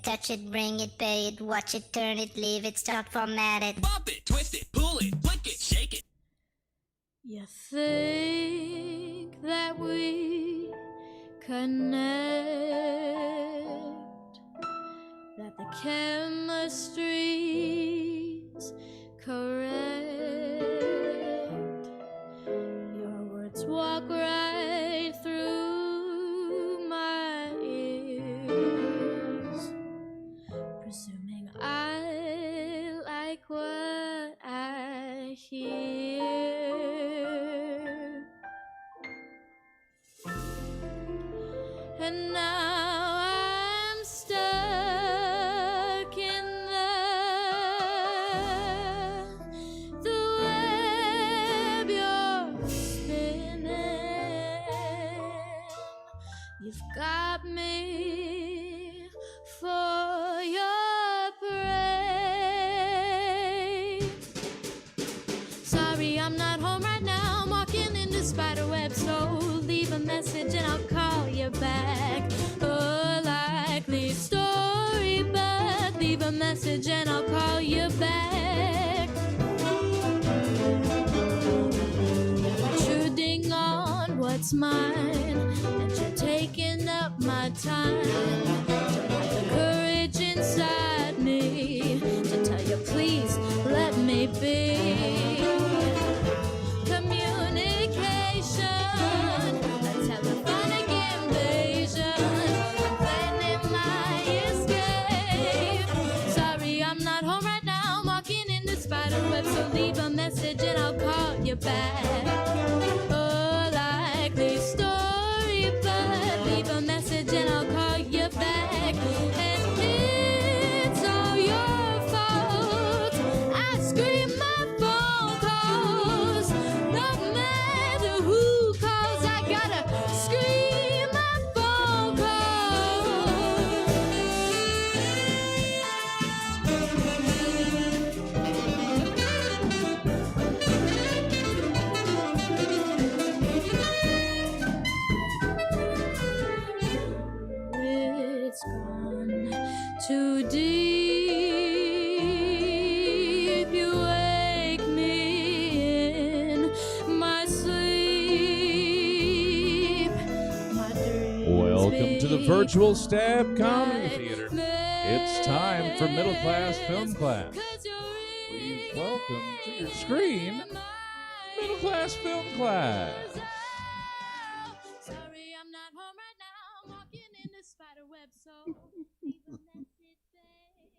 touch it, bring it, pay it, watch it, turn it, leave it, start, format it. Pop it, twist it, pull it, flick it, shake it. You think that we connect, that the chemistry's correct. Your words walk right through my ears, presuming I like what I hear. And now I'm stuck in the web you're spinning. You've got me for your prey. Sorry, I'm not home right now. I'm walking in the spider web, so leave a message and I'll call you back. A likely story, but leave a message and I'll call you back. Intruding on what's mine, and you're taking up my time. The courage inside me to tell you, please let me be. Communication, a telephonic invasion. I'm planning my escape. Sorry, I'm not home right now. I'm walking in the spider web, so leave a message and I'll call you back. A likely story, but leave a message and I'll call you back. And it's all your fault. I scream my phone calls. No matter who calls, I gotta scream my phone It's gone too deep. You wake me in my sleep. My dreams Welcome to the virtual Stab Comedy make Theater. me It's time for middle class film class. 'cause you're Please welcome to your screen, middle class film class. Sorry, I'm not home right now. I'm walking in the spider web, so leave a message, babe.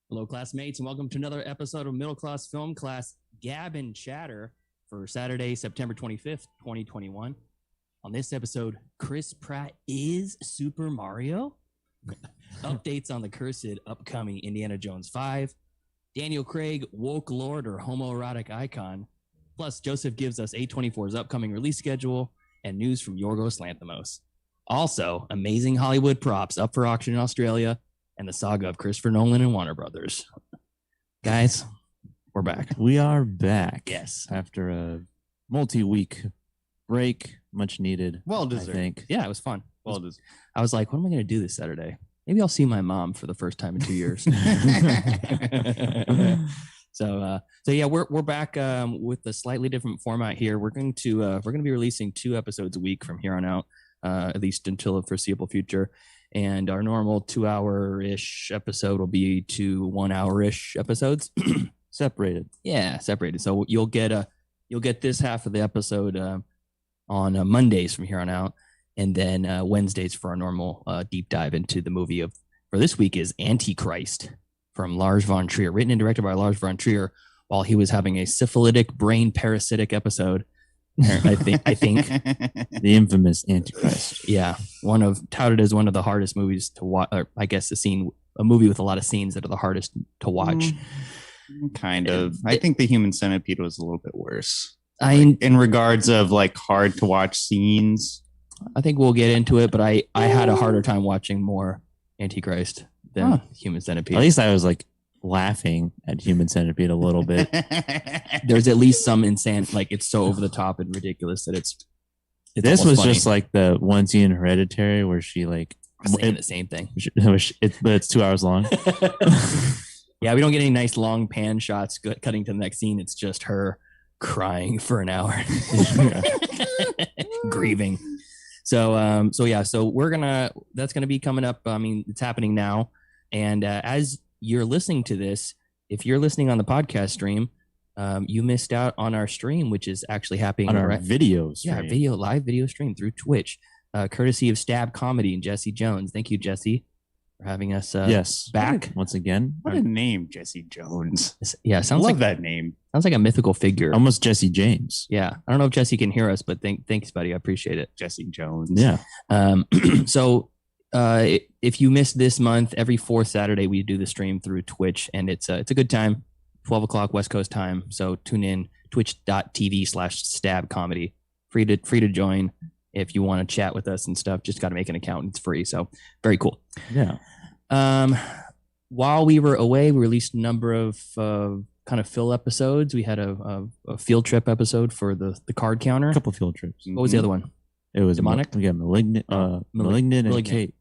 Hello, classmates, and welcome to another episode of Middle Class Film Class Gab and Chatter for Saturday, September 25th, 2021. On this episode, Chris Pratt is Super Mario. Updates on the cursed upcoming Indiana Jones 5. Daniel Craig, woke lord or homoerotic icon. Plus, Joseph gives us A24's upcoming release schedule and news from Yorgos Lanthimos. Also, amazing Hollywood props up for auction in Australia and the saga of Christopher Nolan and Warner Brothers. Guys, we're back. We are back. Yes. After a multi-week break, much needed. Well I deserved. think. Yeah, it was fun. Well deserved. I was like, what am I going to do this Saturday? Maybe I'll see my mom for the first time in 2 years. So yeah, we're back with a slightly different format here. We're going to be releasing 2 episodes a week from here on out, at least until the foreseeable future. And our normal 2-hour-ish episode will be 2 1-hour-ish episodes. Separated. Yeah, separated. So you'll get this half of the episode on Mondays from here on out, and then Wednesdays for our normal deep dive into the movie for this week is Antichrist from Lars von Trier, written and directed by Lars von Trier while he was having a syphilitic brain parasitic episode. I think The infamous Antichrist. yeah, touted as one of the hardest movies to watch. Or I guess a movie with a lot of scenes that are the hardest to watch. Kind of. I think the Human Centipede was a little bit worse. I In regards of like hard to watch scenes. think we'll get into it, but I had a harder time watching more Antichrist than Human Centipede. At least I was like laughing at Human Centipede a little bit. There's at least some insane, like it's so over the top and ridiculous that it's This almost was funny. just like the one scene in Hereditary where she like saying the same thing. but it's 2 hours long. Yeah, we don't get any nice long pan shots cutting to the next scene. It's just her crying for an hour, grieving. So that's gonna be coming up. I mean, it's happening now. And as you're listening to this, if you're listening on the podcast stream, you missed out on our stream, which is actually happening on our videos. Yeah, live video stream through Twitch, courtesy of Stab Comedy and Jesse Jones. Thank you, Jesse, for having us back once again. What a name, Jesse Jones. Yeah, sounds like that name. Sounds like a mythical figure. Almost Jesse James. Yeah, I don't know if Jesse can hear us, but thanks, buddy. I appreciate it. Jesse Jones. Yeah. So if you missed this month, every fourth Saturday we do the stream through Twitch, and it's a good time. 12 o'clock West Coast time. So tune in, twitch.tv/stab comedy. Free to join if you want to chat with us and stuff. Just got to make an account. It's free. So very cool. Yeah. While we were away, we released a number of kind of fill episodes. We had a field trip episode for the card counter. A couple field trips. What was the other one? It was Demonic? We got Malignant, Malignant and Kate.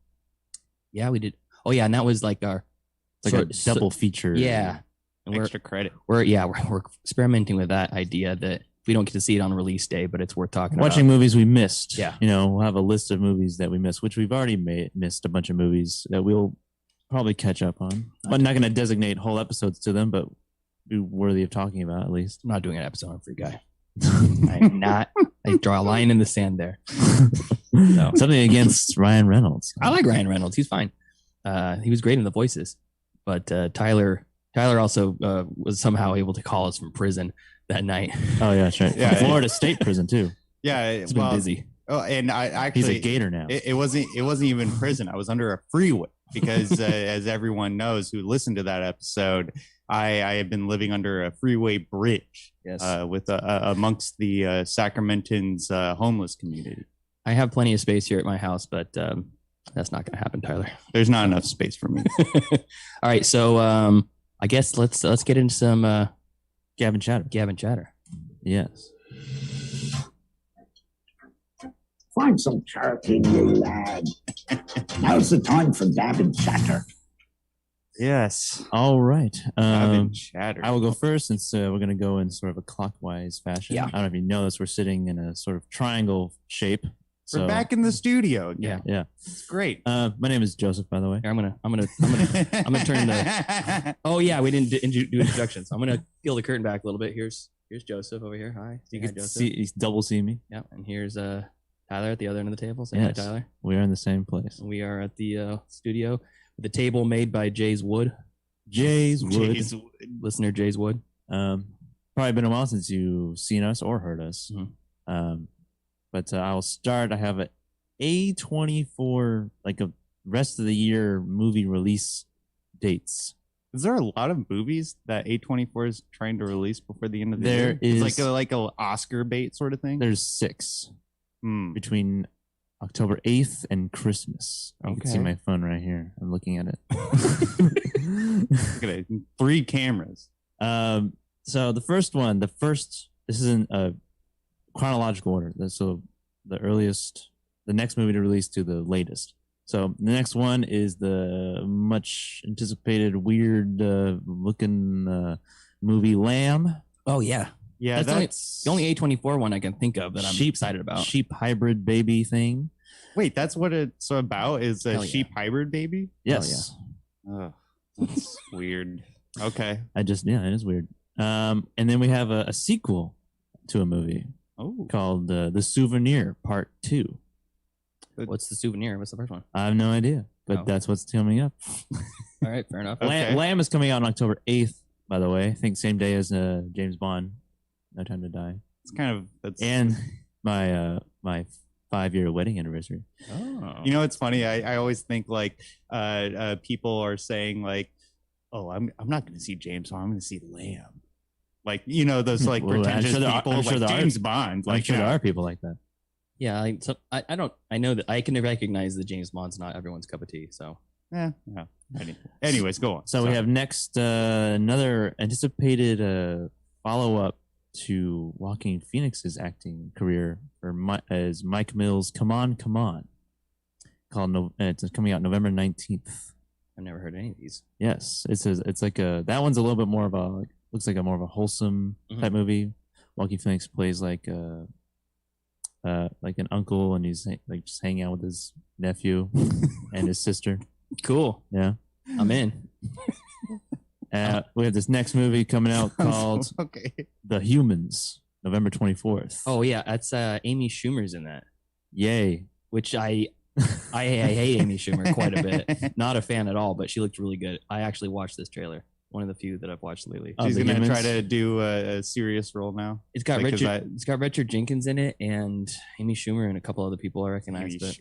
Yeah, we did. Oh yeah, and that was like our a double feature. Yeah. And Extra credit. We're experimenting with that idea that we don't get to see it on release day, but it's worth talking Watching about. movies we missed. Yeah. We'll have a list of movies that we missed, which we've already missed a bunch of movies that we'll probably catch up on. I'm not going to designate whole episodes to them, but be worthy of talking about at least. I'm not doing an episode on Free Guy. I'm not. I draw a line in the sand there. No. Something against Ryan Reynolds. I like Ryan Reynolds. He's fine. He was great in the voices, but Tyler also was somehow able to call us from prison that night. Oh yeah, that's right. Yeah, Florida State Prison too. Yeah, It's been busy. Oh, and I actually He's a gator now. It wasn't even prison. I was under a freeway because, as everyone knows who listened to that episode, I had been living under a freeway bridge. Yes. With amongst the Sacramentans homeless community. I have plenty of space here at my house, but that's not going to happen, Tyler. There's not enough space for me. All right, so I guess let's get into some Gavin Chatter. Gavin Chatter. Yes. Find some charity in you, lad. Now's the time for Gavin Chatter. Yes. All right. Gavin Chatter. I will go first since we're going to go in sort of a clockwise fashion. Yeah. I don't know if you know this. We're sitting in a sort of triangle shape. We're back in the studio again. Yeah. It's great. My name is Joseph, by the way. Here, I'm gonna turn the. Oh yeah, we didn't do introductions. I'm gonna peel the curtain back a little bit. Here's Joseph over here. Hi. You Hi, can Joseph. see, he's double see me. Yeah, and here's Tyler at the other end of the table. Say Yes. hi, Tyler. We are in the same place. We are at the studio with a table made by Jay's Wood. Jay's Wood. Listener Jay's Wood. Probably been a while since you've seen us or heard us. Mhm. But I'll start. I have a A24, like a rest of the year movie release dates. Is there a lot of movies that A24 is trying to release before the end of the There year? is- It's like a Oscar bait sort of thing. There's 6 Hmm. between October 8th and Christmas. You can see Okay. my phone right here. I'm looking at it. Look at it. 3 cameras. So the first one, this is in a chronological order. So the earliest, the next movie to release to the latest. So the next one is the much anticipated weird looking movie Lamb. Oh yeah, Yeah, that's the only A24 one I can think of that I'm excited about. Sheep hybrid baby thing. Wait, that's what it's about? Is a Hell yeah. sheep hybrid baby? Yes. Oh, that's weird. Okay. It is weird. And then we have a sequel to a movie Oh, called The Souvenir Part 2. What's the souvenir? What's the first one? I have no idea, but Oh. that's what's coming up. All right, fair enough. Okay. Lamb is coming out on October 8th, by the way. I think same day as James Bond, No Time to Die. it's kind of that's. And my 5-year wedding anniversary. Oh. You know, it's funny. I always think like people are saying like, "Oh, I'm not going to see James Bond. I'm going to see Lamb." Like those like Well, I'm pretentious sure there are- people I'm sure like there are- James Bond. I'm Like sure there are people like that. Yeah, I know that I can recognize that James Bond's not everyone's cup of tea. So Yeah. Anyways, go on. So we have next another anticipated follow-up to Joaquin Phoenix's acting career as Mike Mills' Come On, Come On. It's coming out November 19th. I've never heard any of these. Yes, it's like that one's a little bit more of a looks like a more of a wholesome type movie. Joaquin Phoenix plays like an uncle, and he's like just hanging out with his nephew and his sister. Cool. Yeah, I'm in. We have this next movie coming out called The Humans, November 24th. Oh yeah, that's Amy Schumer's in that. Yay! Which I hate Amy Schumer quite a bit. Not a fan at all, but she looked really good. I actually watched this trailer. One of the few that I've watched lately. She's gonna try to do a serious role now. It's got Richard Jenkins in it, and Amy Schumer and a couple other people I recognize. Yeah.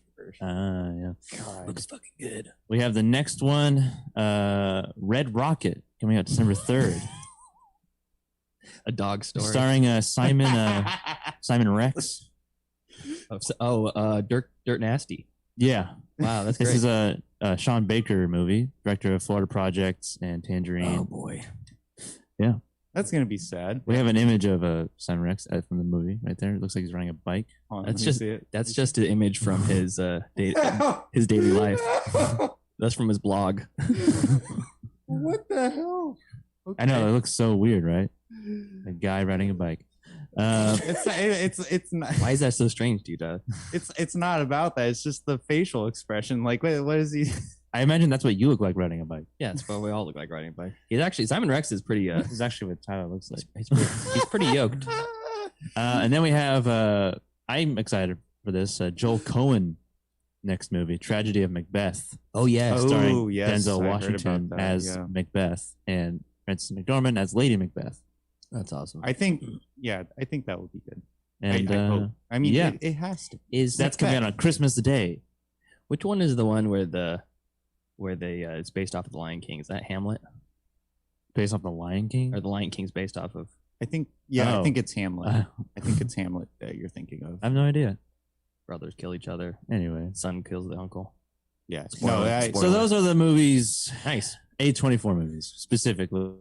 God. Looks fucking good. We have the next one, Red Rocket, coming out December 3rd. A dog story. Starring Simon Rex. Dirt Nasty. Yeah. Wow, that's great. This is a Sean Baker movie, director of Florida Project and Tangerine. Oh boy. Yeah. That's gonna be sad. We have an image of Simon Rex from the movie right there. It looks like he's riding a bike. That's just an image from his his daily life. That's from his blog. What the hell? Okay. I know, it looks so weird, right? A guy riding a bike. It's not. Why is that so strange to you, Dad? It's not about that. It's just the facial expression. Like, what is he? I imagine that's what you look like riding a bike. Yeah, it's what we all look like riding a bike. He's actually Simon Rex is pretty. This is actually what Tyler looks like. He's pretty yoked. And then we have. I'm excited for this. Joel Cohen next movie, Tragedy of Macbeth. Oh yeah, starring yes, Denzel Washington as Macbeth and Frances McDormand as Lady Macbeth. That's awesome. I think that would be good. And I hope. I mean, yeah, it has to. That's coming out on Christmas Day. Which one is the one where it's based off of the Lion King? Is that Hamlet? Based off the Lion King, or the Lion King's based off of? I think I think it's Hamlet. I think it's Hamlet that you're thinking of. I have no idea. Brothers kill each other. Anyway, son kills the uncle. Yeah. So those are the movies. Nice. A24 movies specifically.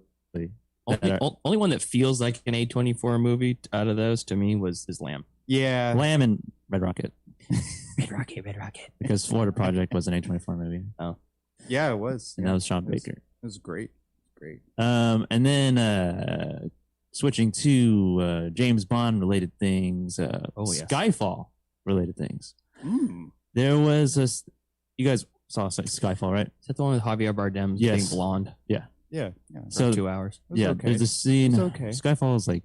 Only one that feels like an A24 movie out of those to me is Lamb. Yeah. Lamb and Red Rocket. Red Rocket. Because Florida Project was an A24 movie. Oh. Yeah, it was. And that was Sean Baker. It was great. Great. And then switching to James Bond related things. Skyfall related things. There was you guys saw Skyfall, right? Is that the one with Javier Bardem being blonde? Yeah. Yeah. For 2 hours. There's a scene. Okay. Skyfall is like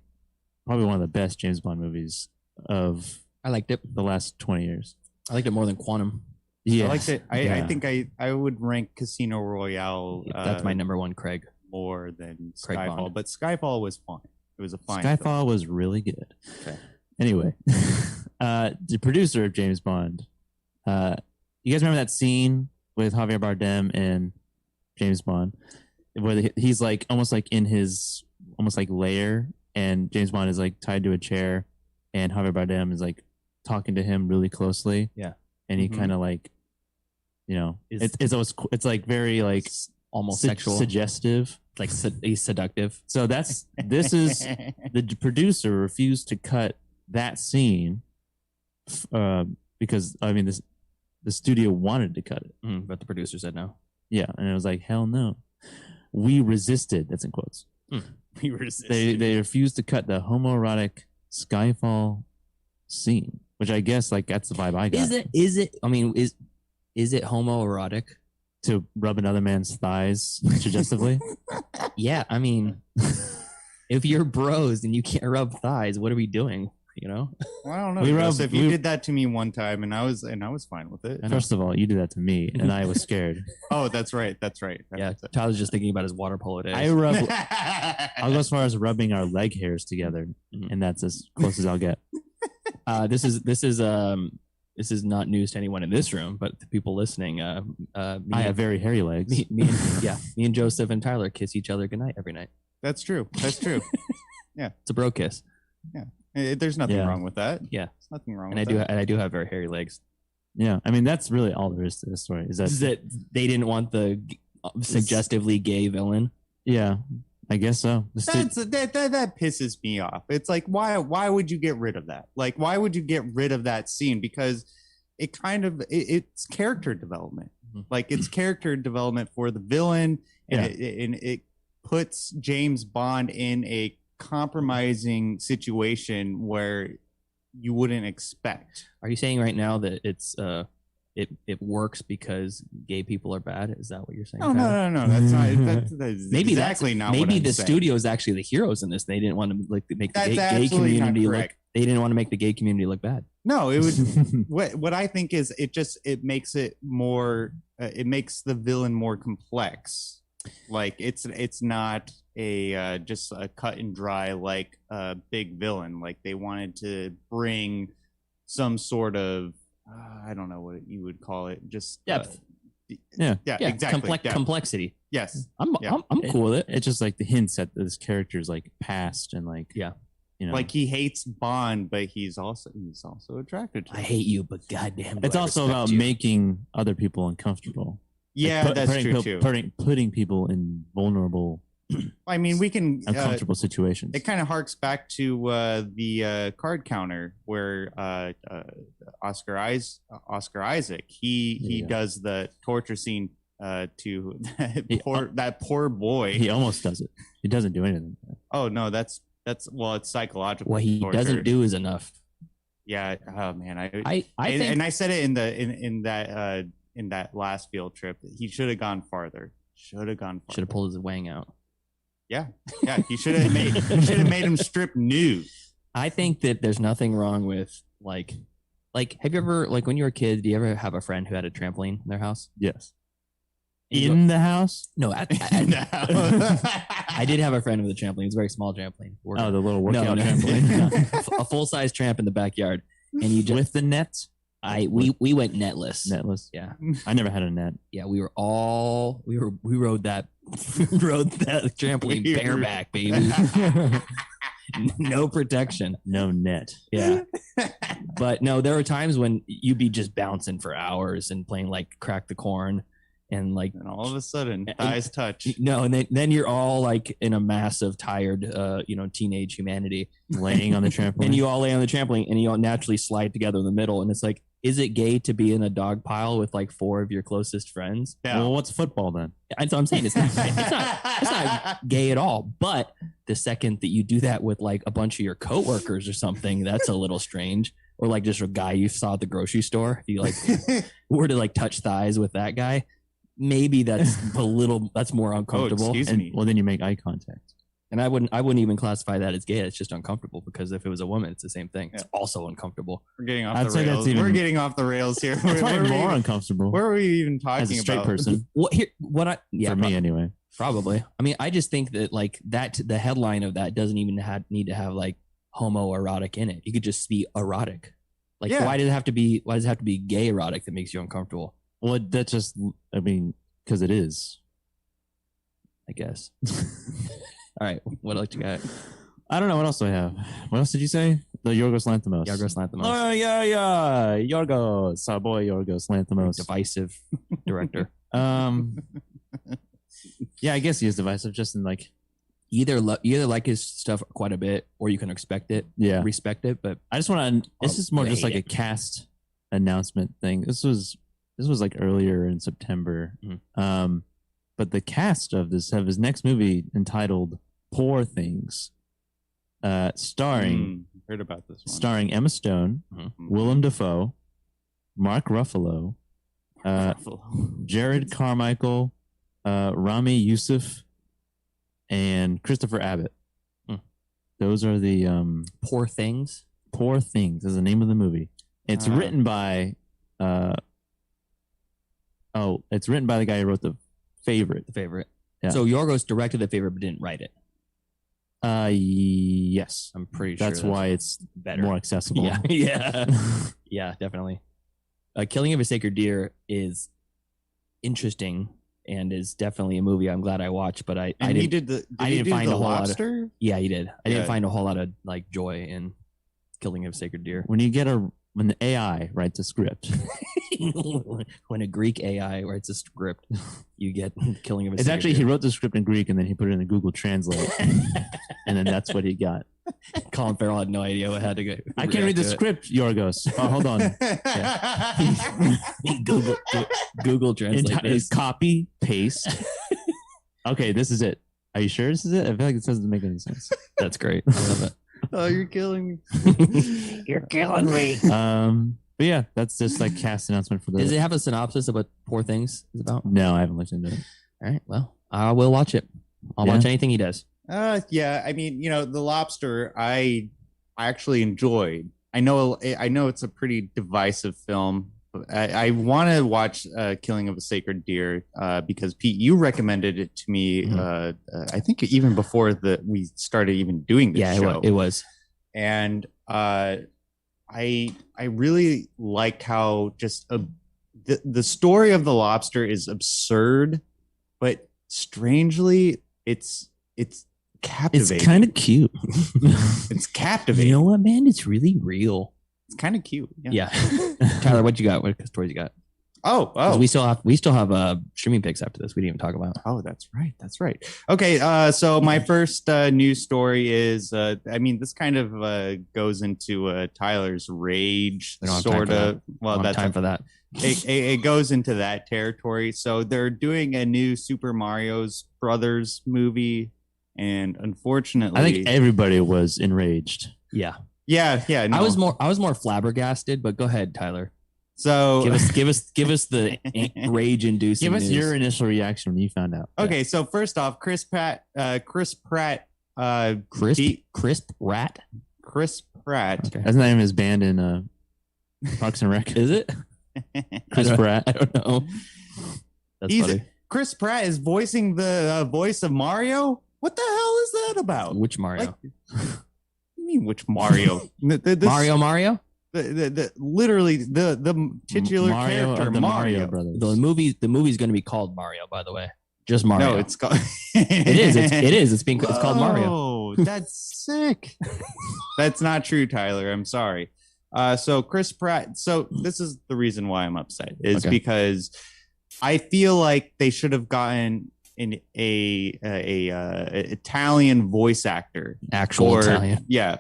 probably one of the best James Bond movies of I liked it. The last 20 years. I liked it more than Quantum. Yeah. I liked it. I think I would rank Casino Royale. That's my number one, Craig. More than Craig Skyfall. Bond. But Skyfall was fine. It was a fine Skyfall film. was really good. Okay. Anyway, the producer of James Bond. You guys remember that scene with Javier Bardem and James Bond, where he's like almost like in his almost like lair, and James Bond is like tied to a chair, and Javier Bardem is like talking to him really closely. Yeah, and he kind of like, it's like very like almost sexual, suggestive, like he's seductive. So this is the producer refused to cut that scene because I mean the studio wanted to cut it, but the producer said no. Yeah, and it was like, hell no. We resisted. That's in quotes. We resisted. They refused to cut the homoerotic Skyfall scene, which I guess like that's the vibe I got. Is it? I mean, is it homoerotic to rub another man's thighs suggestively? Yeah, I mean, if you're bros and you can't rub thighs, what are we doing? You know? Well, I don't know. Joseph, you did that to me one time, and I was fine with it. First of all, you did that to me, and I was scared. Oh, that's right. That's right. Yeah, Tyler's just thinking about his water polo days. I'll go as far as rubbing our leg hairs together, and that's as close as I'll get. This is not news to anyone in this room, but the people listening. I have very hairy legs. Me and Joseph and Tyler kiss each other goodnight every night. That's true. That's true. Yeah, it's a bro kiss. Yeah. There's nothing wrong with that. Yeah, there's nothing wrong. And with that. I do have very hairy legs. Yeah, I mean that's really all there is to this story. Is that they didn't want the suggestively gay villain. Yeah, I guess so. That pisses me off. It's like, why would you get rid of that? Like, why would you get rid of that scene? Because it kind of it's character development. Like, it's character development for the villain, and it puts James Bond in a compromising situation where you wouldn't expect. Are you saying right now that it's it works because gay people are bad? Is that what you're saying? Oh, no. That's not. That's Maybe exactly not. Maybe what I'm the saying. studio is actually the heroes in this. They didn't want to make the gay absolutely not community look. correct. They didn't want to make the gay community look bad. No, it would. what I think is it makes it more. It makes the villain more complex. Like, it's not a just a cut and dry like big villain. Like, they wanted to bring some sort of I don't know what you would call it. Just depth. Yeah, exactly. Complexity. Yes, I'm cool with it. It's just like the hints at this character's like past and like you know, like he hates Bond, but he's also attracted to him. I hate you, but goddamn, it's also about making other people uncomfortable. Yeah, like that's true too. Putting people in vulnerable. I mean, we can uncomfortable situations. It kind of harks back to the card counter where Oscar Isaac he does the torture scene to that poor boy. He almost does it. He doesn't do anything. Oh no, that's it's psychological. What he torture. doesn't do is enough. Yeah. Oh man, I think, and I said it in that last field trip. He should have gone farther. Should have pulled his wang out. Yeah. He should have made him strip nude. I think that there's nothing wrong with like have you ever, like when you were a kid, do you ever have a friend who had a trampoline in their house? Yes. In the house? No, I did have a friend with a trampoline. It was a very small trampoline. The little workout trampoline. A full size tramp in the backyard, and you just with the net. We went netless. Netless. Yeah. I never had a net. Yeah, we rode that trampoline bareback, baby. No protection. No net. Yeah. But no, there were times when you'd be just bouncing for hours and playing like Crack the Corn and all of a sudden thighs touch. No, and then you're all like in a mass of tired teenage humanity laying on the trampoline. And you all lay on the trampoline and you all naturally slide together in the middle, and it's like, is it gay to be in a dog pile with like 4 of your closest friends? Yeah. Well, what's football then? That's what I'm saying. It's not gay at all. But the second that you do that with like a bunch of your coworkers or something, that's a little strange. Or like just a guy you saw at the grocery store. If you like were to like touch thighs with that guy, maybe that's that's more uncomfortable. Oh, excuse me. Well, then you make eye contact. And I wouldn't even classify that as gay. It's just uncomfortable, because if it was a woman, it's the same thing. It's also uncomfortable. We're getting off the rails. We're getting off the rails here. That's probably more uncomfortable. Where were we even talking as a straight about? person? For me anyway. Probably. I mean, I just think that like that the headline of that doesn't even need to have like homoerotic in it. You could just be erotic. Like, why does it have to be gay erotic that makes you uncomfortable? Well, that's just, I mean, because it is, I guess. All right, what else you got? I don't know. What else do I have? What else did you say? The Yorgos Lanthimos. Oh, yeah. Yorgos. Our boy Yorgos Lanthimos. Divisive director. Yeah, I guess he is divisive, just in like... You either like his stuff quite a bit, or you can respect it. But I just want to... This is more just like a cast announcement thing. This was like earlier in September. Mm-hmm. But the cast of his next movie entitled Poor Things, starring heard about this one. Starring Emma Stone, Willem Dafoe, Mark Ruffalo, Jared Carmichael, Rami Youssef, and Christopher Abbott. Those are the Poor Things. Poor Things is the name of the movie. It's written by it's written by the guy who wrote The Favorite. Yeah. So Yorgos directed The Favorite but didn't write it. Yes. I'm pretty sure that's why it's better, more accessible. Yeah. Yeah, definitely. Killing of a Sacred Deer is interesting and is definitely a movie I'm glad I watched, but I didn't find a whole lobster? lot of. Yeah, he did. I didn't find a whole lot of like joy in Killing of a Sacred Deer. When you get a when the AI writes a script. When a Greek AI writes a script, you get Killing of a It's Sacred actually, Deer. he wrote the script in Greek and then he put it in the Google Translate. And then that's what he got. Colin Farrell had no idea what had to go. I can't read the script, Yorgos. Oh, hold on. Google Translate this. Copy, paste. Okay, this is it. Are you sure this is it? I feel like it doesn't make any sense. That's great. I love it. Oh, you're killing me. You're killing me. But yeah, that's just like cast announcement for the. Does it have a synopsis of what Poor Things is about? No, I haven't looked into it. All right. Well, I will watch it. I'll watch anything he does. Yeah. I mean, The Lobster, I actually enjoyed. I know it's a pretty divisive film. I want to watch Killing of a Sacred Deer because Pete, you recommended it to me. I think even before we started even doing this show. It was. And I really liked how just the story of The Lobster is absurd, but strangely it's captivating. It's kind of cute. It's captivating. You know what, man? It's really real. It's kind of cute. Yeah. Tyler, what you got? What stories you got? Oh. We still have streaming picks after this. We didn't even talk about. Oh, that's right. Okay. So my first news story is, this kind of goes into Tyler's rage, sort of. Well, that's time for that. It goes into that territory. So they're doing a new Super Mario's Brothers movie, and unfortunately, I think everybody was enraged. Yeah. Yeah. No. I was more flabbergasted, but go ahead, Tyler. So give us the rage-inducing. Give us news. your initial reaction when you found out. Okay, so first off, Chris Pratt. Crisp Rat. Chris Pratt. Okay. That's the name of his band in Parks and Rec. Is it? Chris Pratt. I don't know. That's funny. Chris Pratt is voicing the voice of Mario. What the hell is that about? Which Mario? What do you mean which Mario? Mario? Literally the titular Mario character of the Mario. Brothers. The movie's going to be called Mario, by the way. Just Mario. No, it's called. It is. It's called Mario. Oh, that's sick. That's not true, Tyler. I'm sorry. So Chris Pratt. So this is the reason why I'm upset is because I feel like they should have gotten a Italian voice actor, Actual Italian. Yeah,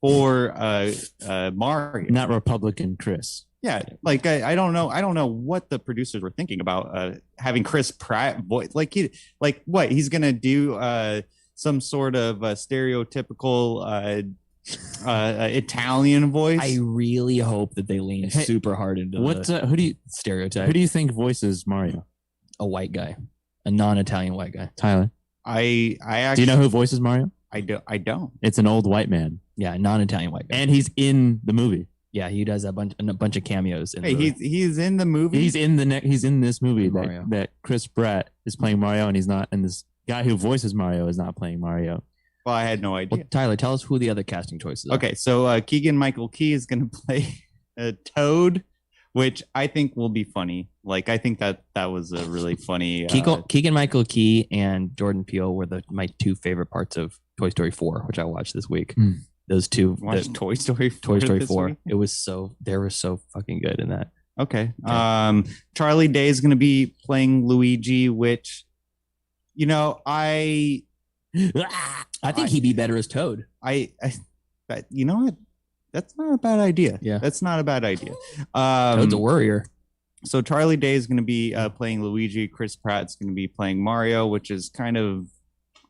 for Mario, Not Republican Chris. Yeah, like I don't know what the producers were thinking about having Chris Pratt voice. What he's gonna do some sort of stereotypical Italian voice. I really hope that they lean super hard into Who do you stereotype. Who do you think voices Mario? A white guy, a non-Italian white guy. Tyler. I actually. Do you know who voices Mario? I don't. It's an old white man, Yeah, non-Italian white guy. and he's in the movie. Yeah, he does a bunch of cameos. Hey, he's in the movie. He's in this movie Mario. that Chris Pratt is playing Mario, and he's not. And this guy who voices Mario is not playing Mario. Well, I had no idea. Well, Tyler, tell us who the other casting choices are. Okay, so Keegan-Michael Key is going to play Toad, which I think will be funny. Like, I think that was a really funny. Keegan-Michael Key and Jordan Peele were my two favorite parts of Toy Story 4, which I watched this week. Those two. Watch Toy Story 4. Toy Story this 4. week? They were so fucking good in that. Okay. Charlie Day is going to be playing Luigi, which, I think he'd be better as Toad. You know what? That's not a bad idea. Yeah. That's not a bad idea. Toad's a warrior. So Charlie Day is going to be playing Luigi. Chris Pratt's going to be playing Mario, which is kind of,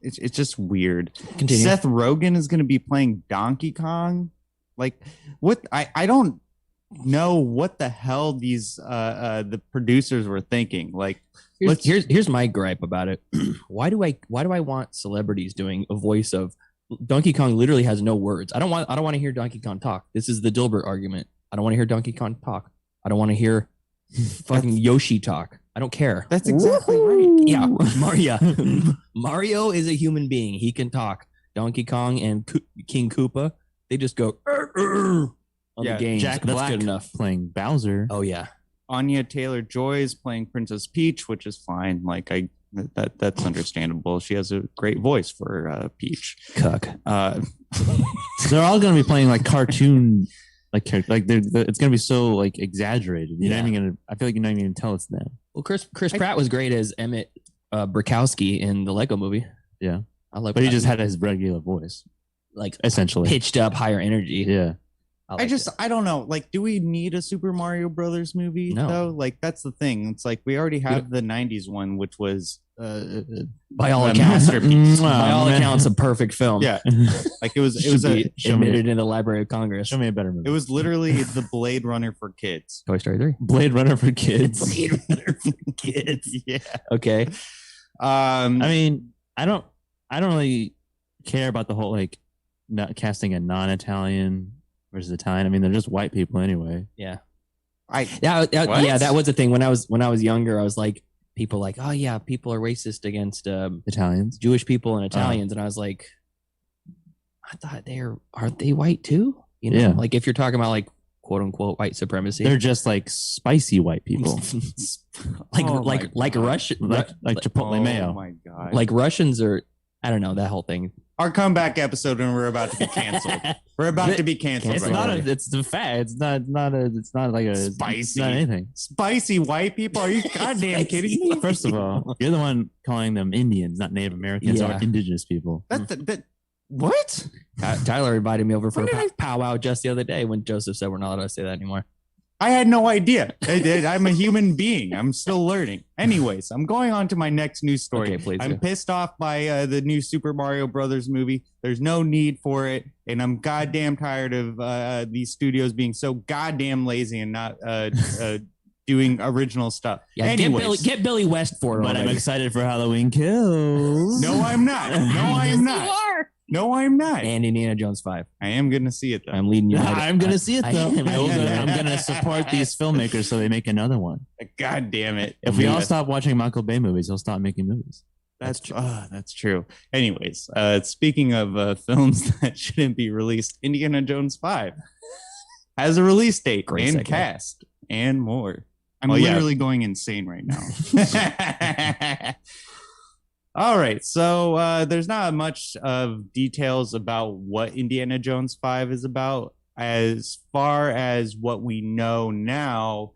it's just weird. Continue. Seth Rogen is going to be playing Donkey Kong. Like, what? I don't know what the hell these the producers were thinking. Like, here's my gripe about it. Why do I want celebrities doing a voice of Donkey Kong? Literally has no words. I don't want to hear Donkey Kong talk. This is the Dilbert argument. I don't want to hear Donkey Kong talk. I don't want to hear fucking Yoshi talk. I don't care. That's exactly right. Yeah, Mario is a human being. He can talk. Donkey Kong and King Koopa, they just go on the game. Jack That's Black good enough. playing Bowser. Oh yeah. Anya Taylor-Joy is playing Princess Peach, which is fine. Like, that's understandable. She has a great voice for Peach. Cuck. So they're all going to be playing like cartoon like character. Like it's gonna be so like exaggerated. You're Yeah. not even gonna. I feel like you're not even gonna tell it's them. Well, Chris Pratt was great as Emmett Brakowski in the Lego Movie. Yeah, I like, but he just had his regular voice, like essentially pitched up, higher energy. Yeah. I don't know. Like, do we need a Super Mario Brothers movie No. though? Like, that's the thing. It's like we already have the '90s one, which was by all a accounts, masterpiece. by all accounts, a perfect film. Yeah, like it was. It Should was be a. admitted in the Library of Congress. Show me a better movie. It was literally the Blade Runner for kids. Toy Story 3. Blade Runner for kids. Blade Runner for kids. Yeah. Okay. I mean, I don't really care about the whole like not casting a non-Italian versus Italian. I mean, they're just white people anyway. Yeah. I Yeah, What? that was the thing when I was younger. I was like, people like, oh yeah, people are racist against Italians. Jewish people and Italians, and I was like, I thought aren't they white too? You know, Yeah. like if you're talking about like quote unquote white supremacy, They're just like spicy white people, like Oh my like God. Russian, like Chipotle mayo. Oh my god! like Russians are. I don't know that whole thing. our comeback episode, and we're about to be canceled. We're about to be canceled. It's right not now. it's the fact. It's not like a Spicy. It's not anything. Spicy white people. Are you goddamn kidding me? First of all, you're the one calling them Indians, not Native Americans Yeah. or indigenous people. What? Tyler invited me over for When a did powwow just the other day when Joseph said we're not allowed to say that anymore. I had no idea. I'm a human being. I'm still learning. Anyways, I'm going on to my next news story. Okay, please I'm do. pissed off by the new Super Mario Brothers movie. There's no need for it, and I'm goddamn tired of these studios being so goddamn lazy and not doing original stuff. Yeah, Anyways, get Billy West for it. But I'm already. excited for Halloween Kills. no, I'm not. No, I'm not. No, I'm not. and Indiana Jones 5. I am gonna see it though. I'm leading you. I'm gonna see it I though. am. I'm gonna support these filmmakers so they make another one. God damn it! If we all stop watching Michael Bay movies, he'll stop making movies. That's true. Anyways, speaking of films that shouldn't be released, Indiana Jones 5 has a release date Great and segue. cast and more. I'm Oh, yeah. literally going insane right now. All right, so there's not much of details about what Indiana Jones 5 is about. As far as what we know now,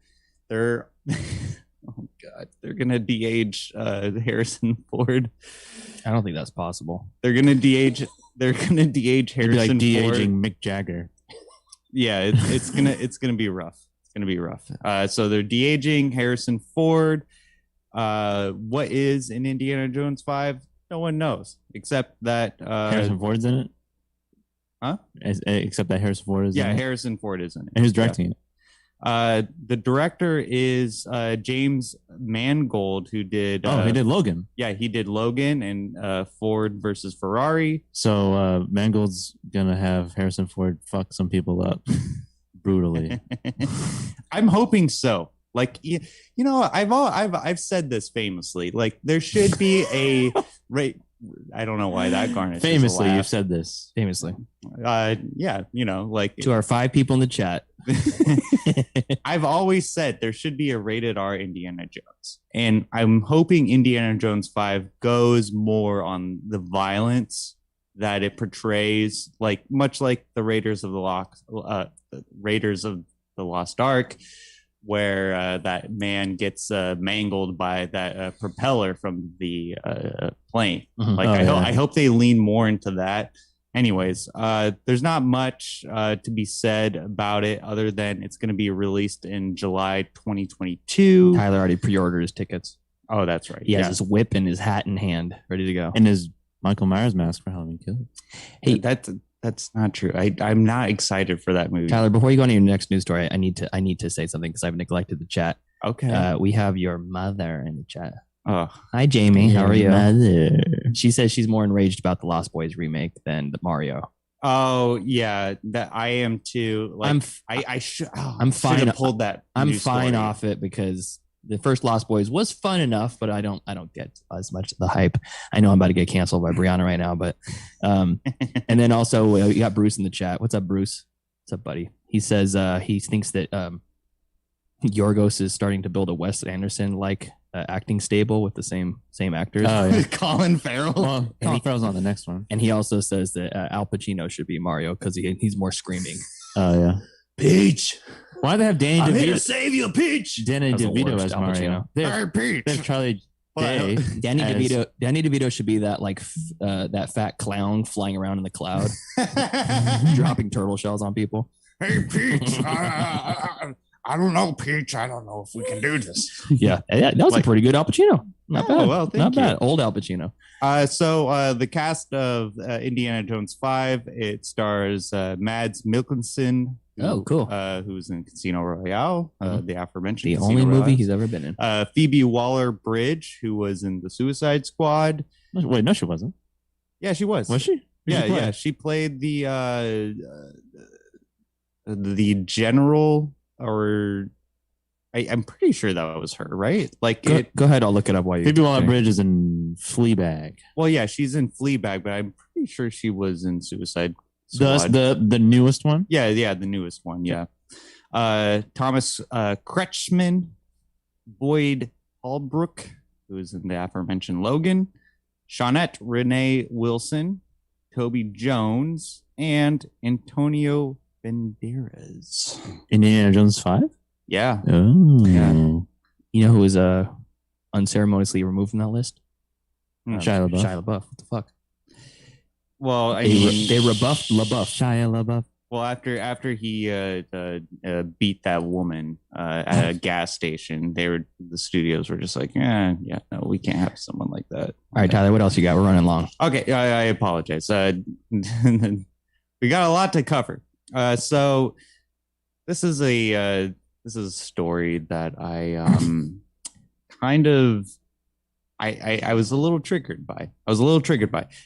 they're oh god, they're gonna de-age Harrison Ford. I don't think that's possible. They're gonna de-age. They're gonna de-age It'd be Harrison like de-aging Ford. Mick Jagger. Yeah, it's gonna be rough. It's gonna be rough. So they're de-aging Harrison Ford. What is in Indiana Jones 5? No one knows except that Harrison Ford's in it. Huh? Except that Harrison Ford is. yeah, in it. Harrison Ford is in it. And who's directing it? The director is James Mangold, who did He did Logan. yeah, he did Logan and Ford versus Ferrari. So Mangold's gonna have Harrison Ford fuck some people up brutally. I'm hoping so. Like you know, I've said this famously. Like there should be a rate. I don't know why that garnishes. Famously, a you've laugh. said this. Famously. Yeah, you know, like To our 5 people in the chat. I've always said there should be a rated R Indiana Jones. And I'm hoping Indiana Jones 5 goes more on the violence that it portrays, like much like the Raiders of the Lost Ark, where that man gets mangled by that propeller from the plane. Like I hope they lean more into that. Anyways, there's not much to be said about it other than it's going to be released in July 2022. Tyler already pre-ordered his tickets. Oh, that's right. He has his whip and his hat in hand, ready to go. And his Michael Myers mask for Halloween Kills. Hey, that's not true. I'm not excited for that movie. Tyler, before you go on to your next news story, I need to say something because I've neglected the chat. Okay. We have your mother in the chat. Oh, Hi, Jamie. How are you? Mother. She says she's more enraged about the Lost Boys remake than the Mario. oh yeah, that I am too. Like I'm I should. I'm fine. Have pulled that. I'm news fine story. off it because the first Lost Boys was fun enough, but I don't get as much the hype. I know I'm about to get canceled by Brianna right now, but and then also you got Bruce in the chat. What's up, Bruce? What's up, buddy? He says he thinks that Yorgos is starting to build a Wes Anderson like acting stable with the same actors. Oh, yeah. Colin Farrell. Well, Colin Farrell's on the next one. And he also says that Al Pacino should be Mario because he's more screaming. Oh, yeah. Peach. Why do they have Danny I'm here to DeVito? save you, Peach. Danny That's the DeVito worst as Al Mario. Pacino. They have, Peach. they have Charlie Well, Day. Danny as- DeVito. Danny DeVito should be that that fat clown flying around in the cloud, dropping turtle shells on people. Hey, Peach. I don't know, Peach. I don't know if we can do this. Yeah, that was a pretty good Al Pacino. Not Oh, bad. well, thank Not you. bad. Old Al Pacino. So the cast of Indiana Jones 5, it stars Mads Mikkelsen. Oh, cool. Who's in Casino Royale, the aforementioned The Casino only movie Royale. he's ever been in. Phoebe Waller-Bridge, who was in the Suicide Squad. Wait, no, she wasn't. Yeah, she was. Was she? Who'd Yeah, she play? yeah. She played the general, or I'm pretty sure that was her, right? Like Go ahead. I'll look it up while you. Phoebe Waller-Bridge is in Fleabag. Well, yeah, she's in Fleabag, but I'm pretty sure she was in Suicide Squad. The newest one. Yeah, the newest one. Yeah. Thomas Kretschmann, Boyd Holbrook, who is in the aforementioned Logan, Shawnette Renee Wilson, Toby Jones, and Antonio Banderas. Indiana Jones 5? Yeah. Oh. Yeah. You know who was unceremoniously removed from that list? Shia LaBeouf. Shia LaBeouf. What the fuck? Well, I They mean, rebuffed LaBeouf. Shia LaBeouf. well, after he beat that woman at a gas station, the studios were just like, no, we can't have someone like that. All right, Tyler. What else you got? We're running long. Okay, I apologize. We got a lot to cover. So this is a story that I kind of I was a little triggered by.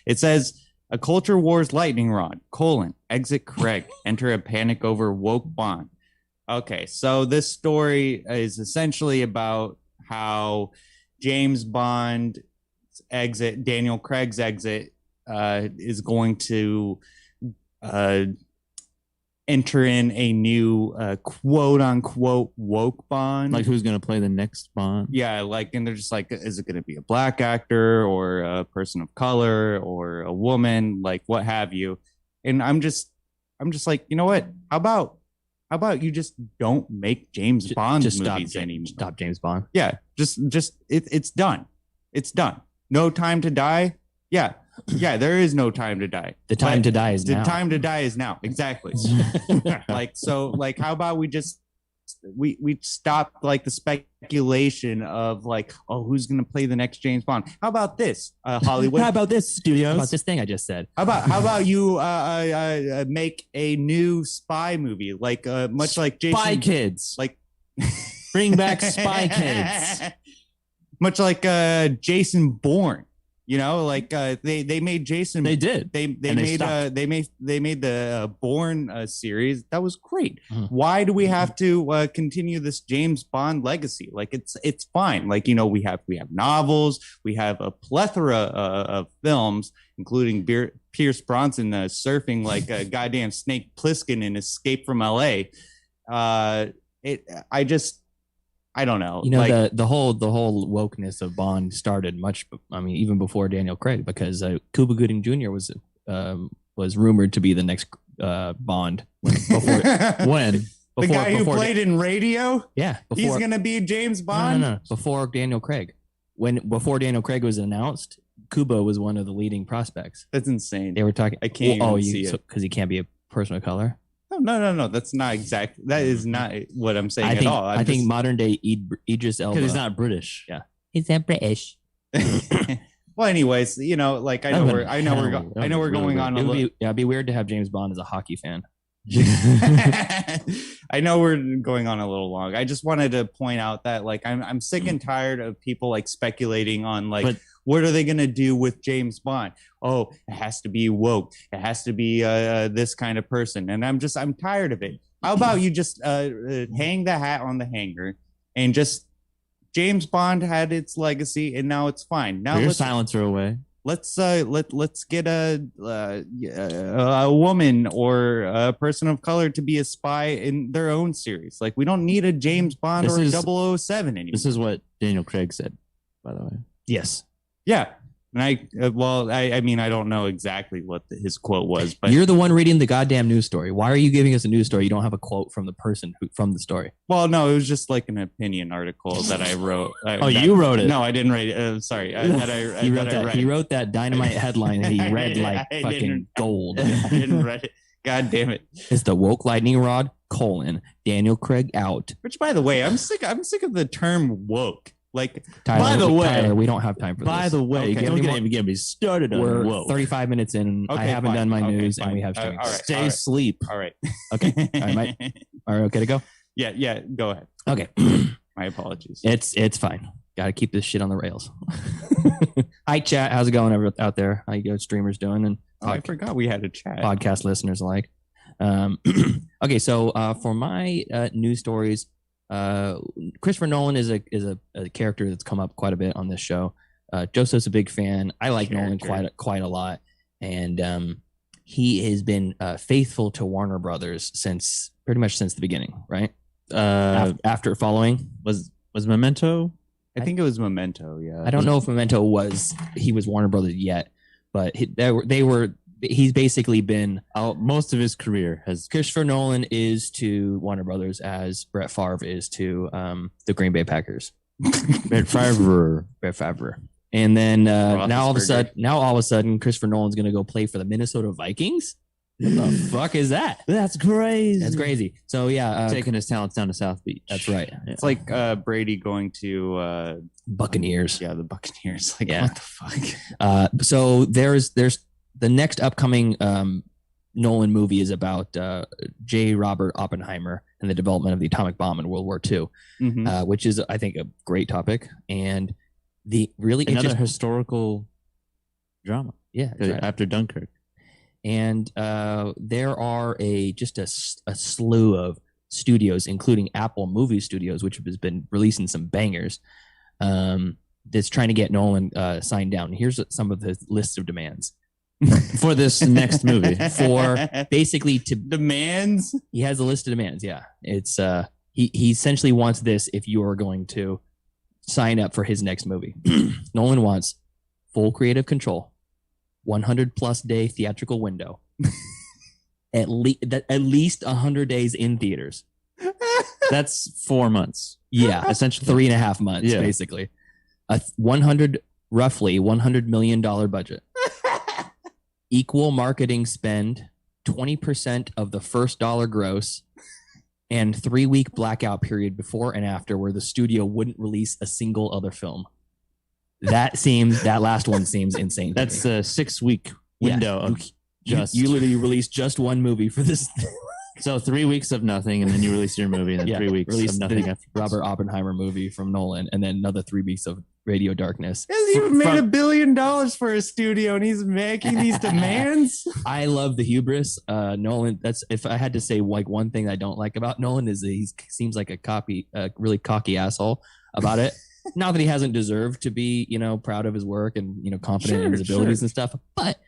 It says a culture wars lightning rod, exit Craig, enter a panic over woke Bond. Okay, so this story is essentially about how James Bond's exit, Daniel Craig's exit, is going to enter in a new quote unquote woke Bond. Like who's gonna play the next Bond? Yeah, like, and they're just like, is it going to be a black actor or a person of color or a woman, like what have you? And I'm just like, you know what? How about you just don't make James Bond movies anymore? Stop James Bond. Yeah, it's done. It's done. No Time to Die. Yeah, there is no time to die. The time But to die is the now. time to die is now. Exactly. like how about we just we stop like the speculation of like, oh, who's gonna play the next James Bond? How about this, Hollywood? How about this, studios? How about this thing I just said? How about you make a new spy movie, like much like Jason, Spy Kids. like Bring back Spy Kids. much like Jason Bourne. You know, like they made Jason. They did. They And they made stopped. they made the Bourne series. That was great. Mhm. Why do we have to continue this James Bond legacy? Like it's fine. Like, you know, we have novels, we have a plethora of films, including Pierce Bronson surfing like a goddamn Snake Plissken in Escape from L.A. I don't know. You know, like, the whole wokeness of Bond started even before Daniel Craig, because Cuba Gooding Jr. was rumored to be the next Bond before the guy who before played in Radio. yeah He's before gonna be James Bond. no before Daniel Craig. Before Daniel Craig was announced, Cuba was one of the leading prospects. That's insane. They were talking. I can't even see it. because he can't be a person of color. No. That's not exact. That is not what I'm saying at all. I think modern day Idris Elba. Because he's not British. Yeah, he's not British. Well, anyways, you know, like I know we're going on a little. It'd be weird to have James Bond as a hockey fan. I know we're going on a little long. I just wanted to point out that like I'm sick and tired of people like speculating on like, But- what are they gonna do with James Bond? Oh, it has to be woke. It has to be this kind of person, and I'm tired of it. How about you just hang the hat on the hanger and just James Bond had its legacy, and now it's fine. Now Put your let's silencer away. let's get a woman or a person of color to be a spy in their own series. Like, we don't need a James Bond This or is- a 007 anymore. This is what Daniel Craig said, by the way. Yes. Yeah. And I mean, I don't know exactly what his quote was, but You're the one reading the goddamn news story. Why are you giving us a news story? You don't have a quote from the person from the story. well, no, it was just like an opinion article that I wrote. You wrote it? No, I didn't write it. Sorry, He wrote that dynamite headline and he read like I fucking didn't- gold. I didn't write it. God damn it! It's the woke lightning rod, Daniel Craig out. Which, by the way, I'm sick of the term woke. Like, Tyler, we don't have time for By this. the way, Okay. don't even get me started on We're woke. 35 minutes in. I Okay, haven't fine. done my Okay, news, and fine. we have streaming. All right. Stay asleep. all right, Okay. All right, Mike. All right, okay to go. yeah, go ahead. Okay, My apologies. it's fine. Got to keep this shit on the rails. Hi, chat. How's it going out there? How you guys streamers doing? And I forgot we had a chat. podcast listeners alike. Okay, so for my news stories, Christopher Nolan is a character that's come up quite a bit on this show. Joseph's a big fan. I like Nolan quite a lot, and he has been faithful to Warner Brothers pretty much since the beginning, right? After following Was Memento? I think it was Memento. Yeah, I don't know if Memento was Warner Brothers yet, but he's basically been Most of his career has. Christopher Nolan is to Warner Brothers as Brett Favre is to the Green Bay Packers. Brett Favre. And then now all of Roethlisberger. a sudden Christopher Nolan's going to go play for the Minnesota Vikings. What the fuck is that? That's crazy. That's crazy. So yeah, Taking his talents down to South Beach. that's right. It's like Brady going to Buccaneers. yeah, the Buccaneers. Like, Yeah. what the fuck? So there's the next upcoming Nolan movie is about J. Robert Oppenheimer and the development of the atomic bomb in World War II, Mhm. which is, I think, a great topic. And the really another interesting, historical drama yeah, that's right. after Dunkirk. And there are a slew of studios, including Apple Movie Studios, which has been releasing some bangers. That's trying to get Nolan signed down. Here's some of the list of demands For this next movie. for basically to. demands. He has a list of demands. Yeah, it's he essentially wants this if you are going to sign up for his next movie. Nolan wants full creative control. 100+ day theatrical window, at least 100 days in theaters. That's 4 months. Yeah, Essentially. 3.5 months, Yeah. basically. Roughly $100 million budget. Equal marketing spend, 20% of the first dollar gross, and 3-week blackout period before and after where the studio wouldn't release a single other film. That last one seems insane. to That's me. a 6-week window of just. You literally released just one movie for this. So 3 weeks of nothing, and then you release your movie, and then Yeah, 3 weeks released of nothing the after. Robert Oppenheimer movie from Nolan, and then another 3 weeks of Radio Darkness. He hasn't even made $1 billion for a studio, and he's making these demands. I love the hubris. Nolan. That's if I had to say like one thing I don't like about Nolan is that he seems like a really cocky asshole about it. Not that he hasn't deserved to be, proud of his work and confident in his abilities and stuff, but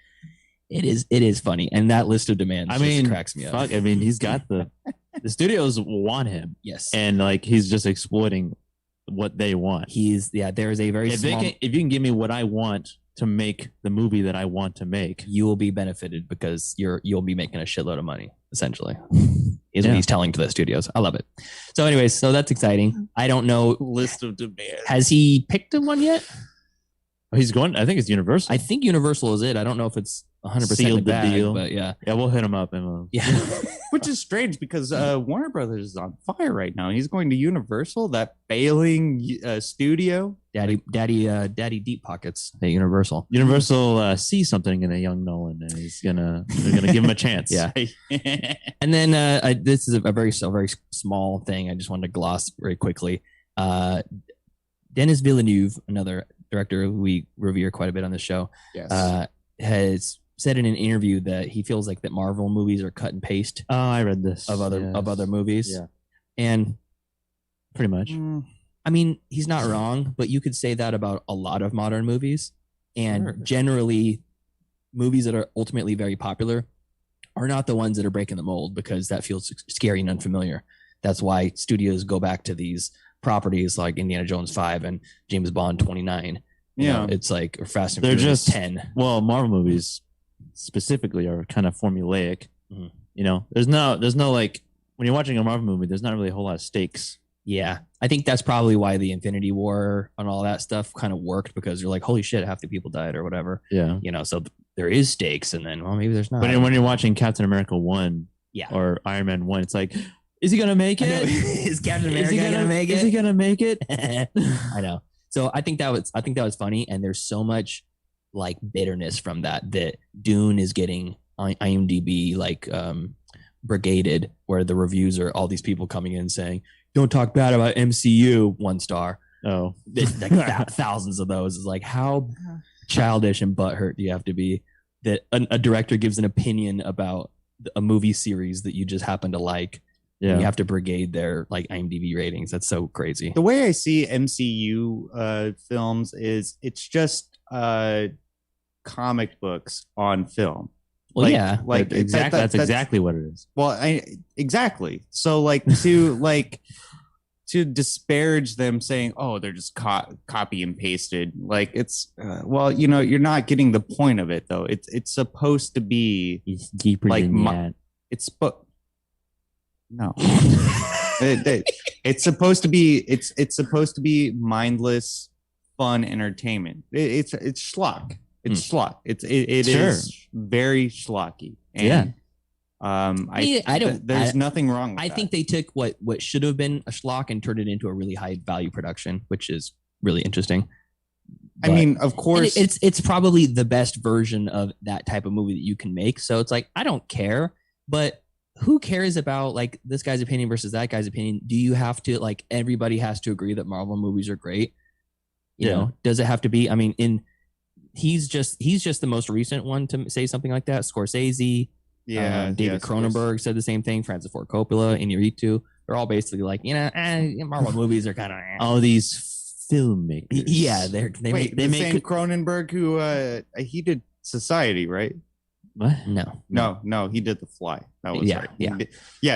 it is funny. And that list of demands, just cracks me up. Fuck, he's got the studios want him, Yes, and like he's just exploiting what they want. there is a very small. If you can give me what I want to make the movie that I want to make, You will be benefited because you'll be making a shitload of money. Essentially, is what he's telling to the studios. I love it. So, anyways, that's exciting. I don't know. List of demands. Has he picked one yet? he's going. I think it's Universal. I think Universal is it. I don't know if it's 100% Sealed the the bag, deal. but yeah. Yeah, we'll hit him up and we'll. Yeah. Which is strange because Warner Brothers is on fire right now. He's going to Universal, that failing studio. Daddy deep pockets at Universal. Universal sees something in a young Nolan, and they're gonna give him a chance. Yeah. And then this is a very small thing. I just wanted to gloss very quickly. Denis Villeneuve, another director who we revere quite a bit on the show, Yes. has said in an interview that he feels like that Marvel movies are cut and paste Oh, I read this of other movies. Yeah. And pretty much. I mean, he's not wrong, but you could say that about a lot of modern movies. And Sure. generally, movies that are ultimately very popular are not the ones that are breaking the mold because that feels scary and unfamiliar. That's why studios go back to these properties like Indiana Jones 5 and James Bond 29 You Yeah. know, it's like or Fast and They're Furious just 10. Well, Marvel movies specifically are kind of formulaic. Mhm. You know, there's no like when you're watching a Marvel movie, there's not really a whole lot of stakes. Yeah, I think that's probably why the Infinity War and all that stuff kind of worked because you're like, holy shit, half the people died or whatever. Yeah. You know, so there is stakes, and then well, maybe there's not. But when you're watching Captain America 1 Yeah. or Iron Man 1, it's like, is he gonna make I know. it? Is Captain Is America he gonna make it? Is he gonna make it? I know. So I think that was funny, and there's so much like bitterness from that Dune is getting IMDb like brigaded, where the reviews are all these people coming in saying, "Don't talk bad about MCU." 1 star. Oh, Like thousands of those. Is like, how childish and butthurt do you have to be that a director gives an opinion about a movie series that you just happen to like? yeah. You have to brigade their like IMDb ratings. That's so crazy. The way I see MCU films is it's just comic books on film. Well, yeah. like exactly. That's exactly what it is. Well, exactly. So like to disparage them saying, "Oh, they're just copy and pasted." Like it's well, you know, you're not getting the point of it though. It's supposed to be It's deeper like than that. it's no. It's supposed to be it's supposed to be mindless, fun entertainment. It's schlock. It's schlock. It Sure. is very schlocky. Yeah. There's nothing wrong with I that. think they took what should have been a schlock and turned it into a really high value production, which is really interesting. I But- mean, of and course, it's probably the best version of that type of movie that you can make. So it's like, I don't care, but who cares about like this guy's opinion versus that guy's opinion? Do you have to like everybody has to agree that Marvel movies are great? You Yeah. know, does it have to be? I mean, he's just the most recent one to say something like that. Scorsese, David yes, Cronenberg said the same thing. Francis Ford Coppola, Inarritu, they're all basically like, Marvel movies are kind of All these filmmakers. yeah. They Wait, make the same Cronenberg who he did Society, right? What? no. He did The Fly. That was Yeah, right. yeah.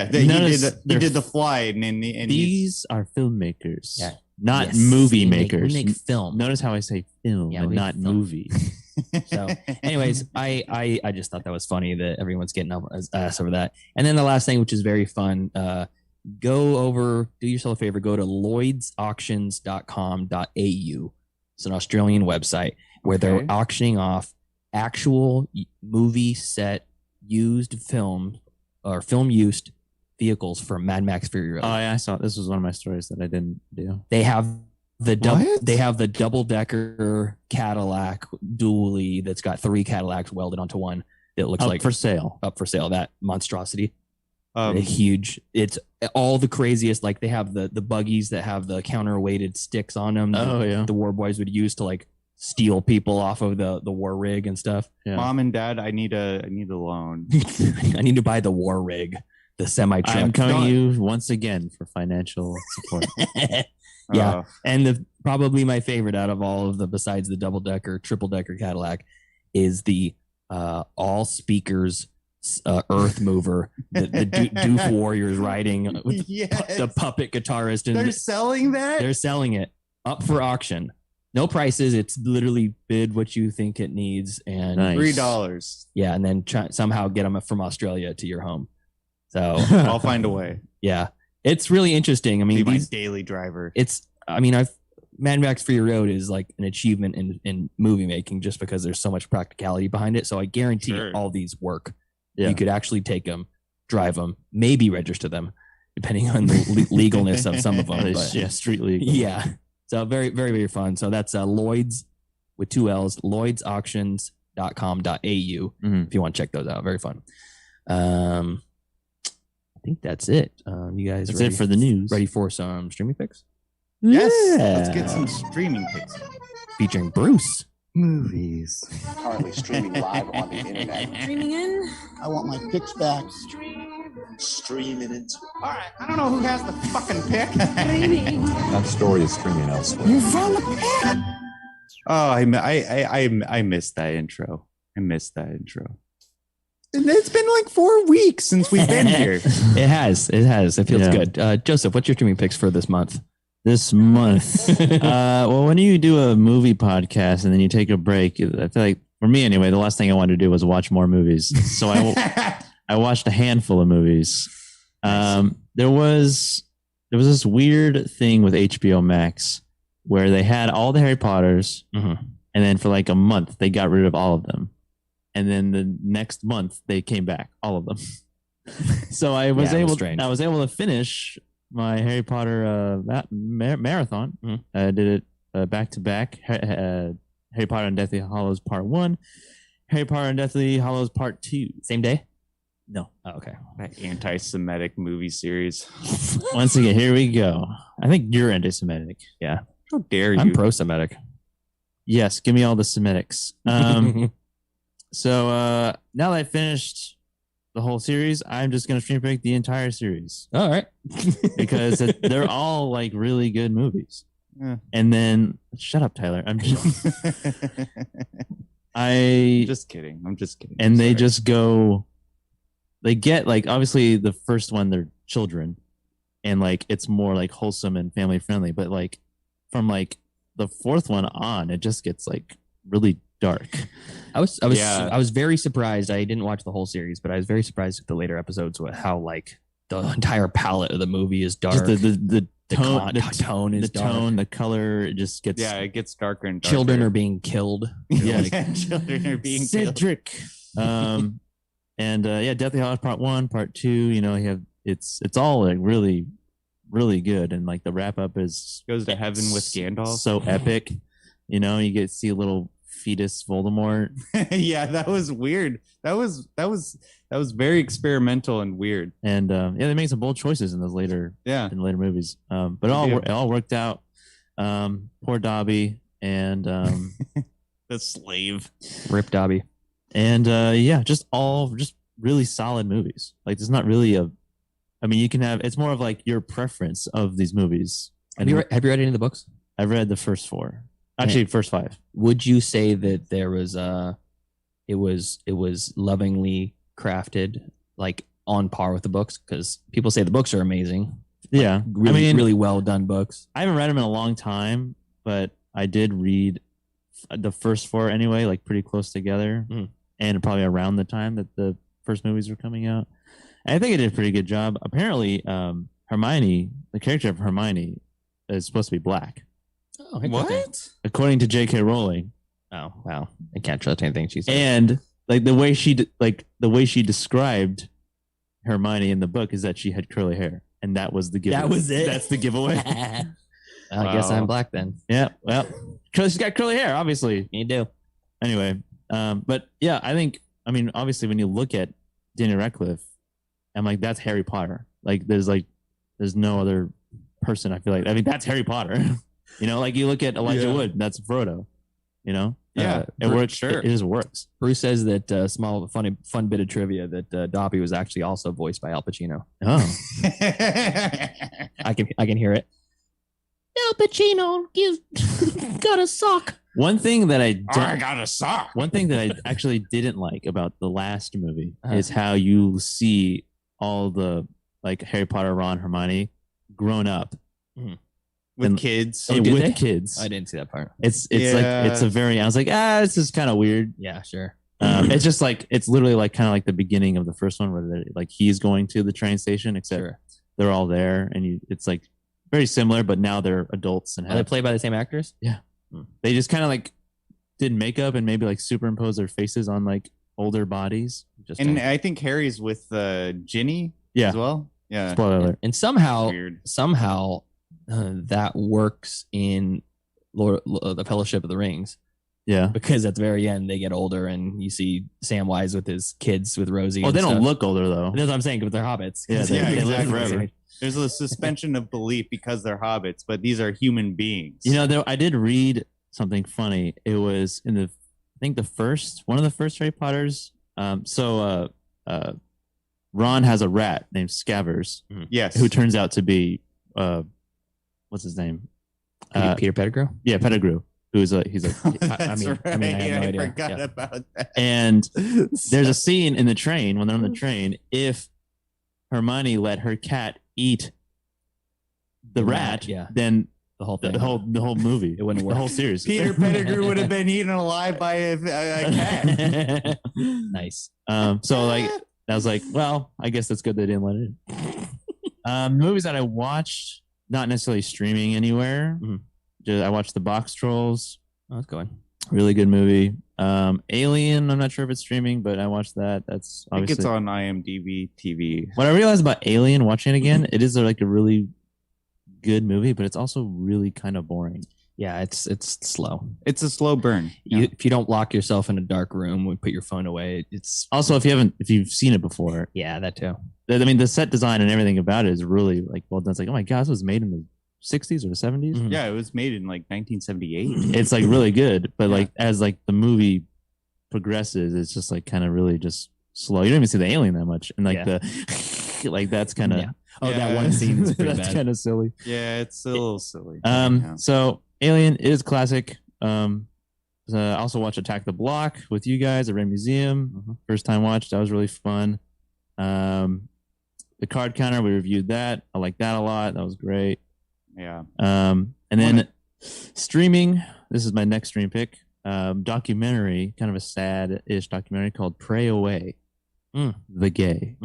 He Notice did they're- The Fly, and These are filmmakers. Yeah. Not Yes, movie we make makers. film. Notice how I say film Yeah, and we not film. movie. So, anyways, I just thought that was funny that everyone's getting up ass over that. And then the last thing, which is very fun, go over, do yourself a favor, go to lloydsauctions.com.au. It's an Australian website where they're Okay. auctioning off actual movie set used film or film used vehicles for Mad Max Fury Road. Oh, yeah, I saw it. This was one of my stories that I didn't do. They have the What? double decker Cadillac dually that's got 3 Cadillacs welded onto one that looks Up like for sale. up for sale. That monstrosity, Um, huge. It's all the craziest. Like they have the buggies that have the counterweighted sticks on them. Oh, yeah. the war boys would use to like steal people off of the war rig and stuff. Yeah. Mom and Dad, I need a loan. I need to buy the war rig, the semi truck. I'm coming to you once again for financial support. Yeah. And probably my favorite out of all of the, besides the double decker, triple decker Cadillac, is the all speakers earth mover, the Doof Warriors riding with Yes. the puppet guitarist, and They're selling that. they're selling it up for auction. No prices. It's literally bid what you think it needs, and Nice. $3. yeah, and then somehow get them from Australia to your home. So I'll find a way. yeah, it's really interesting. I Be mean, my these daily driver. Mad Max Fury Road is like an achievement in movie making just because there's so much practicality behind it. So I guarantee Sure. all these work. Yeah. You could actually take them, drive them, maybe register them, depending on the legalness of some of them. But, Yeah, street league. yeah. So very, very, very fun. So that's Lloyd's with 2 L's, lloydsauctions.com.au Mhm. if you want to check those out. Very fun. I think that's it. You guys That's ready, it for the news. ready for some streaming picks? Yes. Let's get some streaming picks. Featuring Bruce. Movies. Currently streaming live on the internet. Streaming in. I want my picks back. Streaming into. All right. I don't know who has the fucking pick. That story is streaming elsewhere. Oh, I missed that intro. I missed that intro. And it's been like 4 weeks since we've been here. It has. It feels Yeah. good. Joseph, what's your streaming picks for this month? this month. Well, when you do a movie podcast and then you take a break, I feel like for me anyway, the last thing I wanted to do was watch more movies. So I watched a handful of movies. There was this weird thing with HBO Max where they had all the Harry Potters, and then for like a month they got rid of all of them, and then the next month they came back, all of them. So I was able to finish my Harry Potter marathon. I did it back to back. Harry Potter and Deathly Hallows Part 1, Harry Potter and Deathly Hallows Part 2. Same day? No. Oh, okay. That anti-Semitic movie series. Once again, here we go. I think you're anti-Semitic. Yeah. How dare you? I'm pro-Semitic. Yes, give me all the Semitics. So now that I finished the whole series, I'm just going to stream break the entire series. All right. Because they're all like really good movies. Yeah. And then, shut up, Tyler. I'm just kidding. I'm just kidding. And they just go, they get like, obviously the first one, they're children and like, it's more like wholesome and family friendly, but like from like the fourth one on, it just gets like really dark. I was very surprised. I didn't watch the whole series, but I was very surprised with the later episodes with how like the entire palette of the movie is dark. Just the tone is dark. Tone, the color, it just gets it gets darker and darker. Children are being killed. Yeah, children are being Cedric. killed. And Deathly Hallows Part 1, Part 2. You know, you have it's all like really, really good, and like the wrap up goes to heaven with Gandalf. So epic. You know, you get to see a little fetus Voldemort. Yeah, that was weird. That was very experimental and weird. And they made some bold choices in those later movies. But it all worked out. Poor Dobby and the slave. Rip Dobby. And just really solid movies. Like there's not really you can have, it's more of like your preference of these movies. Have you read any of the books? I've read the first 4. Actually, first 5. Would you say that there was it was lovingly crafted, like on par with the books? Because people say the books are amazing. Yeah, really well done books. I haven't read them in a long time, but I did read the first 4 anyway, like pretty close together, and probably around the time that the first movies were coming out. And I think it did a pretty good job. Apparently, Hermione, the character of Hermione, is supposed to be black. Oh, what? According to J.K. Rowling. Oh, wow. I can't trust anything she said. And like the way she described Hermione in the book is that she had curly hair, and that was the giveaway. That was it. That's the giveaway. I guess I'm black then. Yeah. Well, she's got curly hair, obviously. You do. Anyway, but yeah, obviously when you look at Daniel Radcliffe, I'm like, that's Harry Potter. Like there's no other person. I feel like, that's Harry Potter. You know, like you look at Elijah Wood, that's Frodo. You know, it works. Sure, it just works. Bruce says that small, fun bit of trivia that Dobby was actually also voiced by Al Pacino. Oh, I can hear it. Al Pacino got a sock. One thing that I got a sock. One thing that I actually didn't like about the last movie is how you see all the like Harry Potter, Ron, Hermione grown up. With kids. With kids. I didn't see that part. It's like it's a very, I was like, this is kind of weird. Yeah, sure. It's just like, it's literally like kind of like the beginning of the first one where like he's going to the train station, except they're all there, and it's like very similar, but now they're adults and are they played by the same actors? Yeah. They just kind of like did makeup and maybe like superimpose their faces on like older bodies. I think Harry's with Ginny as well. Yeah. Spoiler alert. And somehow that works in the Fellowship of the Rings. Yeah. Because at the very end, they get older and you see Samwise with his kids with Rosie. Oh, they don't look older though. That's what I'm saying, but they're hobbits. Yeah, they live exactly. forever. There's a suspension of belief because they're hobbits, but these are human beings. You know, I did read something funny. It was in one of the first Harry Potters. Ron has a rat named Scabbers. Yes. Who turns out to be what's his name? Peter Pettigrew? Yeah, Pettigrew. He's a I forgot about that. And there's a scene in the train when they're on the train. If Hermione let her cat eat the rat, yeah. then The whole thing. the whole movie, It wouldn't work. the whole series. Peter Pettigrew would have been eaten alive by a cat. Nice. So like I was like, well, I guess that's good they didn't let it in. Movies that I watched, not necessarily streaming anywhere. Mhm. Just, I watched The Box Trolls. Oh, that's going. Really good movie. Alien, I'm not sure if it's streaming, but I watched that. That's I think obviously it's on IMDb TV. what I realized about Alien watching it again, it is like a really good movie, but it's also really kind of boring. Yeah, it's slow. It's a slow burn. If you don't lock yourself in a dark room and put your phone away, it's Also, if you've seen it before, yeah, that too. I mean, the set design and everything about it is really like well done. It's like, oh my god, this was made in the 60s or the 70s. Mhm. Yeah, it was made in like 1978. It's like really good, but Yeah. like as like the movie progresses, it's just like kind of really just slow. You don't even see the alien that much, and like Yeah. the like that's kind of Yeah. Oh, Yeah. that one scene is pretty that's bad. kind of silly. Yeah, it's a little silly. Yeah. So Alien is classic. I also watched Attack the Block with you guys at Red Museum. Mhm. First time watched, that was really fun. The Card Counter, we reviewed that. I like that a lot. That was great. Yeah. And then streaming. This is my next stream pick. Documentary, kind of a sad-ish documentary called "Pray Away." The Gay.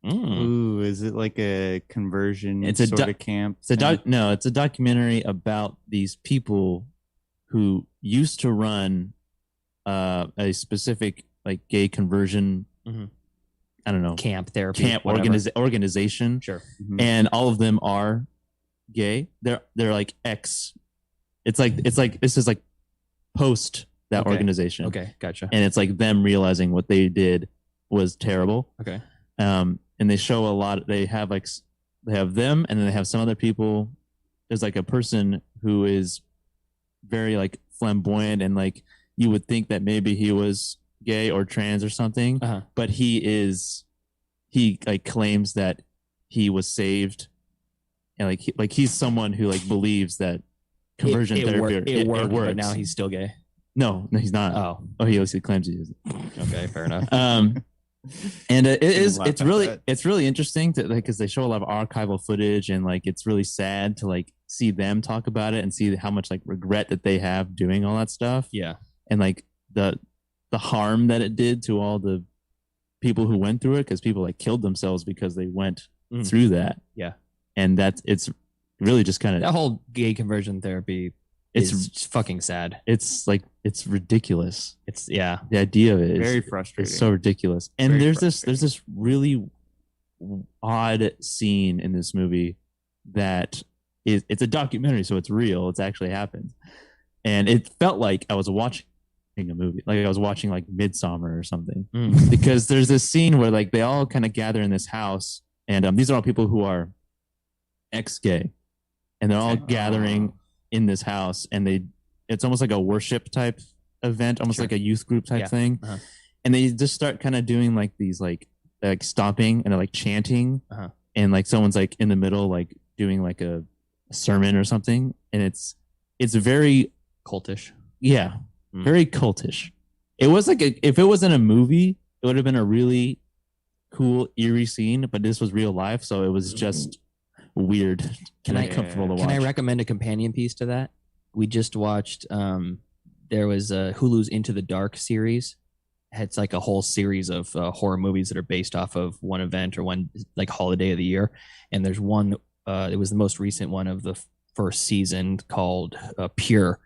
Ooh, is it like a conversion It's a sort of camp? It's a no, it's a documentary about these people who used to run a specific like gay conversion. Mhm. I don't know, Camp therapy. camp whatever. organization, Sure. Mhm. and all of them are gay. They're like ex. It's like this is like post that Okay. organization. Okay, gotcha. And it's like them realizing what they did was terrible. Okay. And they show a lot. They have they have them, and then they have some other people. There's like a person who is very like flamboyant, and like you would think that maybe he was gay or trans or something, Uh-huh. but he like claims that he was saved, and like he's someone who like believes that conversion therapy it worked, works. but now he's still gay. No, he's not. Oh, He also claims he is. okay, fair enough. And it's laugh at that. it's really interesting to like because they show a lot of archival footage, and like it's really sad to like see them talk about it and see how much like regret that they have doing all that stuff, Yeah. and like the harm that it did to all the people who went through it, because people like killed themselves because they went Mm. through that. Yeah. And it's really just kind That of whole gay conversion therapy is fucking sad. it's like it's ridiculous. It's yeah. The idea of it is Very frustrating. it's so ridiculous. And Very there's this really odd scene in this movie that it's a documentary, so it's real. It's actually happened, and it felt like I was watching a movie, like I was watching like Midsummer or something. Because there's this scene where like they all kind of gather in this house, and these are all people who are ex-gay, and they're all gathering in this house, and it's almost like a worship type event, almost Sure. like a youth group type Yeah. thing. Uh-huh. And they just start kind of doing like these like stomping, and they're like chanting, Uh-huh. and like someone's like in the middle like doing like a sermon or something, and it's very Cultish. very cultish. It was like if it was in a movie, it would have been a really cool eerie scene, but this was real life, so it was just weird Can and I- uncomfortable to watch. Can I recommend a companion piece to that? We just watched there was Hulu's Into the Dark series. It's like a whole series of horror movies that are based off of one event or one like holiday of the year. And there's one it was the most recent one of the first season called Pure,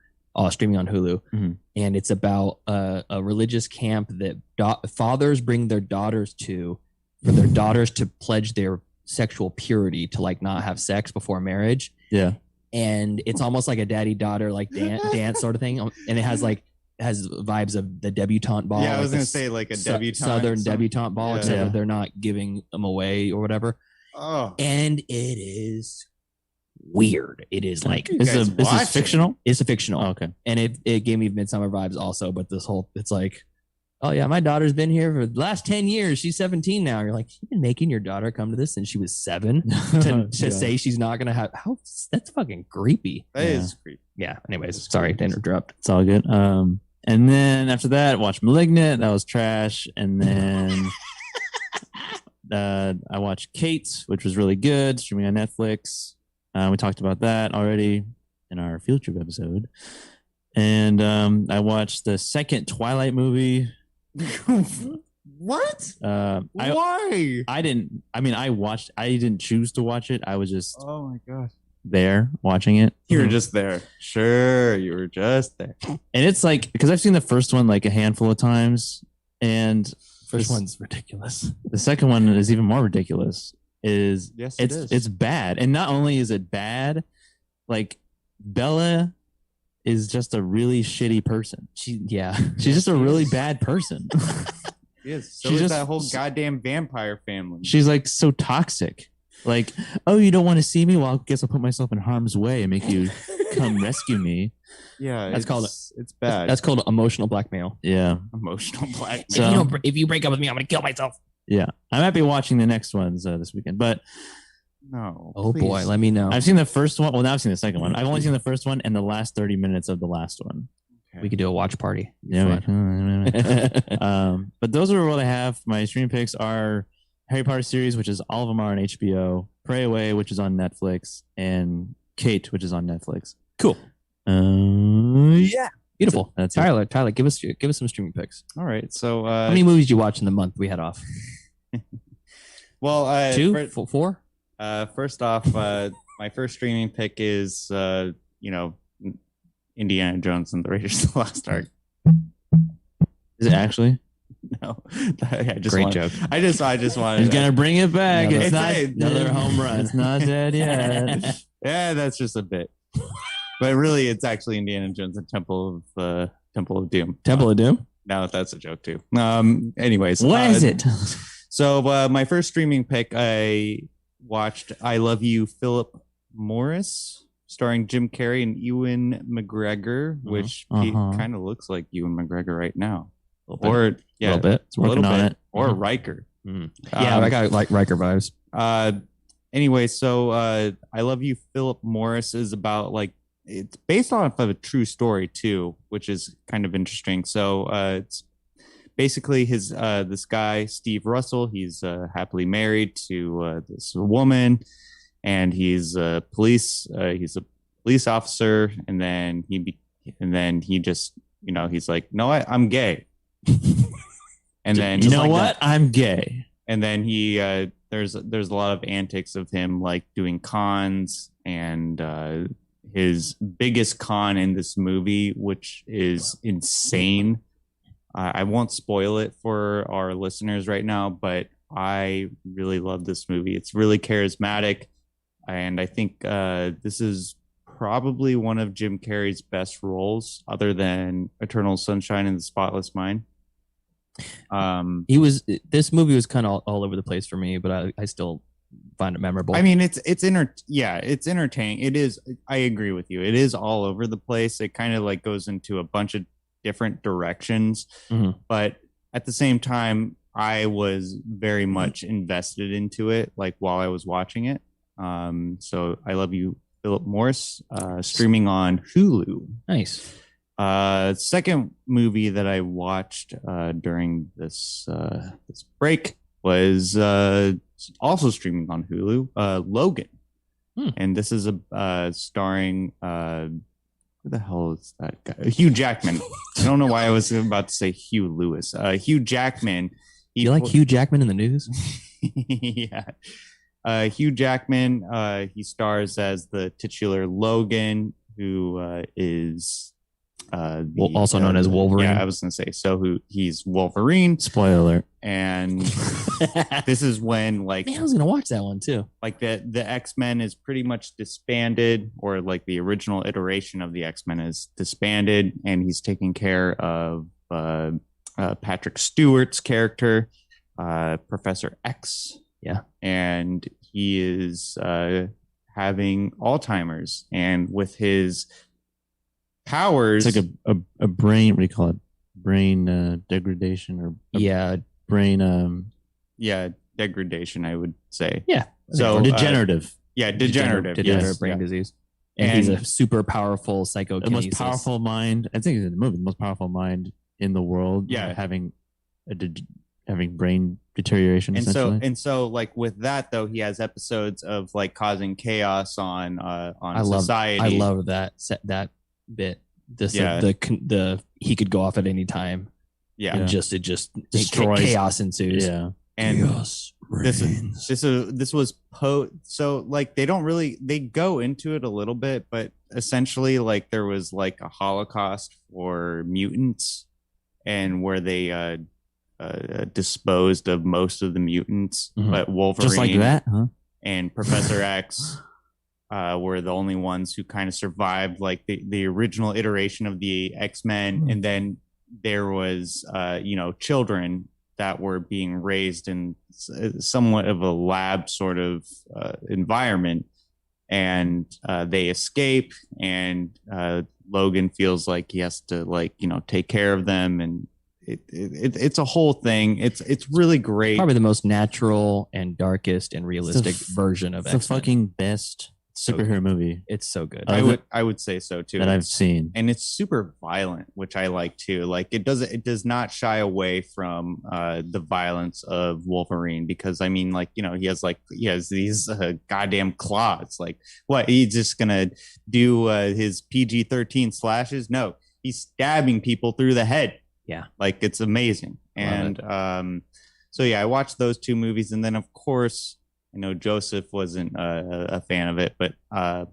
streaming on Hulu. Mhm. And it's about a religious camp that fathers bring their daughters to for their daughters to pledge their sexual purity, to like not have sex before marriage. Yeah. And it's almost like a daddy daughter like dance sort of thing, and it has vibes of the debutante ball. Yeah, I was like gonna the say like a Southern debutante. debutante ball, Yeah. except Yeah. that they're not giving them away or whatever. Oh, And it is weird. It is like You This guys is this watch is it. fictional. it's a fictional, Oh, okay. and it gave me Midsummer vibes also. But this whole it's like, oh yeah, my daughter's been here for the last 10 years. She's 17 now. You're like, you've been making your daughter come to this since she was 7 to Yeah. say she's not gonna have that's fucking creepy. that is creepy. Yeah. Anyways, sorry to interrupt. It's all good. And then after that, watched Malignant. That was trash. And then I watched Kate, which was really good, streaming on Netflix. We talked about that already in our field trip episode. And I watched the second Twilight movie. What? Why? I didn't choose to watch it. I was just Oh my god. there watching it. You were just there. Sure, you were just there. And it's like, because I've seen the first one like a handful of times, and First one's ridiculous. the second one is even more ridiculous. Yes, it is. It's bad, and not only is it bad, like Bella is just a really shitty person. She's just a really bad person. Yes, so She's is just- that whole goddamn vampire family. She's like so toxic. Like, oh, you don't want to see me? Well, I guess I'll put myself in harm's way and make you come rescue me. Yeah, That's called- it's bad. That's called emotional blackmail. Yeah. emotional blackmail. So, If you break up with me, I'm gonna kill myself. yeah. I might be watching the next ones this weekend, but No. Oh please. boy, let me know. I've seen the first one. Well, now I've seen the second one. I've only seen the first one and the last 30 minutes of the last one. We could do a watch party. Yeah. Fun. But those are what I have. My streaming picks are Harry Potter series, which is all of them are on HBO, Pray Away, which is on Netflix, and Kate, which is on Netflix. Cool. Yeah. Beautiful. That's it. Tyler, give us some streaming picks. All right. So How many movies did you watch in the month we had off? well, Two? Four? First off, my first streaming pick is Indiana Jones and the Raiders of the Lost Ark. Is it actually? No, I just Great want- joke. I just wanted. He's gonna bring it back. Another- It's not another home run. It's not dead yet. Yeah, that's just a bit. But really, it's actually Indiana Jones and Temple of Doom. Temple of Doom? Now that's a joke too. Anyways, What is it? So my first streaming pick, I watched "I Love You, Philip Morris," starring Jim Carrey and Ewan McGregor, which kind of looks like Ewan McGregor right now. Or yeah, little bit. It's working on it. Or Riker. Yeah, I got like Riker vibes. Anyway, so "I Love You, Philip Morris" is about it's based off of a true story too, which is kind of interesting. So it's basically this guy Steve Russell. He's happily married to this woman, and he's a police officer. And then he just he's like, no, I'm gay. And then You know what? I'm gay. and then he there's a lot of antics of him like doing cons, and his biggest con in this movie, which is insane. I won't spoil it for our listeners right now, but I really love this movie. It's really charismatic, and I think this is probably one of Jim Carrey's best roles, other than Eternal Sunshine of the Spotless Mind. This movie was kind of all over the place for me, but I still find it memorable. I mean, it's entertaining. It is. I agree with you. It is all over the place. It kind of like goes into a bunch of different directions, but at the same time, I was very much invested into it. Like while I was watching it. So I Love You, Philip Morris, streaming on Hulu. Nice. Second movie that I watched during this break was also streaming on Hulu, Logan. And this is starring who the hell is that guy? Hugh Jackman. I don't know why I was about to say Hugh Lewis. Hugh Jackman. You like Hugh Jackman in the news? Yeah. Hugh Jackman, he stars as the titular Logan, who is also known as Wolverine. Yeah, I was gonna say. So he's Wolverine. Spoiler alert. And this is when Man, I was gonna watch that one too. like the X-Men is pretty much disbanded, or like the original iteration of the X-Men is disbanded, and he's taking care of Patrick Stewart's character, Professor X. Yeah. And he is having Alzheimer's, and with his powers, It's like a brain. What do you call it? Brain degradation or brain. degradation, I would say. Yeah. So degenerative. Degenerative brain yeah. disease. And he's a super powerful psychokinesis. The most powerful mind. I think it's in the movie. The most powerful mind in the world. Yeah. Having a having brain deterioration. And essentially. so like with that though, he has episodes of like causing chaos on society. I love that bit. The he could go off at any time. Yeah. And it just destroys. Chaos ensues. Yeah. And chaos this was so like they go into it a little bit, but essentially like there was like a Holocaust for mutants, and where they disposed of most of the mutants, but Wolverine just like that, huh? And Professor X were the only ones who kind of survived like the original iteration of the X-Men. And then there was children that were being raised in somewhat of a lab sort of environment, and they escape, and Logan feels like he has to take care of them, and it's a whole thing. It's really great. Probably the most natural and darkest and realistic version of X-Men. The fucking best superhero movie. It's so good. I would say so too. That I've seen, and it's super violent, which I like too. Like it does not shy away from the violence of Wolverine, because I mean, like, he has these goddamn claws. Like, what, he's just gonna do his PG-13 slashes? No, he's stabbing people through the head. Yeah, like it's amazing. And so yeah, I watched those two movies, and then of course, I know Joseph wasn't a fan of it, but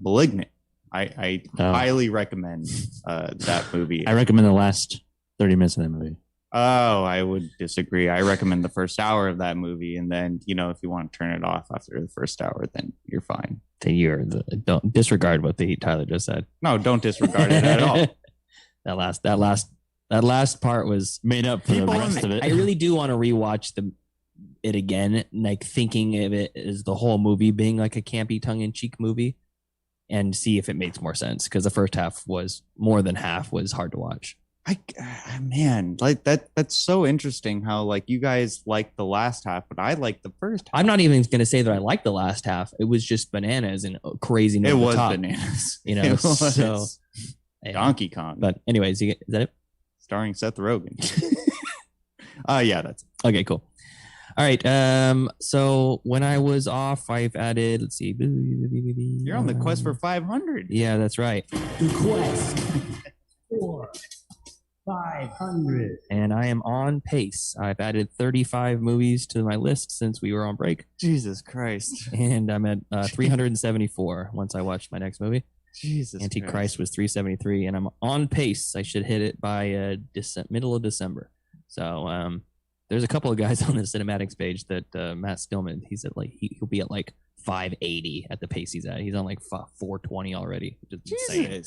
Malignant, I highly recommend that movie. I recommend the last 30 minutes of that movie. Oh, I would disagree. I recommend the first hour of that movie, and then if you want to turn it off after the first hour, then you're fine. Don't disregard what Tyler just said. No, don't disregard it at all. That last part was made up for the rest of it. I really do want to rewatch it again, like thinking of it as the whole movie being like a campy tongue-in-cheek movie, and see if it makes more sense, because the first half was more than half was hard to watch. Man, like that's so interesting how like you guys like the last half, but I like the first half. I'm not even going to say that I like the last half. It was just bananas and crazy. It was bananas. It was. So Donkey Kong. But anyways, is that it? Starring Seth Rogen. Yeah, that's it. Okay, cool. All right. So when I was off, I've added, let's see. You're on the quest for 500. Yeah, that's right. The quest for 500. And I am on pace. I've added 35 movies to my list since we were on break. Jesus Christ. And I'm at 374 once I watched my next movie. Jesus Antichrist Christ. was 373, and I'm on pace. I should hit it by middle of December. So there's a couple of guys on the cinematics page that Matt Stillman, he's at like he'll be at like 580 at the pace he's at. He's on like 420 already, which is insane.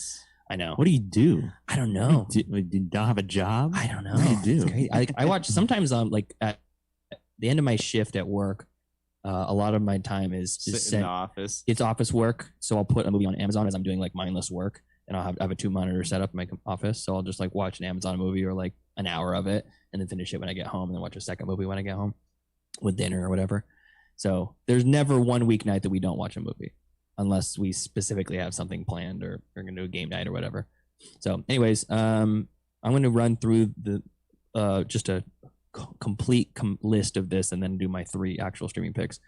I know. What do you do? I don't know. Do you not have a job? I don't know. What do you do? I watch sometimes. Like at the end of my shift at work, a lot of my time is in the office. It's office work, so I'll put a movie on Amazon as I'm doing like mindless work, and I have a 2-monitor setup in my office, so I'll just like watch an Amazon movie or like an hour of it, and then finish it when I get home, and then watch a second movie when I get home with dinner or whatever. So there's never one weeknight that we don't watch a movie, unless we specifically have something planned or we're gonna do a game night or whatever. So, anyways, I'm gonna run through the just a complete list of this, and then do my 3 actual streaming picks.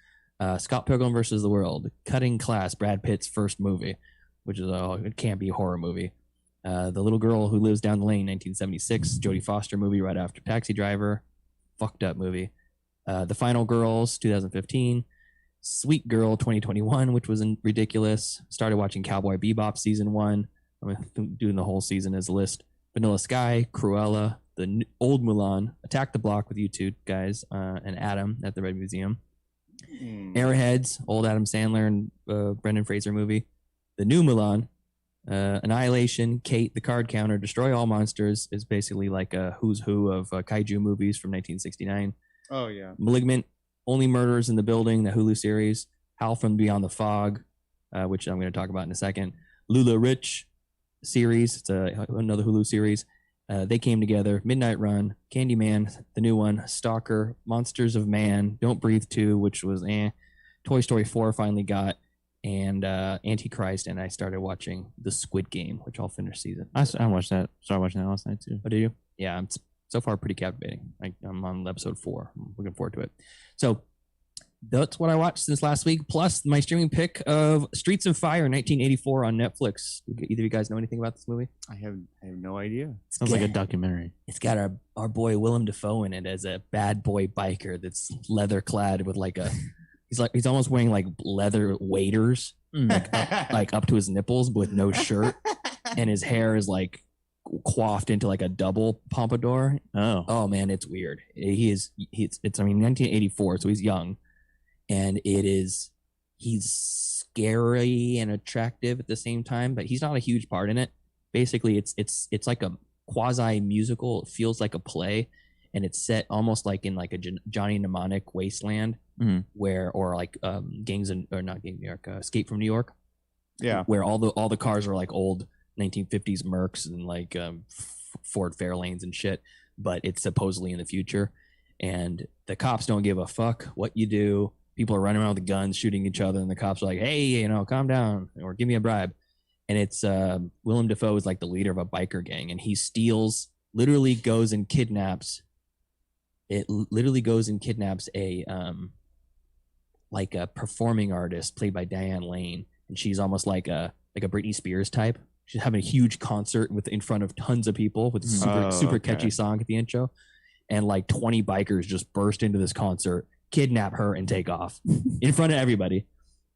Scott Pilgrim versus the World, Cutting Class, Brad Pitt's first movie, which is a campy horror movie. The Little Girl Who Lives Down the Lane, 1976, Jodie Foster movie right after Taxi Driver, fucked up movie. The Final Girls, 2015, Sweet Girl, 2021, which was ridiculous. Started watching Cowboy Bebop season 1. I'm doing the whole season as a list. Vanilla Sky, Cruella, the old Mulan, Attack the Block with you two guys, and Adam at the Red Museum. Airheads, old Adam Sandler and Brendan Fraser movie. The new Mulan, Annihilation, Kate, The Card Counter, Destroy All Monsters is basically like a who's who of kaiju movies from 1969. Oh, yeah. Malignant, Only Murders in the Building, the Hulu series. Howl from Beyond the Fog, which I'm going to talk about in a second. Lula Rich series, it's another Hulu series. They Came Together, Midnight Run, Candyman, the new one, Stalker, Monsters of Man, Don't Breathe 2, which was Toy Story 4 finally got, and Antichrist, and I started watching The Squid Game, which I'll finish season. I watched that. Started watching that last night too. Oh, did you? Yeah, so far pretty captivating. I'm on episode 4. I'm looking forward to it. So that's what I watched since last week, plus my streaming pick of Streets of Fire 1984 on Netflix. Either of you guys know anything about this movie? I have no idea. Sounds like a documentary. It's got our boy Willem Dafoe in it as a bad boy biker that's leather clad with like a he's almost wearing like leather waders like up to his nipples but with no shirt, and his hair is like coiffed into like a double pompadour. Oh man, it's weird. It's 1984, so he's young, and he's scary and attractive at the same time, but he's not a huge part in it. Basically, it's like a quasi musical. It feels like a play, and it's set almost like in like a Johnny Mnemonic wasteland, Escape from New York. Yeah, where all the cars are like old 1950s Mercs and like Ford Fairlanes and shit, but it's supposedly in the future, and the cops don't give a fuck what you do. People are running around with guns, shooting each other, and the cops are like, "Hey, calm down, or give me a bribe." And it's Willem Dafoe is like the leader of a biker gang, and he literally goes and kidnaps a like a performing artist played by Diane Lane, and she's almost like a Britney Spears type. She's having a huge concert in front of tons of people with a super catchy song at the intro, and like 20 bikers just burst into this concert, kidnap her, and take off in front of everybody.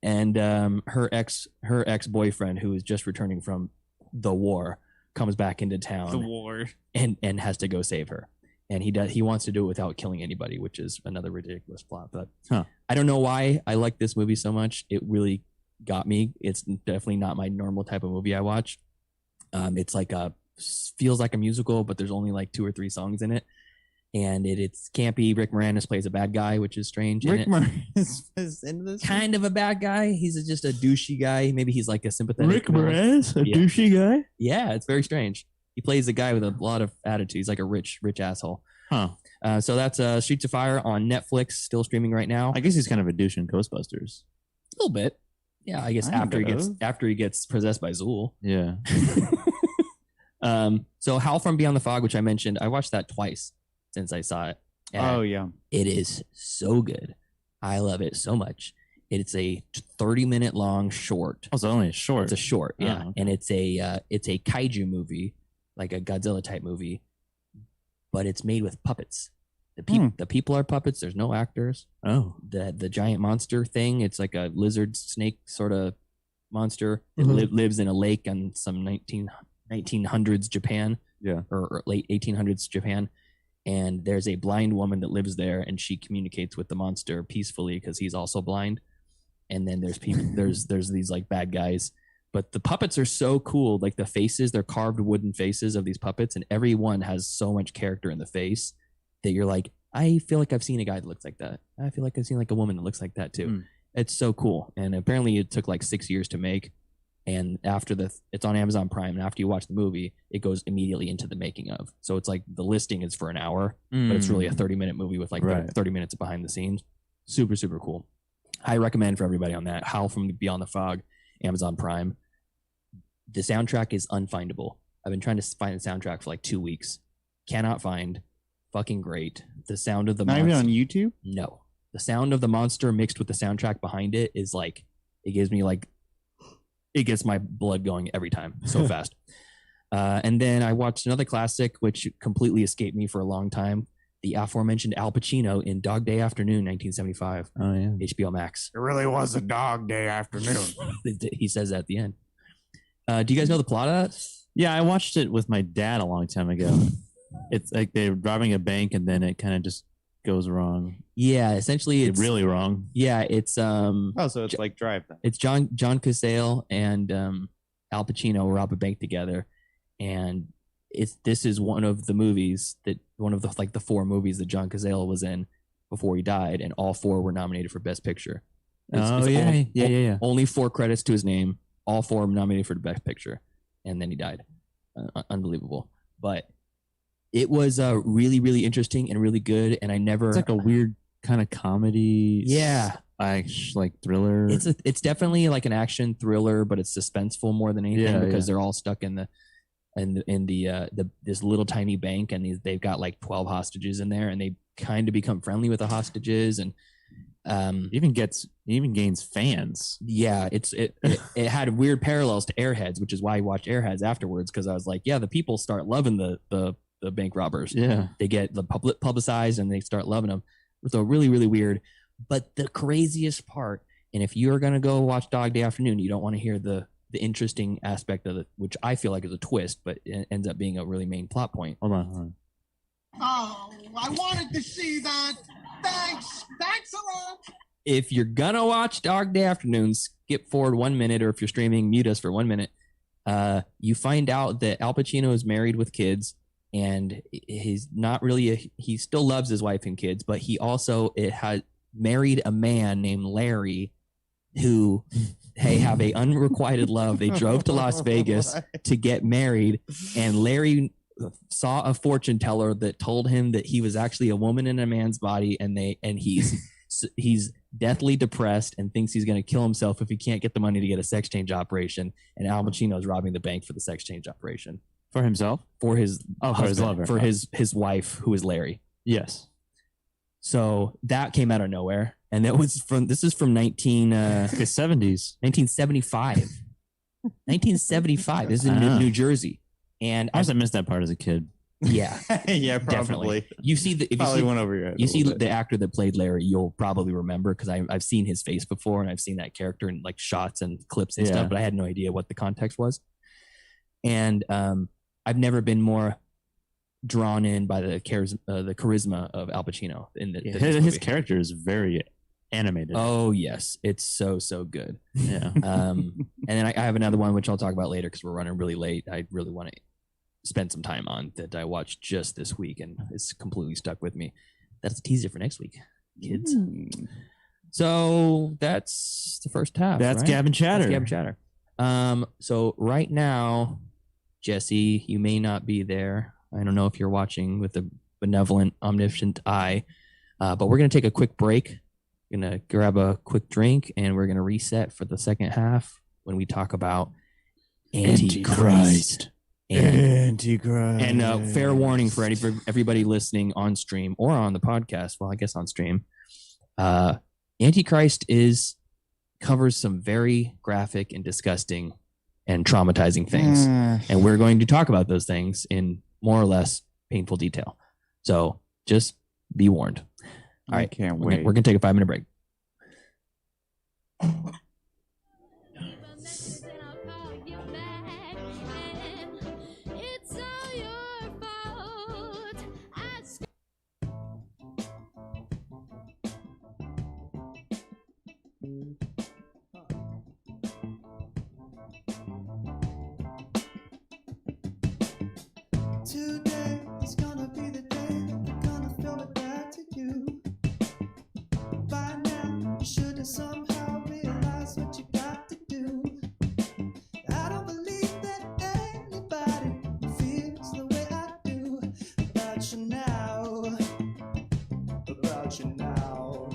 And her ex-boyfriend, who is just returning from the war, comes back into town. The war. And has to go save her. And he wants to do it without killing anybody, which is another ridiculous plot. But I don't know why I like this movie so much. It really got me. It's definitely not my normal type of movie I watch. It's like feels like a musical, but there's only like 2 or 3 songs in it. And it's campy. Rick Moranis plays a bad guy, which is strange. Rick Moranis is into this. Kind of a bad guy. He's just a douchey guy. Maybe he's like a sympathetic. Rick Moranis, douchey guy. Yeah, it's very strange. He plays a guy with a lot of attitude. He's like a rich asshole. So that's Streets of Fire on Netflix, still streaming right now. I guess he's kind of a douche in Ghostbusters. A little bit. Yeah, I guess after he gets possessed by Zool. Yeah. So Howl from Beyond the Fog, which I mentioned, I watched that twice since I saw it. And it is so good. I love it so much. It's a 30-minute long short. Oh, it's only a short. It's a short, yeah. Oh, okay. And it's a kaiju movie, like a Godzilla type movie, but it's made with puppets. The people are puppets. There's no actors. Oh, the giant monster thing. It's like a lizard snake sort of monster. It lives in a lake in some 1900s Japan. Yeah, or late 1800s Japan. And there's a blind woman that lives there, and she communicates with the monster peacefully because he's also blind. And then there's people. there's these like bad guys, but the puppets are so cool. Like the faces, they're carved wooden faces of these puppets, and every one has so much character in the face that you're like, I feel like I've seen a guy that looks like that. I feel like I've seen like a woman that looks like that too. It's so cool. And apparently it took like 6 years to make. And after it's on Amazon Prime, and after you watch the movie, it goes immediately into the making of. So it's like the listing is for an hour, but it's really a 30-minute movie with like 30 minutes of behind the scenes. Super, super cool. I recommend for everybody on that. Howl from Beyond the Fog, Amazon Prime. The soundtrack is unfindable. I've been trying to find the soundtrack for like 2 weeks. Cannot find. Fucking great. The sound of the monster. Not even on YouTube? No. The sound of the monster mixed with the soundtrack behind it is like, it gets my blood going every time so fast. And then I watched another classic, which completely escaped me for a long time. The aforementioned Al Pacino in Dog Day Afternoon, 1975. Oh, yeah. HBO Max. It really was a dog day afternoon. He says that at the end. Do you guys know the plot of that? Yeah, I watched it with my dad a long time ago. It's like they're robbing a bank, and then it kind of just goes wrong. Yeah, essentially it's really wrong. Yeah, it's so it's like Drive then. It's John Cazale and Al Pacino rob a bank together, and this is one of the 4 movies that John Cazale was in before he died, and all 4 were nominated for Best Picture. Yeah. Only 4 credits to his name. All 4 nominated for the Best Picture, and then he died. Unbelievable, but it was really, really interesting and really good. And it's like a weird kind of comedy. Yeah. Like thriller. It's definitely like an action thriller, but it's suspenseful more than anything because they're all stuck in in the this little tiny bank, and they've got like 12 hostages in there, and they kind of become friendly with the hostages, and even gains fans. Yeah, it had weird parallels to Airheads, which is why I watched Airheads afterwards, because I was like, yeah, the people start loving the bank robbers. Yeah, they get the publicized and they start loving them. So really, really weird. But the craziest part, and if you're gonna go watch Dog Day Afternoon, you don't want to hear the interesting aspect of it, which I feel like is a twist, but it ends up being a really main plot point. Hold on. Oh, I wanted to see that. Thanks a lot. If you're gonna watch Dog Day Afternoon, skip forward 1 minute, or if you're streaming, mute us for 1 minute. You find out that Al Pacino is married with kids, and he's not really he still loves his wife and kids, but he also had married a man named Larry, who they have a unrequited love. They drove to Las Vegas to get married, and Larry saw a fortune teller that told him that he was actually a woman in a man's body, and he's deathly depressed and thinks he's going to kill himself if he can't get the money to get a sex change operation. And Al Pacino is robbing the bank for the sex change operation for himself, for his his lover, for his wife, who is Larry. Yes. So that came out of nowhere, and this is from 1970s, 1975, 1975. This is in New Jersey. And I must have missed that part as a kid. Yeah, yeah, probably. Definitely. You see the went over your head. You see the actor that played Larry, you'll probably remember, because I've seen his face before, and I've seen that character in like shots and clips and stuff, but I had no idea what the context was. And I've never been more drawn in by the charisma of Al Pacino in his character is very animated. Oh yes, it's so good. Yeah. And then I have another one which I'll talk about later because we're running really late. I really want to spend some time on that I watched just this week, and it's completely stuck with me. That's a teaser for next week, kids. So that's the first half. That's right? Gab Chatter. That's Gab Chatter. So right now, Jesse, you may not be there. I don't know if you're watching with a benevolent, omniscient eye, but we're going to take a quick break. We're going to grab a quick drink, and we're going to reset for the second half when we talk about Antichrist. Antichrist. And fair warning for everybody listening on stream or on the podcast. Well, I guess on stream. Antichrist covers some very graphic and disgusting and traumatizing things. And we're going to talk about those things in more or less painful detail. So just be warned. All right. Can't wait. We're going to take a 5-minute break. Today is gonna be the day I'm gonna throw it back to you. By now, you should have somehow realized what you got to do. I don't believe that anybody feels the way I do about you now. About you now.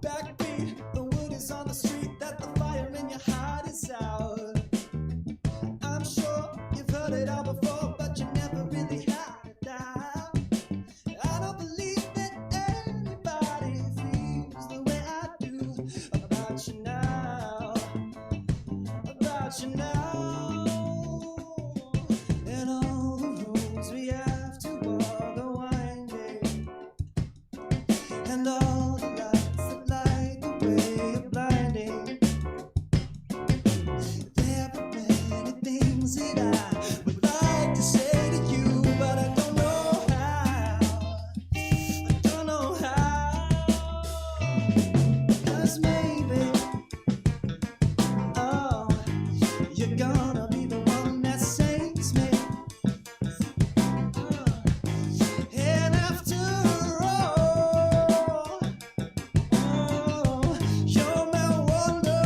Backbeat, the wood is on the street, that the fire in your heart is out. I'm sure you've heard it all before, but you never really had it down. I don't believe that anybody feels the way I do about you now. About you now. And all the roads we have to walk are winding. And all the lights that light the way are blinding. There are many things that I would like to say to you, but I don't know how. I don't know how. 'Cause maybe, oh, you're gonna be the one that saves me. And after all, oh, you're my wonder.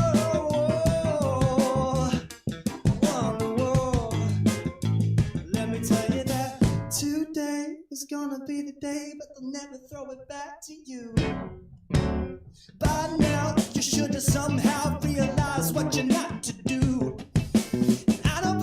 Let me tell you that today is gonna be the day, but they'll never throw it back to you. By now, you should have somehow realized what you're not to do. And I don't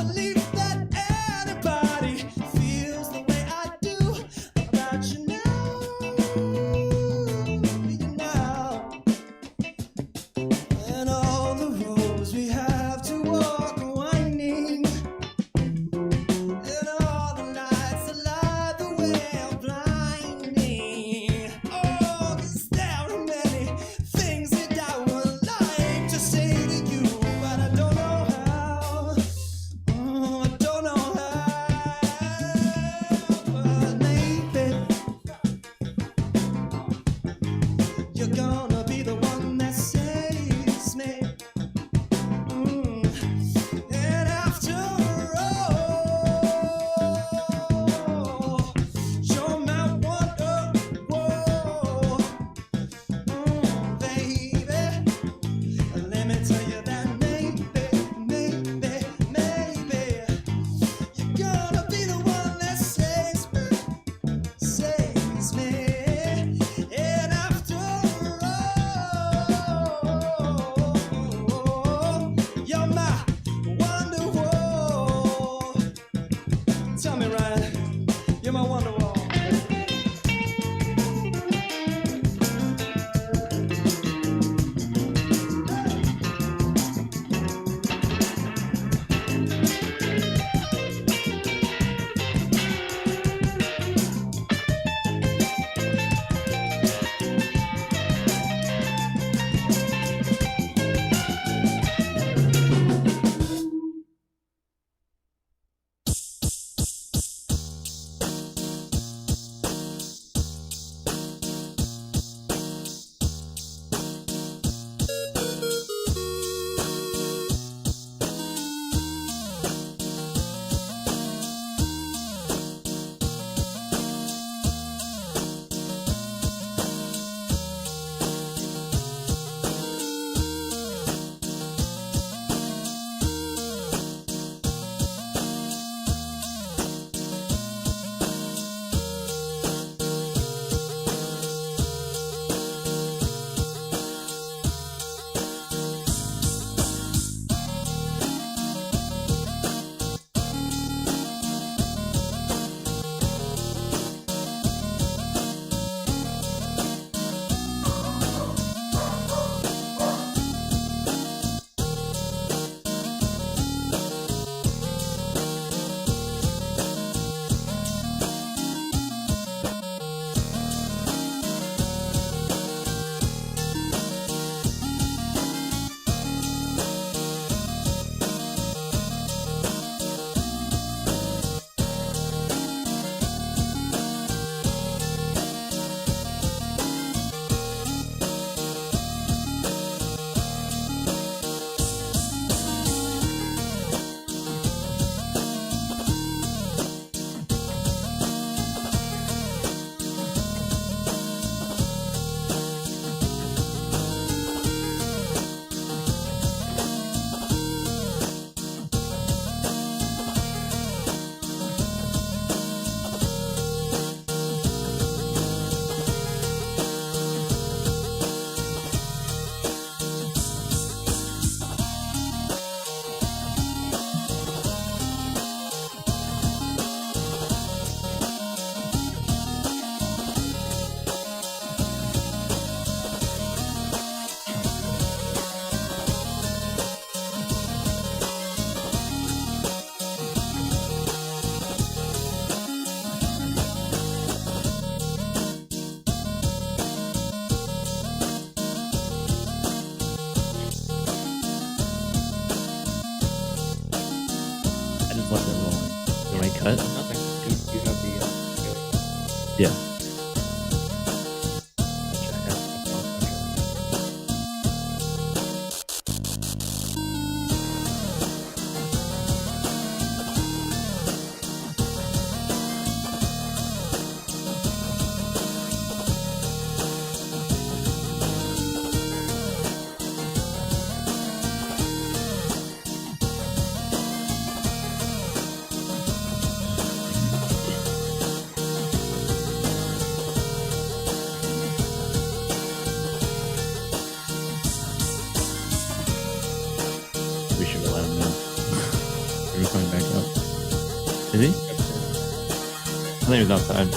think it was outside.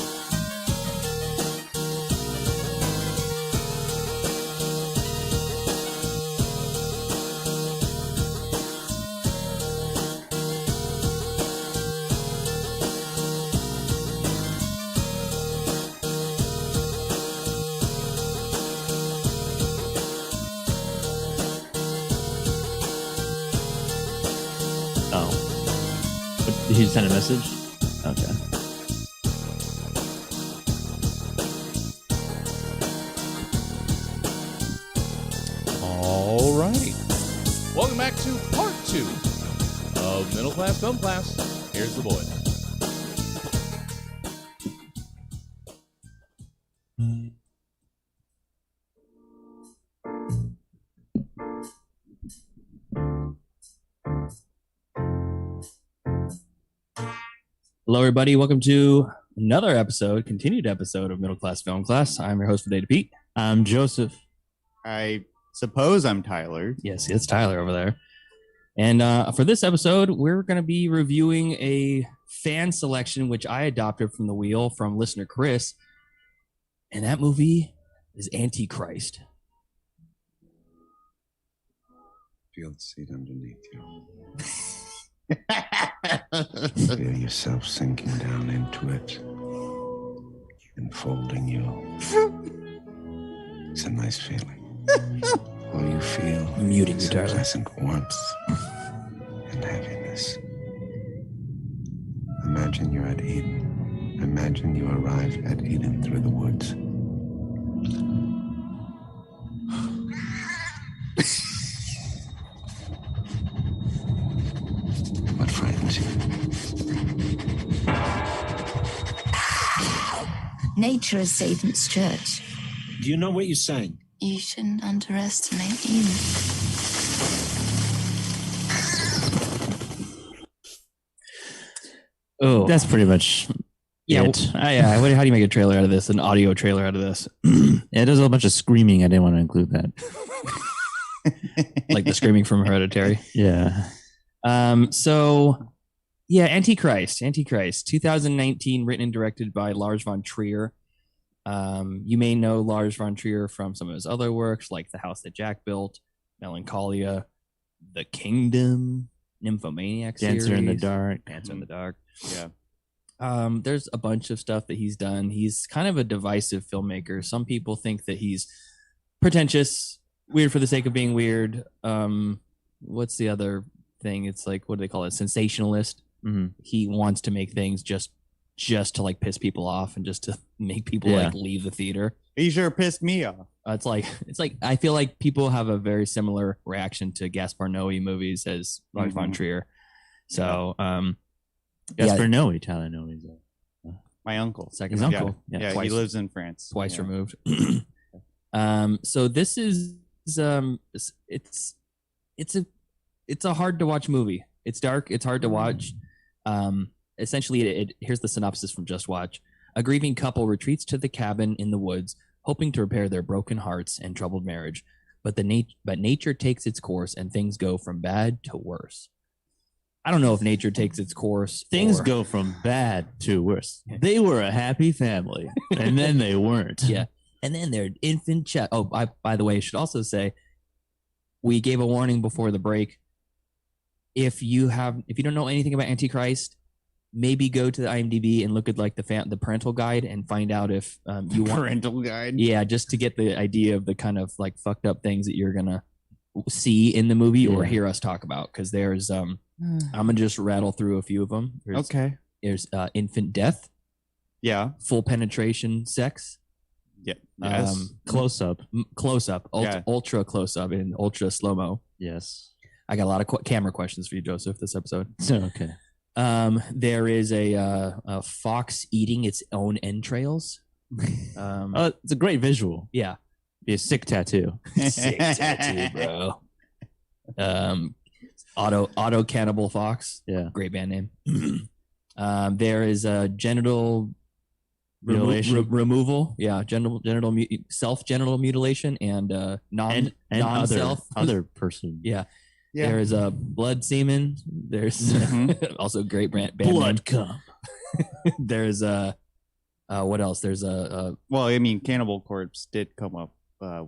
Oh. Did he send a message? Okay. All righty. Welcome back to part 2 of Middle Class Film Class. Here's the boy. Hello, everybody. Welcome to another continued episode of Middle Class Film Class. I'm your host for Data Pete. I'm Joseph. I suppose I'm Tyler. Yes, it's Tyler over there. And for this episode, we're going to be reviewing a fan selection, which I adopted from the wheel from listener Chris. And that movie is Antichrist. Feel the seat underneath you. Feel yourself sinking down into it, enfolding you. It's a nice feeling. All you feel I'm muting is you, a Tyler. pleasant warmth and heaviness. Imagine you're at Eden. Imagine you arrive at Eden through the woods. What frightens you? Nature is Satan's church. Do you know what you're saying? You shouldn't underestimate Eden. Oh, That's pretty much yeah. it. Yeah. How do you make a trailer out of this? An audio trailer out of this? Yeah, there's a bunch of screaming. I didn't want to include that. Like the screaming from Hereditary. Yeah. So yeah, Antichrist, 2019, written and directed by Lars von Trier. You may know Lars von Trier from some of his other works, like The House That Jack Built, Melancholia, The Kingdom, Nymphomaniac Dancer in the series, Dark. Dancer in the Dark. Yeah. There's a bunch of stuff that he's done. He's kind of a divisive filmmaker. Some people think that he's pretentious, weird for the sake of being weird. What's the other thing? It's like, what do they call it? Sensationalist. Mm-hmm. He wants to make things just to like piss people off and just to make people like leave the theater. He sure pissed me off. It's like I feel like people have a very similar reaction to Gaspar Noé movies as Lars von Trier. So Gaspar Noé, Tyler Noé. My uncle. Second His uncle. Yeah, twice, he lives in France. twice Yeah. removed. So this is it's a hard to watch movie. It's dark. It's hard to watch. Essentially, here's the synopsis from Just Watch. A grieving couple retreats to the cabin in the woods, hoping to repair their broken hearts and troubled marriage. But nature takes its course, and things go from bad to worse. I don't know if nature takes its course. Things go from bad to worse. They were a happy family, and then they weren't. Yeah. And then their infant child. Oh, by the way, I should also say, we gave a warning before the break. If you don't know anything about Antichrist, maybe go to the IMDb and look at like the parental guide and find out if you want Parental guide. Yeah, just to get the idea of the kind of like fucked up things that you're gonna see in the movie or hear us talk about. Because there's I'm gonna just rattle through a few of them. Okay. There's infant death. Yeah. Full penetration sex. Yeah. Yes. Close up. Ultra close up in ultra slow mo. Yes. I got a lot of camera questions for you, Joseph, this episode. Okay. There is a fox eating its own entrails. It's a great visual. Yeah. Be a sick tattoo. Sick tattoo, bro. Auto Cannibal Fox. Yeah. Great band name. There is a genital Mutilation. removal. Yeah. Self-genital mutilation and non-self. Other person. Yeah. Yeah. There is a blood semen. There's also great band Blood name. cum. There's What else? There's Well, I mean, Cannibal Corpse did come up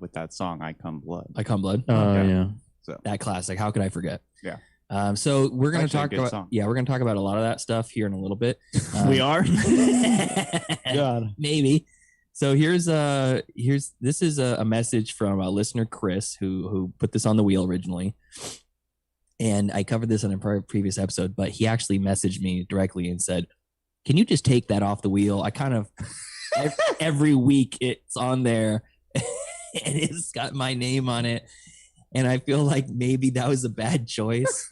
with that song "I Come Blood." I Come Blood. Oh yeah. So That classic. How could I forget? yeah. So we're gonna Actually a talk good about song. we're gonna talk about a lot of that stuff here in a little bit. We are. God. Maybe. So this is a message from a listener, Chris, who put this on the wheel originally, and I covered this in a previous episode, but he actually messaged me directly and said, "Can you just take that off the wheel? I kind of every week it's on there, and it's got my name on it." And I feel like maybe that was a bad choice.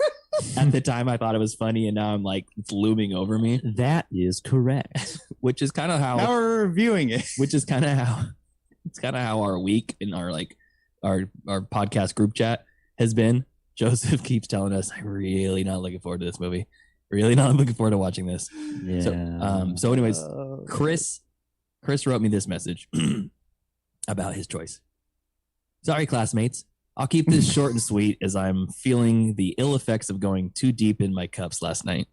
At the time, I thought it was funny, and now I'm like, it's looming over me. That is correct. Which is kind of how Now we're reviewing it. Which is kind of how our week in our podcast group chat has been. Joseph keeps telling us, "I'm really not looking forward to this movie. Really not looking forward to watching this." Yeah. So anyways, Chris wrote me this message about his choice. "Sorry, classmates. I'll keep this short and sweet as I'm feeling the ill effects of going too deep in my cups last night.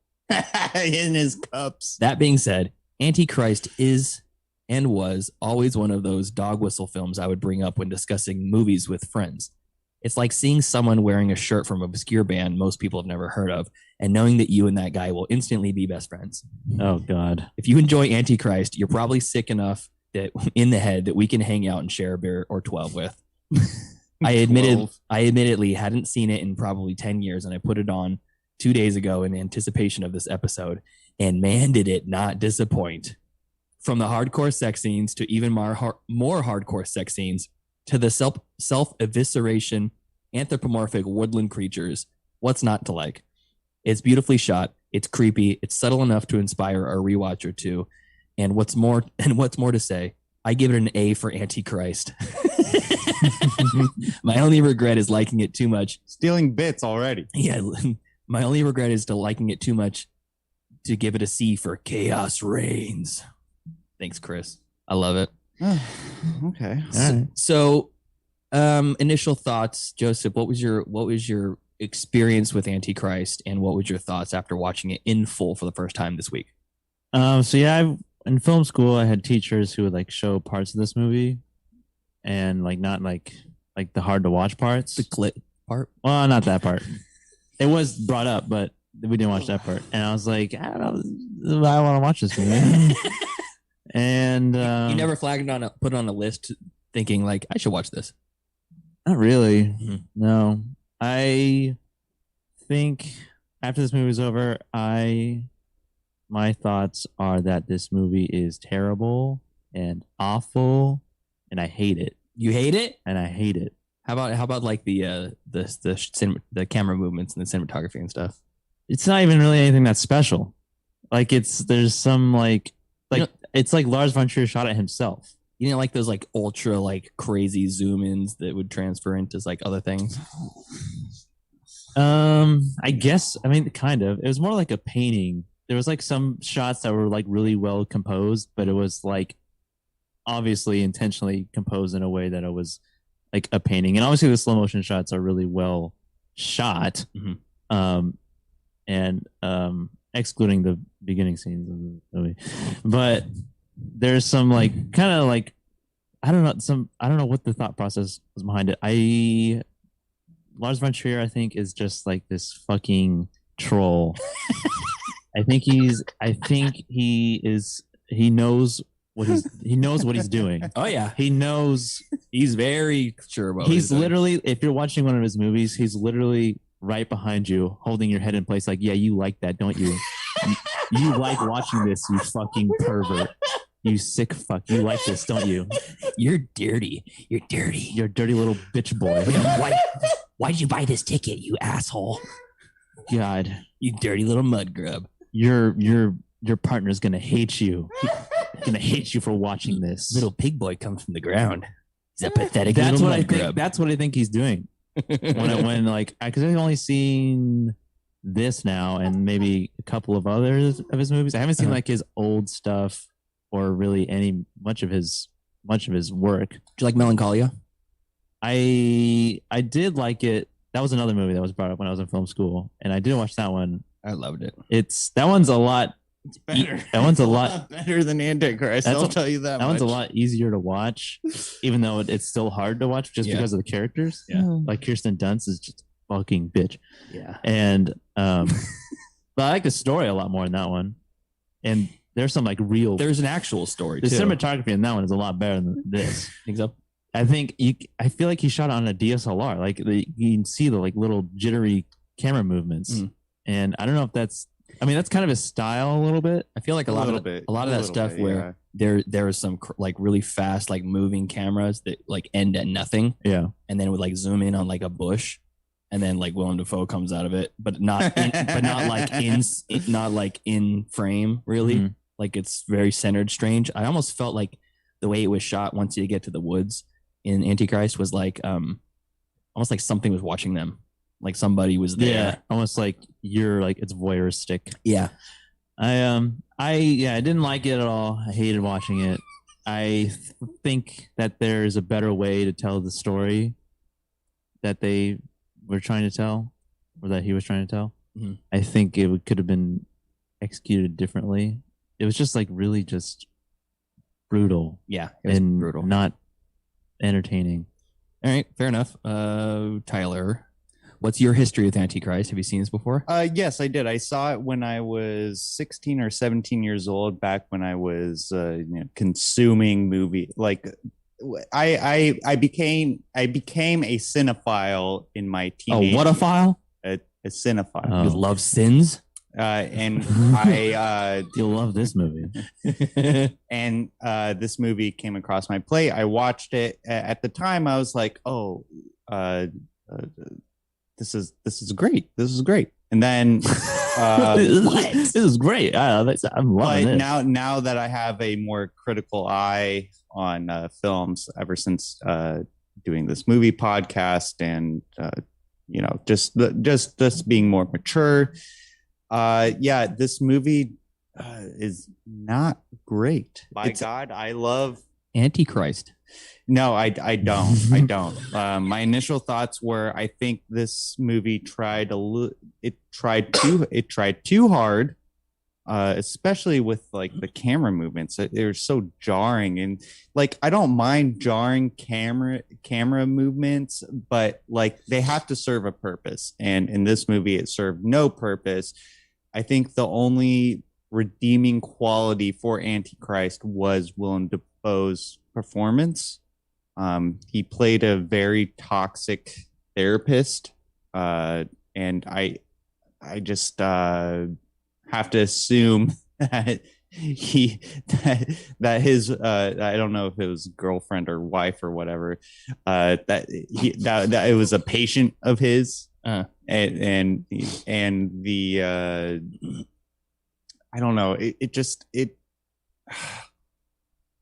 In his cups. That being said, Antichrist is and was always one of those dog whistle films I would bring up when discussing movies with friends. It's like seeing someone wearing a shirt from an obscure band most people have never heard of and knowing that you and that guy will instantly be best friends. Oh God. If you enjoy Antichrist, you're probably sick enough that in the head that we can hang out and share a beer or 12 with." I admittedly hadn't seen it in probably 10 years, and I put it on 2 days ago in anticipation of this episode, and man, did it not disappoint. From the hardcore sex scenes to even more hardcore sex scenes to the self-evisceration anthropomorphic woodland creatures, what's not to like? It's beautifully shot, it's creepy, it's subtle enough to inspire a rewatch or two, and what's more to say, I give it an A for Antichrist. My only regret is liking it too much. Stealing bits already. Yeah, my only regret is to liking it too much to give it a C for Chaos Reigns. Thanks, Chris. I love it. Okay. So, initial thoughts, Joseph. What was your experience with Antichrist, and what was your thoughts after watching it in full for the first time this week? So yeah, in film school, I had teachers who would like show parts of this movie, and like not like the hard to watch parts. The clip part. Well, not that part. It was brought up, but we didn't watch that part. And I was like, I don't know, I want to watch this movie. And you never flagged put it on a list, thinking like I should watch this. Not really. No, I think after this movie is over, my thoughts are that this movie is terrible and awful, and I hate it. You hate it, and I hate it. How about like the camera movements and the cinematography and stuff? It's not even really anything that's special. Like there's some it's like Lars von Trier shot it himself. You didn't like those like ultra like crazy zoom ins that would transfer into like other things? I guess, I mean, kind of. It was more like a painting. There was like some shots that were like really well composed, but it was like obviously intentionally composed in a way that it was like a painting. And obviously the slow motion shots are really well shot. Excluding the beginning scenes of the movie. But there's some like kind of like I don't know what the thought process was behind it. Lars von Trier, I think, is just like this fucking troll. I think he knows what he's doing. Oh yeah. He knows. He's very sure about He's literally, if you're watching one of his movies, he's literally right behind you, holding your head in place like, yeah, you like that, don't you? You like watching this, you fucking pervert. You sick fuck. You like this, don't you? You're dirty. You're dirty. You're a dirty little bitch boy. Why'd you buy this ticket, you asshole? God. You dirty little mud grub. Your partner's gonna hate you. Gonna hate you for watching this. Little pig boy comes from the ground. He's a pathetic That's little what mud I think. grub. That's what I think he's doing. When like, because I've only seen this now and maybe a couple of others of his movies. I haven't seen like his old stuff or really much of his work. Do you like Melancholia? I did like it. That was another movie that was brought up when I was in film school, and I did watch that one. I loved it. That one's a lot It's better. That one's a It's lot better than Antichrist. I'll tell you that. That one's a much. lot easier to watch, even though it's still hard to watch just because of the characters. Yeah. Like Kirsten Dunst is just a fucking bitch. Yeah. And but I like the story a lot more in that one. And there's some like real. There's an actual story. The too. cinematography in that one is a lot better than this. Think so? I think I feel like he shot on a DSLR. Like you can see the like little jittery camera movements, and I don't know if that's. I mean, that's kind of his style a little bit. I feel like a lot of that stuff where there is some like really fast like moving cameras that like end at nothing. Yeah, and then it would like zoom in on like a bush, and then like Willem Dafoe comes out of it, but not like in frame really. Mm-hmm. Like it's very centered, strange. I almost felt like the way it was shot once you get to the woods in Antichrist was like almost like something was watching them. Like somebody was there. Yeah, almost like you're like it's voyeuristic. Yeah. I didn't like it at all. I hated watching it. I think that there's a better way to tell the story that they were trying to tell, or that he was trying to tell. Mm-hmm. I think could have been executed differently. It was just like really just brutal. Yeah, it was and brutal. Not entertaining. All right, fair enough. Tyler, what's your history with Antichrist? Have you seen this before? Yes, I did. I saw it when I was 16 or 17 years old, back when I was consuming movie. Like I became a cinephile in my teenage. Oh, what a file? A cinephile. You love sins? And I you'll love this movie. And this movie came across my plate. I watched it at the time. I was like, oh, this is great. This is great. And then this is great. I'm loving it. Now that I have a more critical eye on films ever since doing this movie podcast, and just being more mature. This movie is not great. By God, I love Antichrist. No, I don't. I don't. My initial thoughts were, I think this movie tried too hard, especially with like the camera movements. They're so jarring, and like I don't mind jarring camera movements, but like they have to serve a purpose. And in this movie, it served no purpose. I think the only redeeming quality for Antichrist was Willem Dafoe's performance. He played a very toxic therapist, and I just have to assume that that his I don't know if it was girlfriend or wife or whatever, that it was a patient of his. And the I don't know,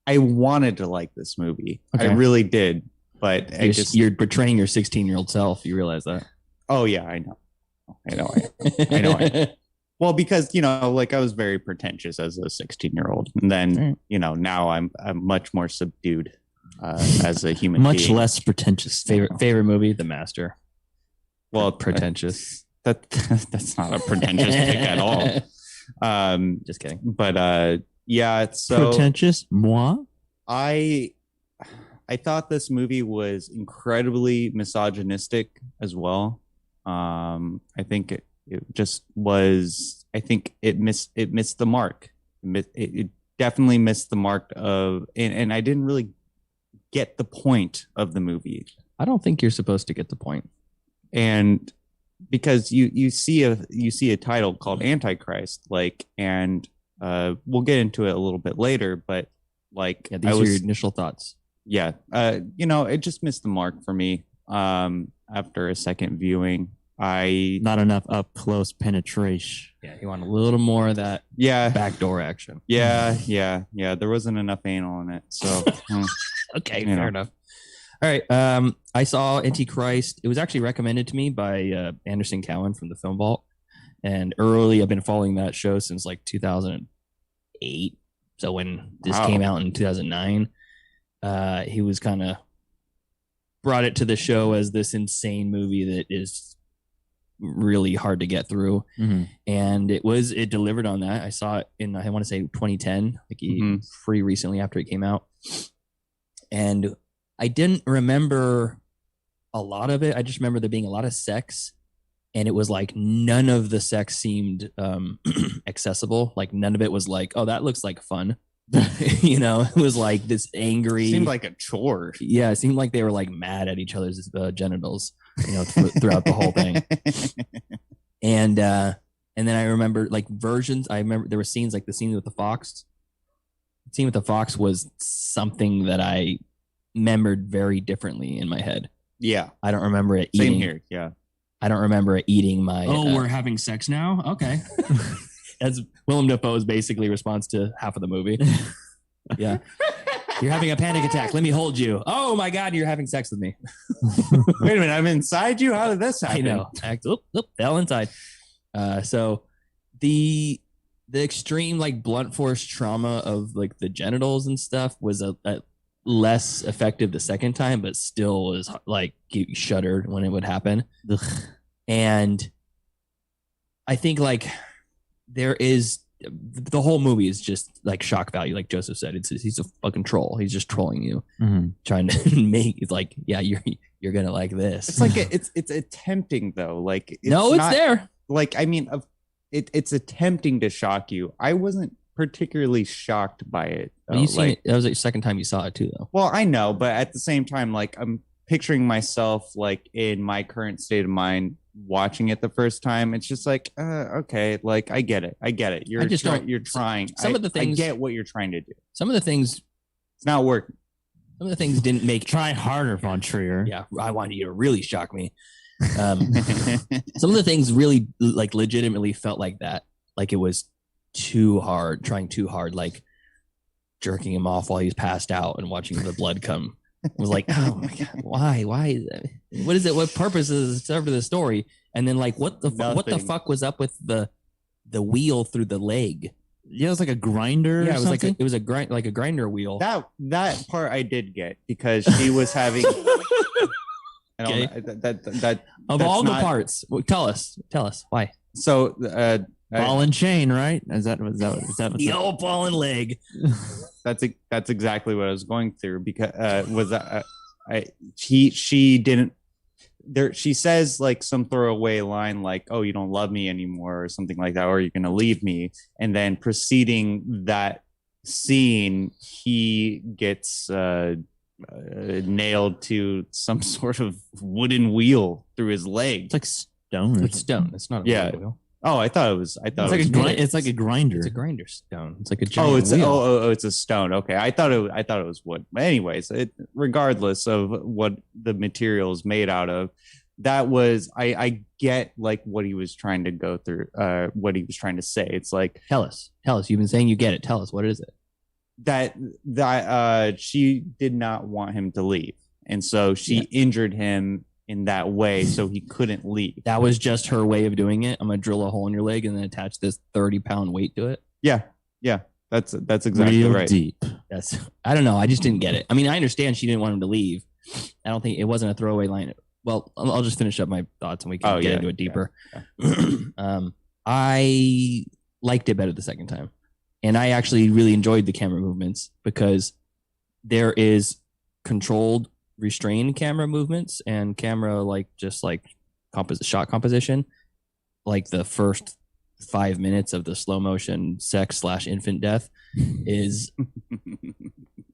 I wanted to like this movie. Okay. I really did, but you're betraying your 16-year-old self. You realize that? Oh yeah, I know. Well, because like I was very pretentious as a 16-year-old, and then now I'm much more subdued as a human much being. less pretentious. Favorite movie, The Master. Well, pretentious. That's not a pretentious pick at all. Just kidding. But so pretentious. Moi. I thought this movie was incredibly misogynistic as well. I think it just was. I think it missed the mark. It definitely missed the mark of, and I didn't really get the point of the movie. I don't think you're supposed to get the point. And because you see a title called Antichrist, like, and we'll get into it a little bit later, but like, these are your initial thoughts. Yeah, it just missed the mark for me. After a second viewing, not enough up close penetration. Yeah, you want a little more of that. Yeah, backdoor action. Yeah. There wasn't enough anal in it, so okay, fair enough. All right. I saw Antichrist. It was actually recommended to me by Anderson Cowan from the Film Vault. And I've been following that show since like 2008. So when this came out in 2009, he was kind of brought it to the show as this insane movie that is really hard to get through. Mhm. And it delivered on that. I saw it in, I want to say 2010, like pretty recently after it came out. And I didn't remember a lot of it. I just remember there being a lot of sex, and it was like none of the sex seemed accessible. Like none of it was like, oh, that looks like fun. You know, it was like this angry. Seemed like a chore. Yeah, it seemed like they were like mad at each other's genitals, you know, throughout the whole thing. And then I remember like versions. I remember there were scenes like the scene with the fox. The scene with the fox was something that I remembered very differently in my head. Yeah, I don't remember it same eating. here. Yeah, I don't remember it eating my. Oh, we're having sex now? Okay. That's Willem Dafoe's basically response to half of the movie. Yeah. You're having a panic attack. Let me hold you. Oh my God, you're having sex with me. Wait a minute, I'm inside you? How did this happen? I know. Fell inside. So the extreme like blunt force trauma of like the genitals and stuff was a less effective the second time, but still was like you shuddered when it would happen. Ugh. And I think like there is the whole movie is just like shock value, like Joseph said. He's a fucking troll. He's just trolling you, trying to make it's like, yeah, you're gonna like this. It's like it's attempting though. Like it's there. Like I mean, it's attempting to shock you. I wasn't particularly shocked by it. Well, you seen it. That was the second time you saw it too, though. Well, I know, but at the same time, like I'm picturing myself like in my current state of mind watching it the first time. It's just like okay, like I get it. You're trying. Some of the things, I get what you're trying to do. Some of the things, it's not working. Some of the things didn't make. Try harder, Von Trier. Yeah, I wanted you to really shock me. Some of the things really like legitimately felt like that, like it was too hard, trying too hard, like jerking him off while he's passed out and watching the blood come. It was like, oh my God, why what is it, what purpose does it serve to the story? And then like what the fuck was up with the wheel through the leg? Yeah, it was like a grinder. Yeah, it was something? like a grinder wheel. That part I did get because she was having I don't know, that of all the parts. Well, tell us why. So ball and chain, right? Is that the old ball and leg? That's exactly what I was going through because she didn't there. She says like some throwaway line like, "Oh, you don't love me anymore," or something like that, or "You're gonna leave me." And then preceding that scene, he gets nailed to some sort of wooden wheel through his leg. It's like stone. It's stone. It's not a wheel. Oh, I thought it was. It's like a grinder. It's a grinder stone. It's like a giant wheel. It's a stone. Okay, I thought it was wood. But anyways, regardless of what the material is made out of, that was I get like what he was trying to go through. What he was trying to say. It's like tell us. You've been saying you get it. Tell us, what is it? That she did not want him to leave, and so she injured him in that way so he couldn't leave. That was just her way of doing it. I'm gonna drill a hole in your leg and then attach this 30-pound weight to it. Yeah that's exactly real right. Deep. I don't know, I just didn't get it. I mean, I understand she didn't want him to leave. I don't think it wasn't a throwaway line. Well, I'll just finish up my thoughts and we can get into it deeper. I liked it better the second time, and I actually really enjoyed the camera movements because there is controlled, restrained camera movements and camera like just like shot composition. Like the first 5 minutes of the slow motion sex / infant death is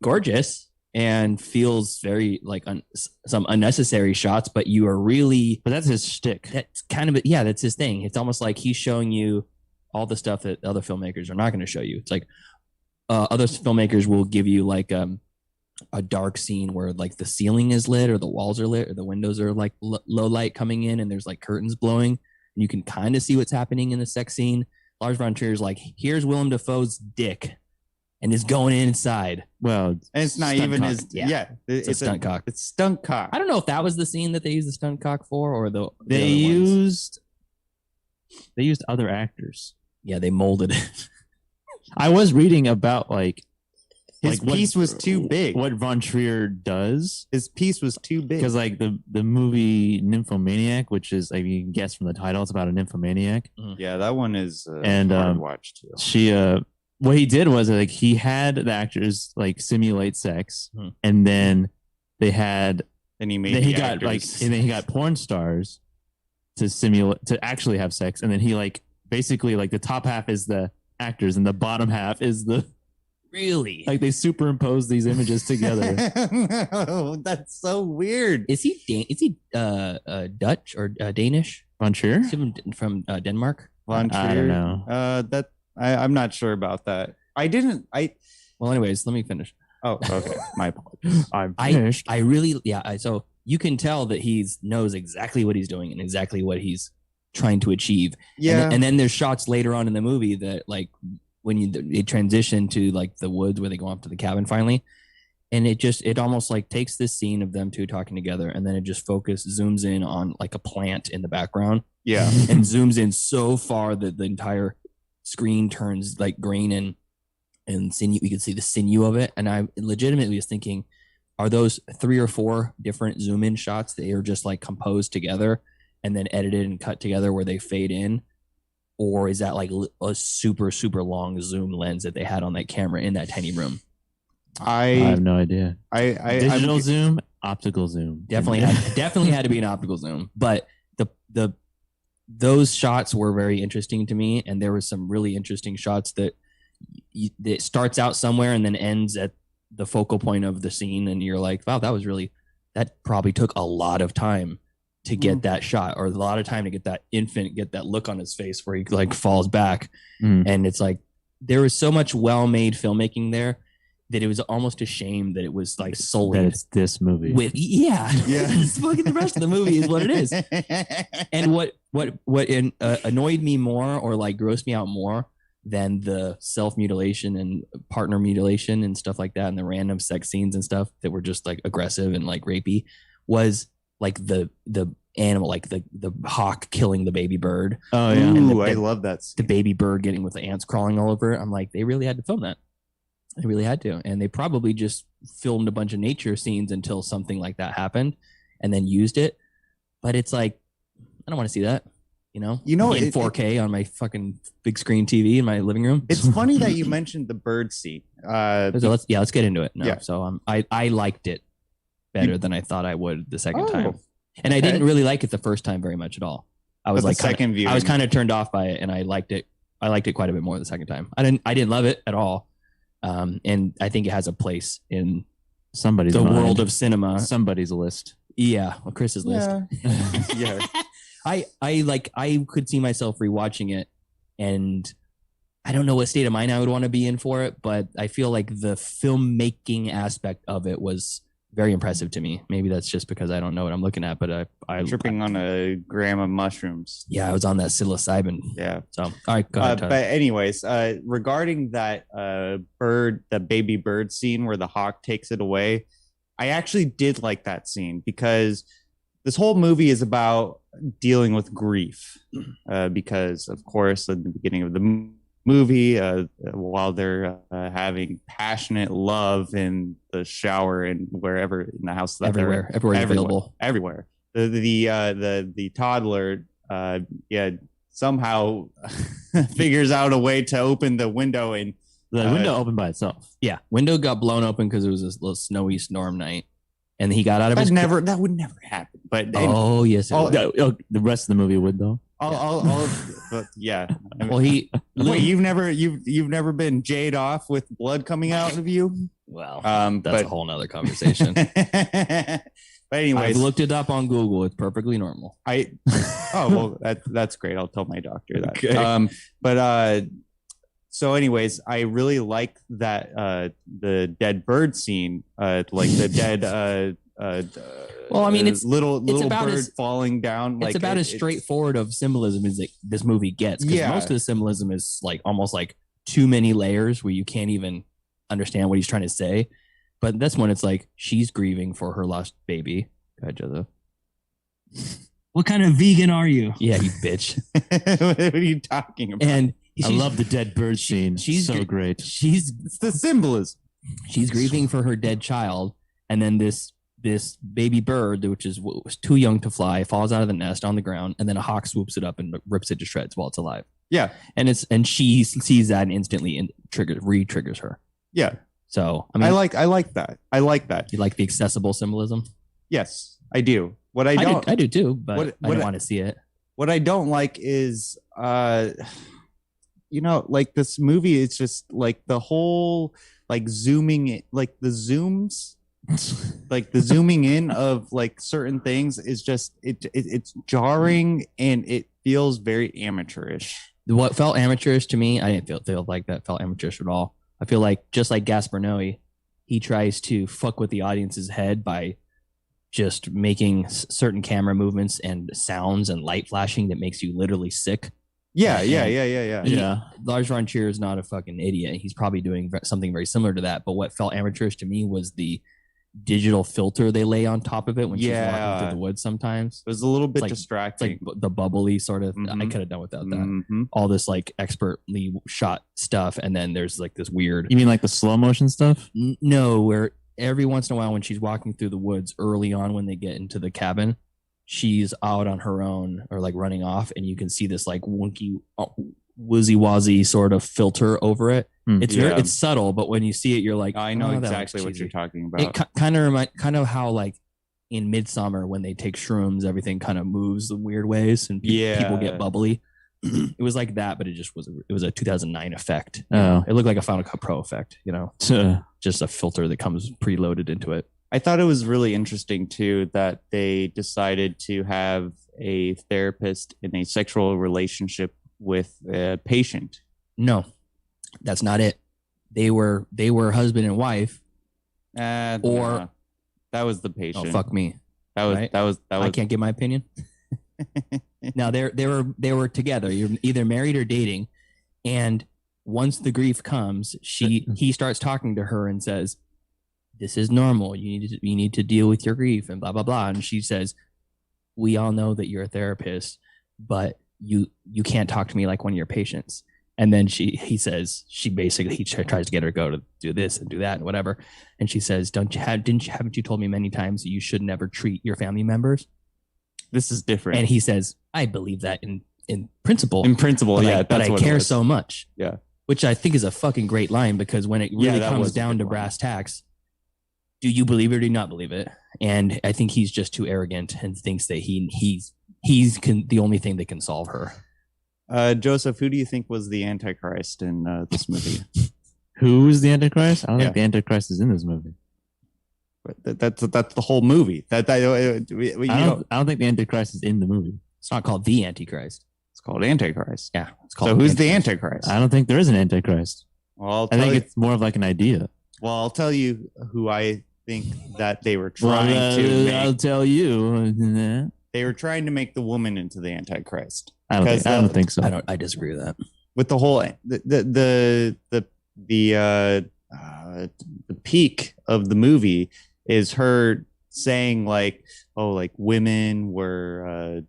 gorgeous and feels very like some unnecessary shots, but you are really, but that's his shtick. That's kind of that's his thing. It's almost like he's showing you all the stuff that other filmmakers are not going to show you. It's like other filmmakers will give you like a dark scene where like the ceiling is lit or the walls are lit or the windows are like low light coming in and there's like curtains blowing and you can kind of see what's happening in the sex scene. Lars von Trier's like, here's Willem Dafoe's dick and is going inside. Well, and it's not even cock. his it's a stunt cock. It's stunt cock. I don't know if that was the scene that they used the stunt cock for or they used other actors. Yeah, they molded it. I was reading about like His piece was too big. What Von Trier does. His piece was too big. Because like the movie Nymphomaniac, which is like you can guess from the title, it's about a nymphomaniac. Yeah, that one is and hard to watch too. She what he did was like he had the actors like simulate sex, and then they had and he made then the he got actors. like and then he got porn stars to actually have sex, and then he like basically like the top half is the actors and the bottom half is the Really? like they superimpose these images together. That's so weird. Is he Dutch or Danish? Von Trier? Is he from Denmark? Von Trier? I don't know. I'm not sure about that. Well, anyways, let me finish. Oh, okay. My apologies. I'm finished. I really, so you can tell that knows exactly what he's doing and exactly what he's trying to achieve. Yeah. And then there's shots later on in the movie that like when they transition to like the woods where they go up to the cabin finally. And it almost like takes this scene of them two talking together and then it just zooms in on like a plant in the background. Yeah. And zooms in so far that the entire screen turns like green and sinew. You can see the sinew of it. And I legitimately was thinking, are those 3 or 4 different zoom in shots that are just like composed together and then edited and cut together where they fade in? Or is that like a super, super long zoom lens that they had on that camera in that tiny room? I have no idea. Digital zoom, optical zoom. Definitely had to be an optical zoom. But those shots were very interesting to me, and there were some really interesting shots that starts out somewhere and then ends at the focal point of the scene, and you're like, wow, that probably took a lot of time to get that shot, or a lot of time to get that infant get that look on his face where he like falls back. And it's like there was so much well-made filmmaking there that it was almost a shame that it was like solely that it's this movie. It's fucking the rest of the movie is what it is. And what annoyed me more or like grossed me out more than the self-mutilation and partner mutilation and stuff like that and the random sex scenes and stuff that were just like aggressive and like rapey was like the animal, like the hawk killing the baby bird. Oh yeah. Ooh, I love that scene. The baby bird getting with the ants crawling all over it. I'm like, they really had to film that. They really had to. And they probably just filmed a bunch of nature scenes until something like that happened and then used it. But it's like, I don't want to see that. In 4K on my fucking big screen TV in my living room. It's funny that you mentioned the bird scene. Let's get into it now. Yeah. So I liked it better than I thought I would the second time. And I okay. didn't really like it the first time very much at all. I was But the like second viewing. I was kind of turned off by it, and I liked it. I liked it quite a bit more the second time. I didn't love it at all. And I think it has a place in somebody's the mind. world of cinema. Somebody's list. Yeah, well, Chris's list. Yeah. I could see myself rewatching it, and I don't know what state of mind I would want to be in for it, but I feel like the filmmaking aspect of it was very impressive to me. Maybe that's just because I don't know what I'm looking at, but I tripping on a gram of mushrooms. Yeah, I was on that psilocybin. Yeah. So, all right, go ahead. But anyways, regarding that the baby bird scene where the hawk takes it away, I actually did like that scene because this whole movie is about dealing with grief. Because, of course, at the beginning of the movie, while they're having passionate love in the shower and wherever in the house, that everywhere available, everywhere. The toddler, somehow figures out a way to open the window, and the window opened by itself. Yeah, window got blown open because it was this little snowy storm night, and he got out of his. That would never happen. But yes, the rest of the movie would though. But yeah. Well, wait, you've never been jayed off with blood coming out of you? Well, that's a whole nother conversation. But anyways, I've looked it up on Google. It's perfectly normal. That's great. I'll tell my doctor that. Okay. So anyways, I really like that the dead bird scene, like the dead well, I mean, it's little about bird falling down. It's about as straightforward of symbolism as this movie gets. Yeah. Most of the symbolism is like almost like too many layers where you can't even understand what he's trying to say. But this one, it's like she's grieving for her lost baby. Go ahead, Joseph. What kind of vegan are you? Yeah, you bitch. What are you talking about? And I love the dead bird scene. She's so great. It's the symbolism. She's grieving for her dead child, and then this baby bird, which was too young to fly, falls out of the nest on the ground, and then a hawk swoops it up and rips it to shreds while it's alive. Yeah, and she sees that and instantly re-triggers her. Yeah. So I mean, I like that. I like that. You like the accessible symbolism? Yes, I do. What I don't, I do too, but what I don't want to see it. What I don't like is, like this movie. It's just like the whole like zooming, like the zooms, like the zooming in of like certain things is just it's jarring and it feels very amateurish. What felt amateurish to me, I didn't feel like that felt amateurish at all. I feel like just like Gaspar Noé, he tries to fuck with the audience's head by just making certain camera movements and sounds and light flashing that makes you literally sick. Yeah. Lars von Trier is not a fucking idiot. He's probably doing something very similar to that. But what felt amateurish to me was the digital filter they lay on top of it when she's walking through the woods. Sometimes it was a little bit like, distracting. It's like the bubbly sort of. I could have done without that. All this like expertly shot stuff, and then there's like this weird. You mean like the slow motion stuff? No, where every once in a while when she's walking through the woods early on when they get into the cabin, she's out on her own or like running off, and you can see this like wonky, woozy wazzy sort of filter over it. It's subtle, but when you see it, you're like, I know exactly what you're talking about. It kind of how like in Midsummer when they take shrooms, everything kind of moves in weird ways and people get bubbly. It was like that, but it was a 2009 effect. It looked like a Final Cut Pro effect, just a filter that comes preloaded into it. I thought it was really interesting too that they decided to have a therapist in a sexual relationship with a patient. No, that's not it. They were husband and wife, that was the patient. Oh fuck me. That was. I can't give my opinion. Now they were together. You're either married or dating, and once the grief comes, he starts talking to her and says, "This is normal. You need to deal with your grief," and blah blah blah. And she says, "We all know that you're a therapist, but you can't talk to me like one of your patients." And then he tries to get her to go to do this and do that and whatever. And she says, haven't you told me many times that you should never treat your family members? This is different. And he says, I believe that in principle. In principle, but I care so much. Yeah. Which I think is a fucking great line, because when it really comes down to brass tacks, do you believe it or do you not believe it? And I think he's just too arrogant and thinks that he's the only thing that can solve her. Joseph, who do you think was the Antichrist in this movie? Who is the Antichrist? I don't think the Antichrist is in this movie. But that's the whole movie. I don't think the Antichrist is in the movie. It's not called the Antichrist. It's called Antichrist. Yeah. It's called. So who's the Antichrist? I don't think there is an Antichrist. Well, I think it's more of like an idea. Well, I'll tell you who I think that they were trying to make. I'll tell you. They were trying to make the woman into the Antichrist. I don't think so. I disagree with that. With the whole the peak of the movie is her saying like, oh, like women were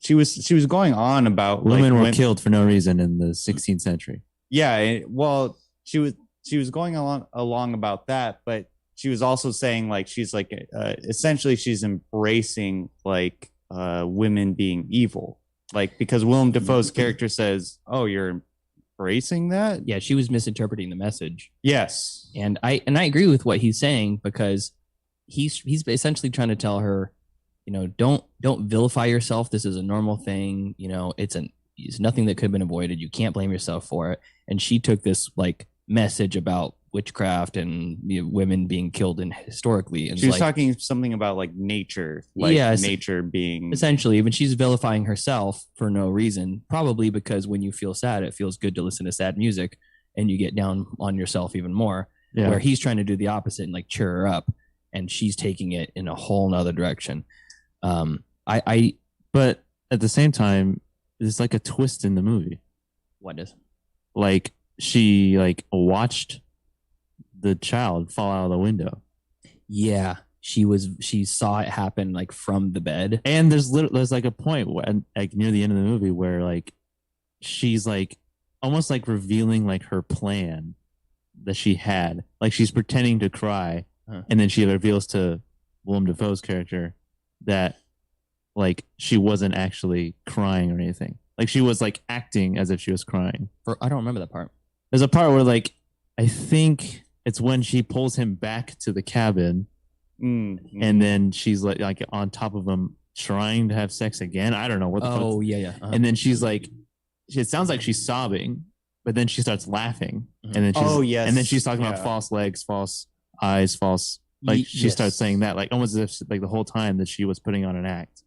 she was going on about women were killed for no reason in the 16th century. Yeah, well, she was going along about that, but she was also saying like she's like essentially she's embracing like women being evil, like because Willem Dafoe's character says, "Oh, you're embracing that." Yeah, she was misinterpreting the message. Yes, and I agree with what he's saying, because he's essentially trying to tell her, don't vilify yourself. This is a normal thing. It's nothing that could have been avoided. You can't blame yourself for it. And she took this like message about witchcraft and women being killed historically. And she was talking something about like nature, nature being essentially, but she's vilifying herself for no reason, probably because when you feel sad, it feels good to listen to sad music and you get down on yourself even more. Yeah. Where he's trying to do the opposite and like cheer her up, and she's taking it in a whole nother direction. But at the same time, there's like a twist in the movie. What is? Like she like watched the child fall out of the window. Yeah, she saw it happen like from the bed. And there's like a point where, like near the end of the movie, where like she's like almost like revealing like her plan that she had. Like she's pretending to cry, and then she reveals to Willem Dafoe's character that like she wasn't actually crying or anything. Like she was like acting as if she was crying. I don't remember that part. There's a part where like I think it's when she pulls him back to the cabin, and then she's like on top of him trying to have sex again. I don't know what the fuck. Oh yeah. And then she's like, it sounds like she's sobbing, but then she starts laughing, and then and then she's talking about false legs, false eyes, false. Like she starts saying that, like almost as if like the whole time that she was putting on an act.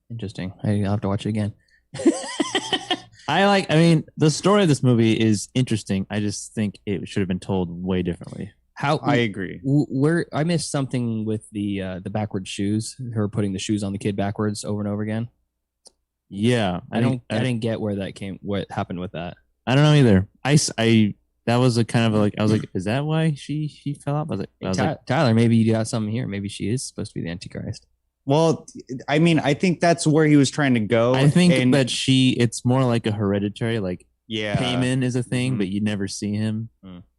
Interesting. I'll have to watch it again. I mean, the story of this movie is interesting. I just think it should have been told way differently. I agree. Where I missed something with the backwards shoes. Her putting the shoes on the kid backwards over and over again. Yeah, I didn't get where that came. What happened with that? I don't know either. That was a kind of like I was like, is that why she fell off? I was like, Tyler, maybe you got something here. Maybe she is supposed to be the Antichrist. Well, I mean, I think that's where he was trying to go. I think that it's more like a hereditary, like Payman is a thing, but you never see him,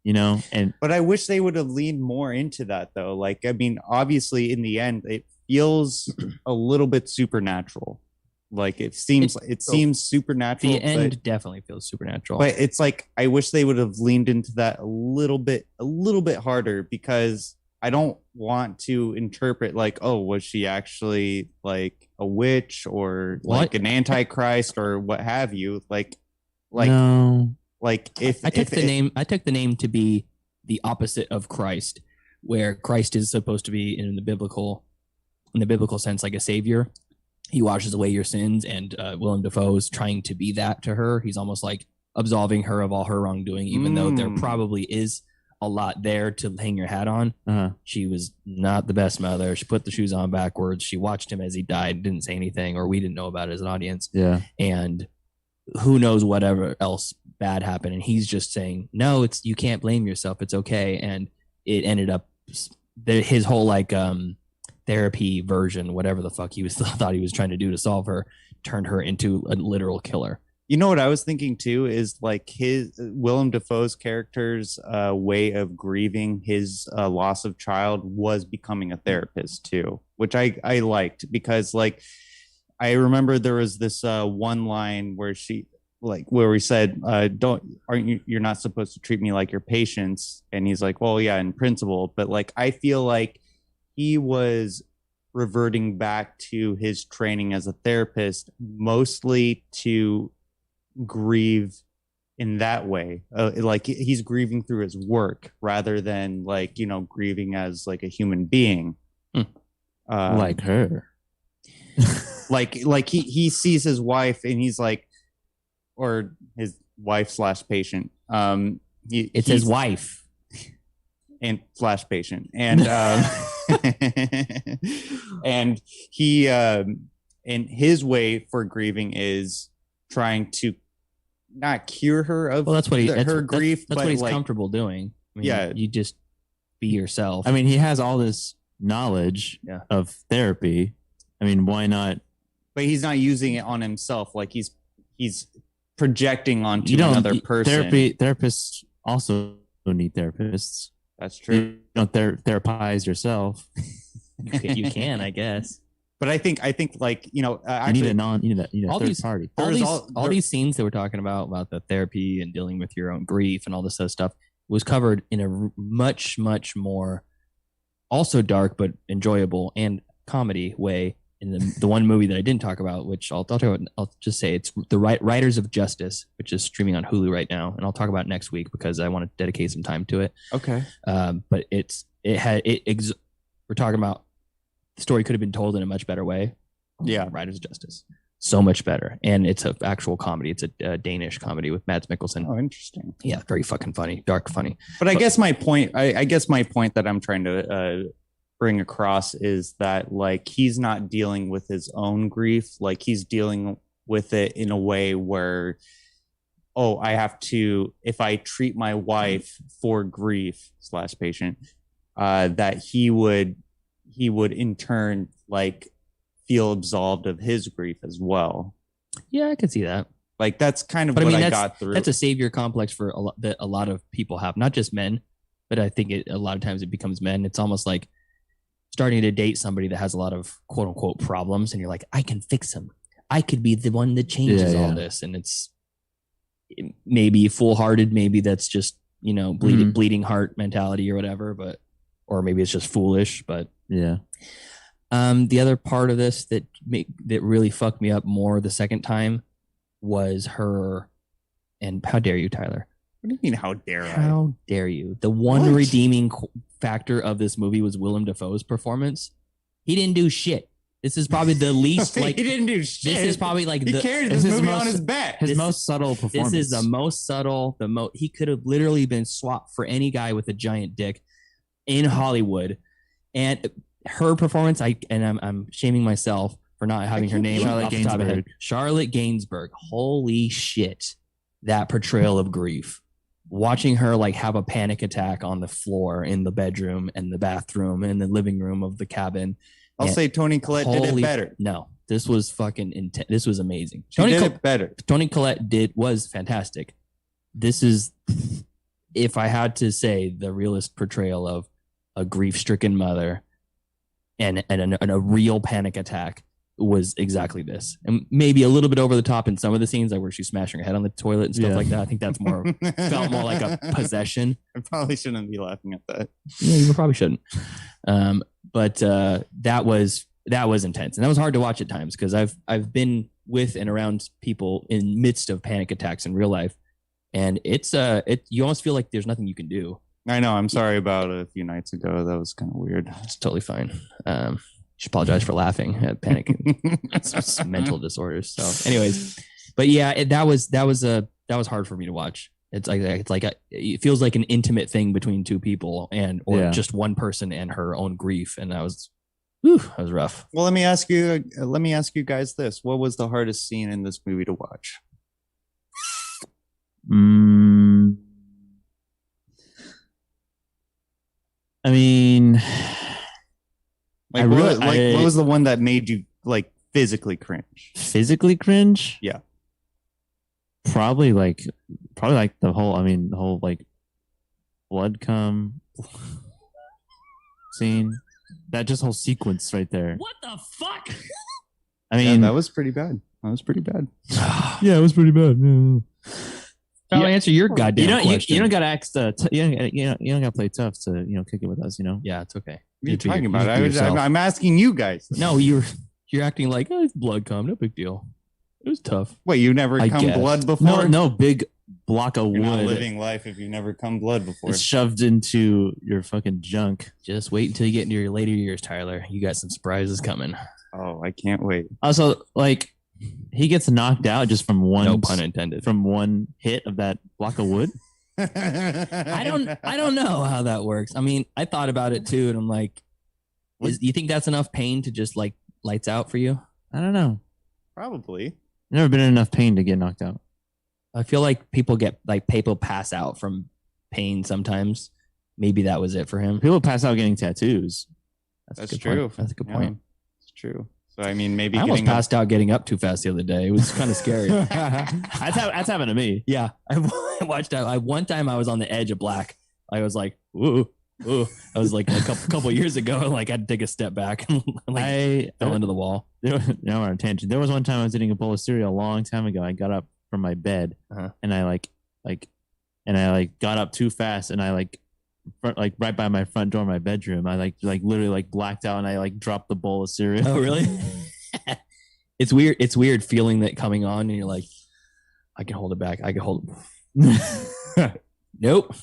you know? But I wish they would have leaned more into that though. Like, I mean, obviously in the end, it feels a little bit supernatural. Like it seems supernatural. The end definitely feels supernatural. But it's like, I wish they would have leaned into that a little bit harder, because I don't want to interpret like, oh, was she actually like a witch or like an antichrist or what have you? Like no. Like if I took the name to be the opposite of Christ, where Christ is supposed to be in the biblical sense like a savior. He washes away your sins, and Willem Dafoe's trying to be that to her. He's almost like absolving her of all her wrongdoing, even though there probably is a lot there to hang your hat on. She was not the best mother. She put the shoes on backwards. She watched him as he died, didn't say anything, or we didn't know about it as an audience. Yeah. And who knows whatever else bad happened. And he's just saying, no, you can't blame yourself. It's okay. And it ended up his whole like therapy version, whatever the fuck he thought he was trying to do to solve her, turned her into a literal killer. You know what I was thinking too is like his Willem Dafoe's character's way of grieving his loss of child was becoming a therapist too, which I liked, because like I remember there was this one line where we said, you're not supposed to treat me like your patients, and he's like, well, yeah, in principle, but like I feel like he was reverting back to his training as a therapist, mostly to grieve in that way, like he's grieving through his work rather than like, you know, grieving as like a human being, like her. like he sees his wife and he's like, or his wife / patient, it's his wife and / patient, and and he and his way for grieving is trying to not cure her of her grief. That's but what he's like, comfortable doing. I mean, yeah, you just be yourself. I mean, he has all this knowledge of therapy. I mean, why not? But he's not using it on himself. Like he's projecting onto another person. Therapists also need therapists. That's true. You don't therapize yourself. You can, I guess. But I think like, you know, actually, you need a third party. All these scenes that we're talking about the therapy and dealing with your own grief and all this other stuff was covered in a much, much more also dark but enjoyable and comedy way in the one movie that I didn't talk about, which I'll talk about. I'll just say it's the Riders of Justice, which is streaming on Hulu right now, and I'll talk about it next week because I want to dedicate some time to it. Okay. But we're talking about the story could have been told in a much better way. Yeah. Riders of Justice. So much better. And it's an actual comedy. It's a Danish comedy with Mads Mikkelsen. Oh, interesting. Yeah, very fucking funny. Dark funny. But I guess my point that I'm trying to bring across is that like he's not dealing with his own grief. Like he's dealing with it in a way where, oh, I have to, if I treat my wife for grief / patient, that he would in turn like feel absolved of his grief as well. Yeah, I could see that. Like that's kind of But I what mean, I that's, got through. that's a savior complex for a lot that a lot of people have, not just men, but I think a lot of times it becomes men. It's almost like starting to date somebody that has a lot of quote unquote problems, and you're like, I can fix them. I could be the one that changes all this, and it's maybe foolhardy. Maybe that's just bleeding heart mentality or whatever, or maybe it's just foolish. But yeah. The other part of this that really fucked me up more the second time was her, and how dare you, Tyler? What do you mean, how dare I? How dare you? The one redeeming factor of this movie was Willem Dafoe's performance. He didn't do shit. This is probably the least he didn't do shit. This is probably like he carried this movie on his back. His most subtle performance. This is the most subtle. He could have literally been swapped for any guy with a giant dick in Hollywood, and her performance. I'm shaming myself for not having her name off the top of my head. Charlotte Gainsbourg. Holy shit. That portrayal of grief. Watching her like have a panic attack on the floor in the bedroom and the bathroom and the living room of the cabin. I'll say Toni Collette did it better. No, this was fucking intense. This was amazing. She did it better. Toni Collette was fantastic. This is, if I had to say, the realest portrayal of a grief-stricken mother and a real panic attack was exactly this. And maybe a little bit over the top in some of the scenes, like where she's smashing her head on the toilet and stuff like that. I think that's felt more like a possession. I probably shouldn't be laughing at that. Yeah, you probably shouldn't. But that was intense, and that was hard to watch at times because I've been with and around people in midst of panic attacks in real life, and you almost feel like there's nothing you can do. I know. I'm sorry about a few nights ago. That was kind of weird. It's totally fine. Just apologize for laughing at panic. It's mental disorders. So, anyways, but yeah, that was hard for me to watch. It feels like an intimate thing between two people or just one person and her own grief, and that was rough. Well, let me ask you guys this: what was the hardest scene in this movie to watch? I mean, what was the one that made you like physically cringe? Physically cringe? Yeah. Probably like the whole like blood cum scene. That just whole sequence right there. What the fuck? I mean, that was pretty bad. Yeah, it was pretty bad. I'll answer your goddamn question. You don't got to ask you don't got to play tough to kick it with us. Yeah, it's okay. What are you talking about? I'm asking you guys. No, you're acting like it's blood cum, no big deal. It was tough. Wait, you never come blood before? No, big block of You're wood. not living life if you never come blood before. It's shoved into your fucking junk. Just wait until you get into your later years, Tyler. You got some surprises coming. Oh, I can't wait. Also, like, he gets knocked out just from one. No pun intended. From one hit of that block of wood. I don't know how that works. I mean, I thought about it too, and I'm like, you think that's enough pain to just like lights out for you? I don't know. Probably. Never been in enough pain to get knocked out. I feel like people pass out from pain sometimes. Maybe that was it for him. People pass out getting tattoos. That's true. Point. That's a good point. It's true. So I mean, maybe I almost passed out getting up too fast the other day. It was kind of scary. That's happened to me. Yeah, I watched that. One time I was on the edge of black. I was like, ooh. I was like a couple years ago, like I had to take a step back and I fell into the wall. Now we're on a tangent. There was one time I was eating a bowl of cereal a long time ago. I got up from my bed and I got up too fast and I right by my front door of my bedroom. I literally blacked out and I dropped the bowl of cereal. Oh really? It's weird. It's weird feeling that coming on and you're like, I can hold it back. I can hold it. Nope.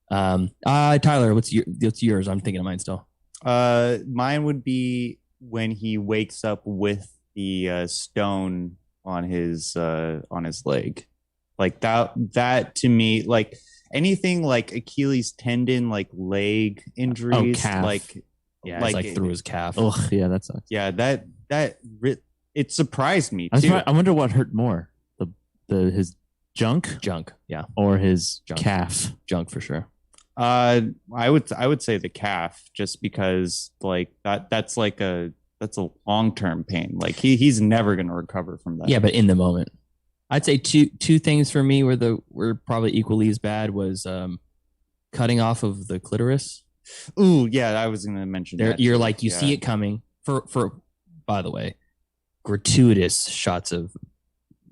Tyler, what's yours? I'm thinking of mine still. Mine would be when he wakes up with the stone on his leg. Like that to me, like anything like Achilles tendon, like leg injuries, calf. It's through his calf. Oh yeah, that sucks. Yeah, that it surprised me too. I wonder what hurt more, his junk, yeah, or his calf. Junk for sure. I would say the calf, just because like that's a long-term pain. Like he's never going to recover from that. Yeah, but in the moment. I'd say two things for me were probably equally as bad was cutting off of the clitoris. Ooh, yeah, I was going to mention that. You're too. like you see it coming. For by the way, gratuitous shots of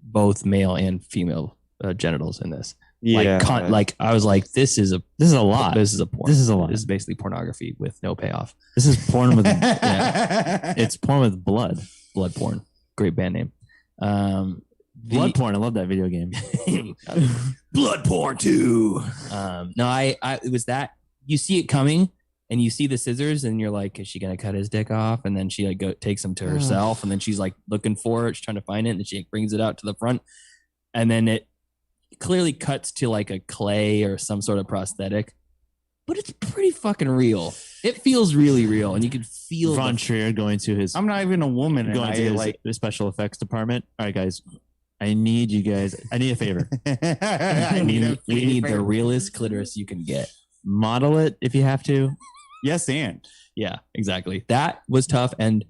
both male and female genitals in this. Yeah, like I was like, this is a lot. This is a porn. This is a lot. This is basically pornography with no payoff. This is porn with it's porn with blood. Blood porn. Great band name. Blood porn. I love that video game. Blood porn too. No, I it was that you see it coming and you see the scissors and you're like, is she gonna cut his dick off? And then she like takes him to herself and then she's like looking for it, she's trying to find it, and then she brings it out to the front, and then it clearly cuts to like a clay or some sort of prosthetic, but it's pretty fucking real. It feels really real, and you can feel Von Trier going to his. I'm not even a woman. Going to his like special effects department. All right, guys. I need you guys. I need a favor. We need the realest clitoris you can get. Model it if you have to. Yes, and yeah, exactly. That was tough, and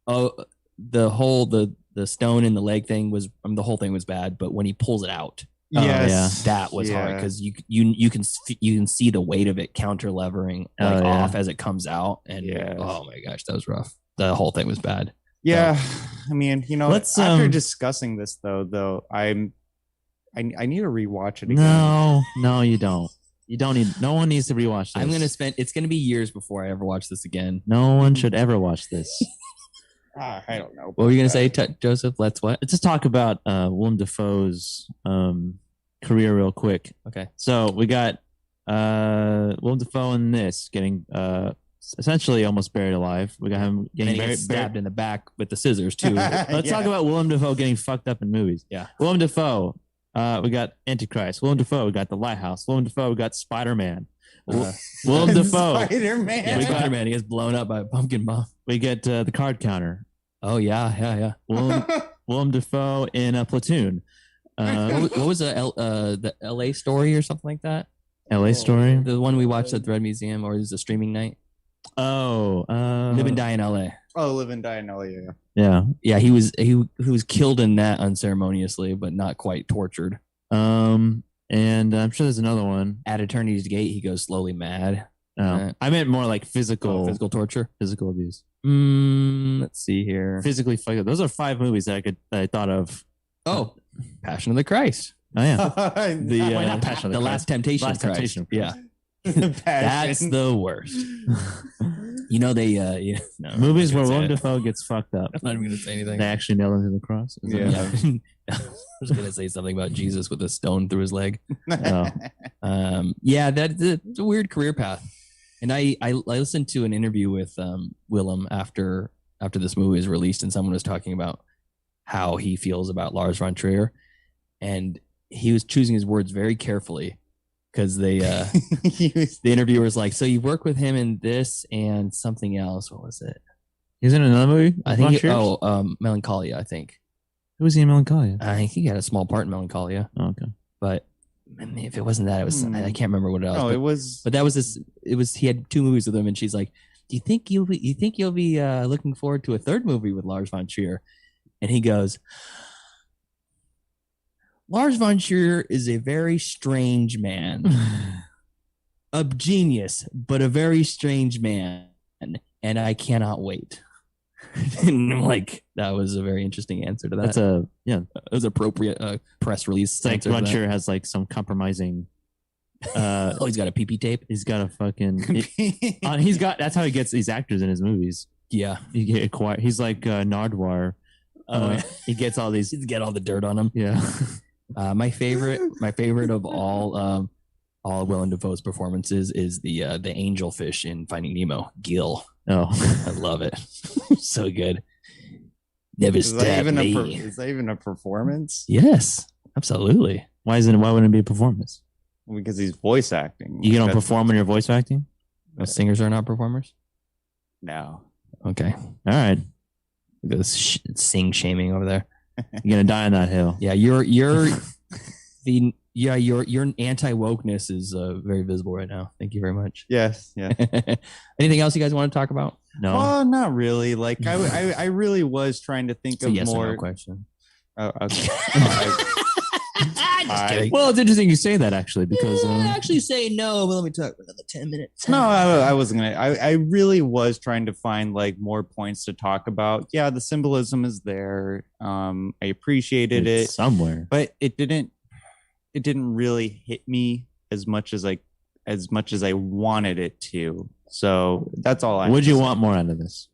the whole the stone in the leg thing was the whole thing was bad. But when he pulls it out, yes, that was hard because you can see the weight of it counter levering off as it comes out, and oh my gosh, that was rough. The whole thing was bad. Yeah, I mean, after discussing this though, I need to rewatch it again. No, you don't. You don't need. No one needs to rewatch this. It's gonna be years before I ever watch this again. No one should ever watch this. I don't know. What were you gonna say, Joseph? Let's just talk about Willem Dafoe's career real quick. Okay. So we got Willem Dafoe in this getting essentially almost buried alive. We got him getting stabbed in the back with the scissors too. Let's talk about Willem Dafoe getting fucked up in movies. Yeah. Willem Dafoe. We got Antichrist. Willem Dafoe. We got The Lighthouse. Willem Dafoe. We got Spider-Man. Willem Dafoe. Spider-Man. Yeah, Spider-Man. He gets blown up by a pumpkin bomb. We get The Card Counter. Oh yeah. Willem Dafoe in Platoon. What was the L.A. Story or something like that? L.A. Story. The one we watched at the Red Museum, or is it a streaming night? Oh, Live and Die in L.A. Oh, Live and Die in L.A. Yeah. He was killed in that unceremoniously, but not quite tortured. And I'm sure there's another one. At Eternity's Gate, he goes slowly mad. I meant more like physical torture, physical abuse. Let's see here. Physically fucked up. Those are 5 movies that I thought of. Oh, Passion of the Christ. Oh yeah. Not Passion of the Last Temptation. Last Temptation. Yeah. That's the worst. They movies where Willem Dafoe gets fucked up. I'm not even gonna say anything. They actually nailed him to the cross. I was gonna say something about Jesus with a stone through his leg. Oh. That's a weird career path. And I listened to an interview with Willem after this movie was released, and someone was talking about how he feels about Lars von Trier, and he was choosing his words very carefully because the interviewer was like, "So you work with him in this and something else? What was it? He's in another movie. I think. Melancholia. I think. Who was he in Melancholia? I think he had a small part in Melancholia. Oh, okay, but. If it wasn't that, it was I can't remember what it was. No, it was. But that was this. It was he had 2 movies with him, and she's like, "Do you think you'll be looking forward to a 3rd movie with Lars von Trier?" And he goes, "Lars von Trier is a very strange man, a genius, but a very strange man, and I cannot wait." And I'm like, that was a very interesting answer to that. It was appropriate press release. It's like Von Trier has like some compromising. He's got a PP tape. He's got a fucking. He's got. That's how he gets these actors in his movies. Yeah, he get acquired. He's like Nardwar. He gets all these. Get all the dirt on him. Yeah. My favorite of all Willem Dafoe's performances is the angelfish in Finding Nemo, Gil. Oh, I love it. So good. Never Is stab me. Is that even a performance? Yes, absolutely. Why wouldn't it be a performance? Because he's voice acting. You don't perform when you're voice acting? Singers are not performers? No. Okay. All right. Look at this sing shaming over there. You're gonna die on that hill. Yeah, your anti-wokeness is very visible right now. Thank you very much. Yes. Yeah. Anything else you guys want to talk about? No. Well, not really. Like I really was trying to think it's of a yes more. or no question. Oh, okay. kidding. Well, it's interesting you say that actually because actually say no, but let me talk for another 10 minutes. No, I wasn't gonna. I really was trying to find like more points to talk about. Yeah, the symbolism is there. I appreciated it's it somewhere. but it didn't really hit me as much as I wanted it to. So that's all I. What'd you want more out of this?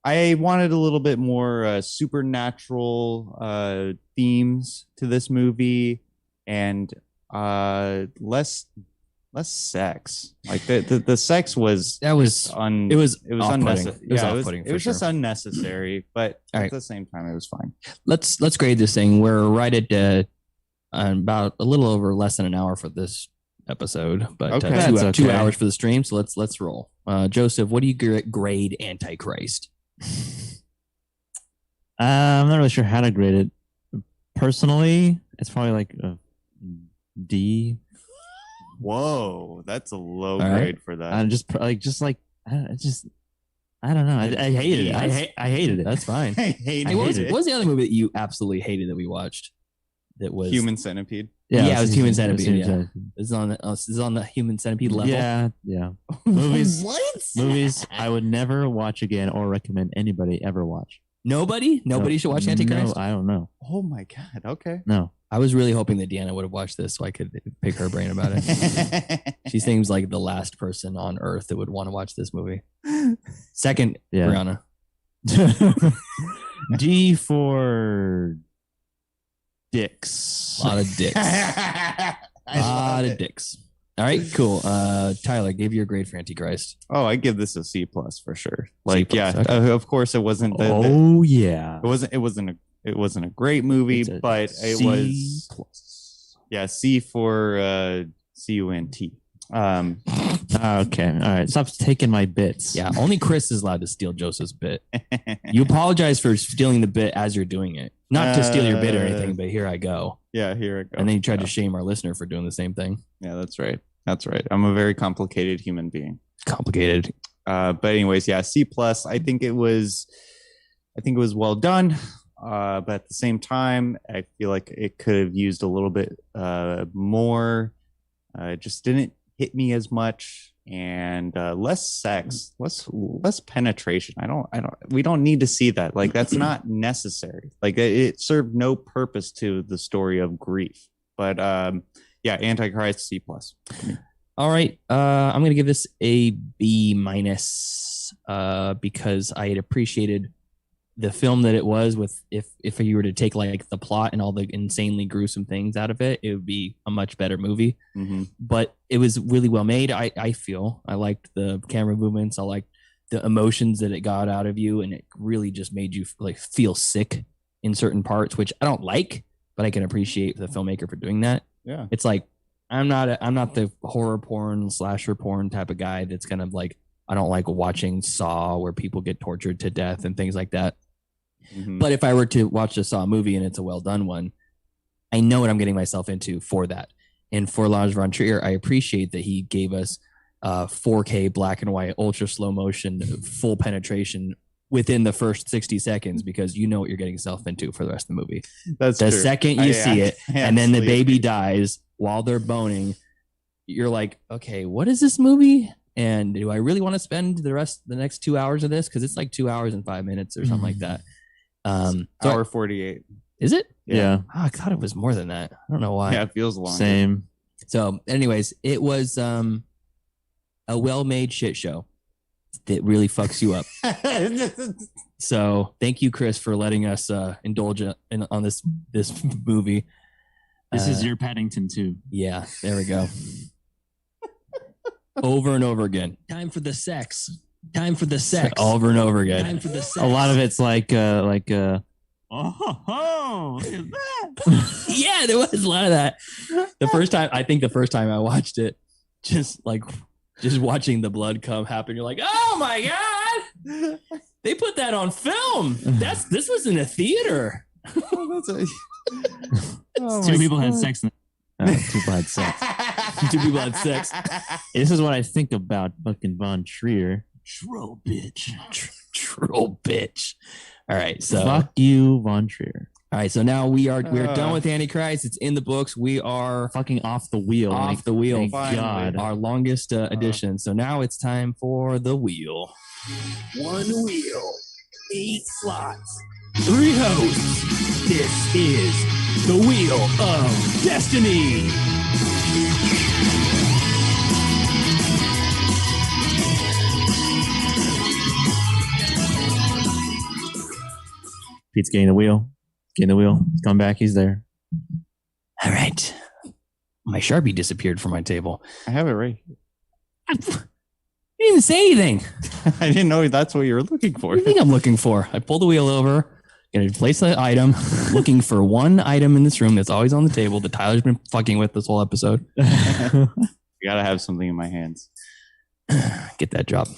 I wanted a little bit more supernatural themes to this movie and less sex. Like the sex was it was unnecessary. It was just unnecessary, but All at right. the same time it was fine. Let's grade this thing. We're right at about a little over less than an hour for this episode, but Okay. That's 2 okay. hours for the stream. So let's roll. Joseph, what do you grade Antichrist? I'm not really sure how to grade it. Personally, it's probably like a D. Whoa, that's a low All right. grade for that. I don't know. I hated it. I hated it. That's fine. I hated Hey, what it. was the other movie that you absolutely hated that we watched? That was Human Centipede. Yeah, it was Human it was Centipede. Human Yeah. Centipede. It's on the Human Centipede level. Yeah. Movies. What? Movies I would never watch again or recommend anybody ever watch. Nobody should watch Antichrist. No, I don't know. Oh my god. Okay. No. I was really hoping that Deanna would have watched this so I could pick her brain about it. She seems like the last person on earth that would want to watch this movie. Second, Yeah. Brianna. D for dicks. A lot of dicks. A lot of dicks. All right, cool. Tyler, give your grade for Antichrist. Oh, I give this a C plus for sure. Like, C+, yeah, okay. of course it wasn't. Yeah. It wasn't a great movie, It's a but it C was. plus. Yeah, C for CUNT. Okay. All right. Stop taking my bits. Yeah, only Chris is allowed to steal Joseph's bit. You apologize for stealing the bit as you're doing it. Not to steal your bit or anything, but here I go. Yeah, here I go. And then you tried to shame our listener for doing the same thing. Yeah, that's right. That's right. I'm a very complicated human being. Complicated. But anyways, yeah, C plus. I think it was well done. But at the same time, I feel like it could have used a little bit more. It just didn't hit me as much, and less sex, less penetration. We don't need to see that. Like, that's not necessary. Like, it served no purpose to the story of grief. But yeah, Antichrist C plus. All right. I'm going to give this a B minus because I had appreciated the film that it was with if you were to take like the plot and all the insanely gruesome things out of it, it would be a much better movie. Mm-hmm. But it was really well made. I feel I liked the camera movements. I liked the emotions that it got out of you, and it really just made you like feel sick in certain parts, which I don't like, but I can appreciate the filmmaker for doing that. Yeah. It's like I'm not the horror porn, slasher porn type of guy that's kind of like, I don't like watching Saw where people get tortured to death and things like that. Mm-hmm. But if I were to watch a Saw movie and it's a well done one, I know what I'm getting myself into for that. And for Lars von Trier, I appreciate that he gave us 4K black and white, ultra slow motion, full penetration within the first 60 seconds, because you know what you're getting yourself into for the rest of the movie. That's the true. second you see it, I and then the absolutely baby agree. dies while they're boning, you're like, okay, what is this movie? And do I really want to spend the next 2 hours of this? Because it's like 2 hours and 5 minutes or something like that. Hour 48. Is it? Yeah. Oh, I thought it was more than that. I don't know why. Yeah, it feels long. Same. So, anyways, it was a well-made shit show that really fucks you up. So, thank you, Chris, for letting us indulge on this movie. This is your Paddington 2. Yeah, there we go. Over and over again. Time for the sex. Time for the sex. Over and over again. Time for the sex. A lot of it's like Oh, look at that. Yeah, there was a lot of that. The first time I watched it, just watching the blood come happen, you're like, oh my God, they put that on film. This was in a theater. Oh Two people had sex. Two people had sex. Two people had sex. This is what I think about fucking Von Trier. Troll bitch. Troll bitch. All right, so fuck you, Von Trier. All right, so now we are done with Antichrist. It's in the books. We are Fucking off the wheel. off the wheel. Thank God. Our longest edition. So now it's time for the wheel. 1 wheel, 8 slots. 3 hosts. This is the Wheel of Destiny. Pete's getting the wheel. Getting the wheel. He's coming back. He's there. All right. My Sharpie disappeared from my table. I have it right. You didn't even say anything. I didn't know that's what you were looking for. What do you think I'm looking for? I pulled the wheel over, gonna place the item, looking for one item in this room that's always on the table that Tyler's been fucking with this whole episode. I gotta have something in my hands. Get that job.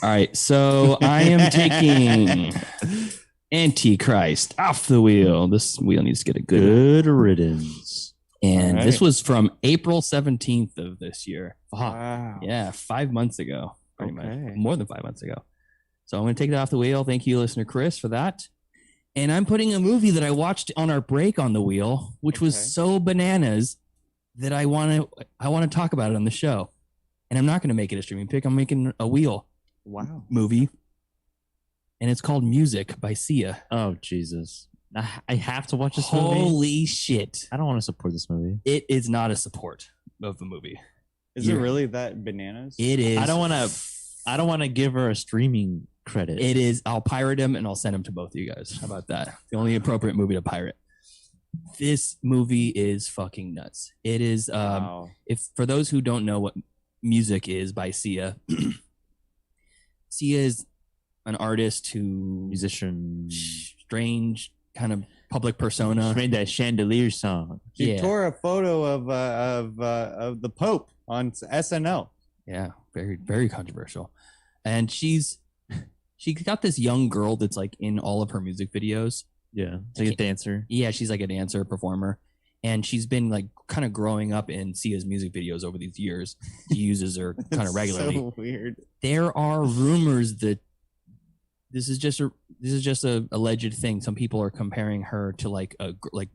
All right, so I am taking Antichrist off the wheel. This wheel needs to get a good riddance. And All this right. was from April 17th of this year. Wow. Yeah, 5 months ago, pretty much. Okay. More than 5 months ago. So I'm going to take it off the wheel. Thank you, listener Chris, for that. And I'm putting a movie that I watched on our break on the wheel, which was so bananas that I want to talk about it on the show. And I'm not going to make it a streaming pick. I'm making a wheel movie. And it's called Music by Sia. Oh, Jesus. I have to watch this movie. Holy shit. I don't want to support this movie. It is not a support of the movie. Is it really that bananas? It is. I don't want to give her a streaming credit. It is. I'll pirate him and I'll send him to both of you guys. How about that? The only appropriate movie to pirate. This movie is fucking nuts. It is. If for those who don't know what Music is by Sia, Sia is an artist who musician, strange kind of public persona. She made that chandelier song. She tore a photo of the Pope on SNL. Yeah, very very controversial. And she got this young girl that's like in all of her music videos. Yeah, like a dancer. Yeah, she's like a dancer, performer. And she's been like kind of growing up in Sia's music videos over these years. She uses her kind of regularly. So weird. There are rumors that this is just a alleged thing. Some people are comparing her to like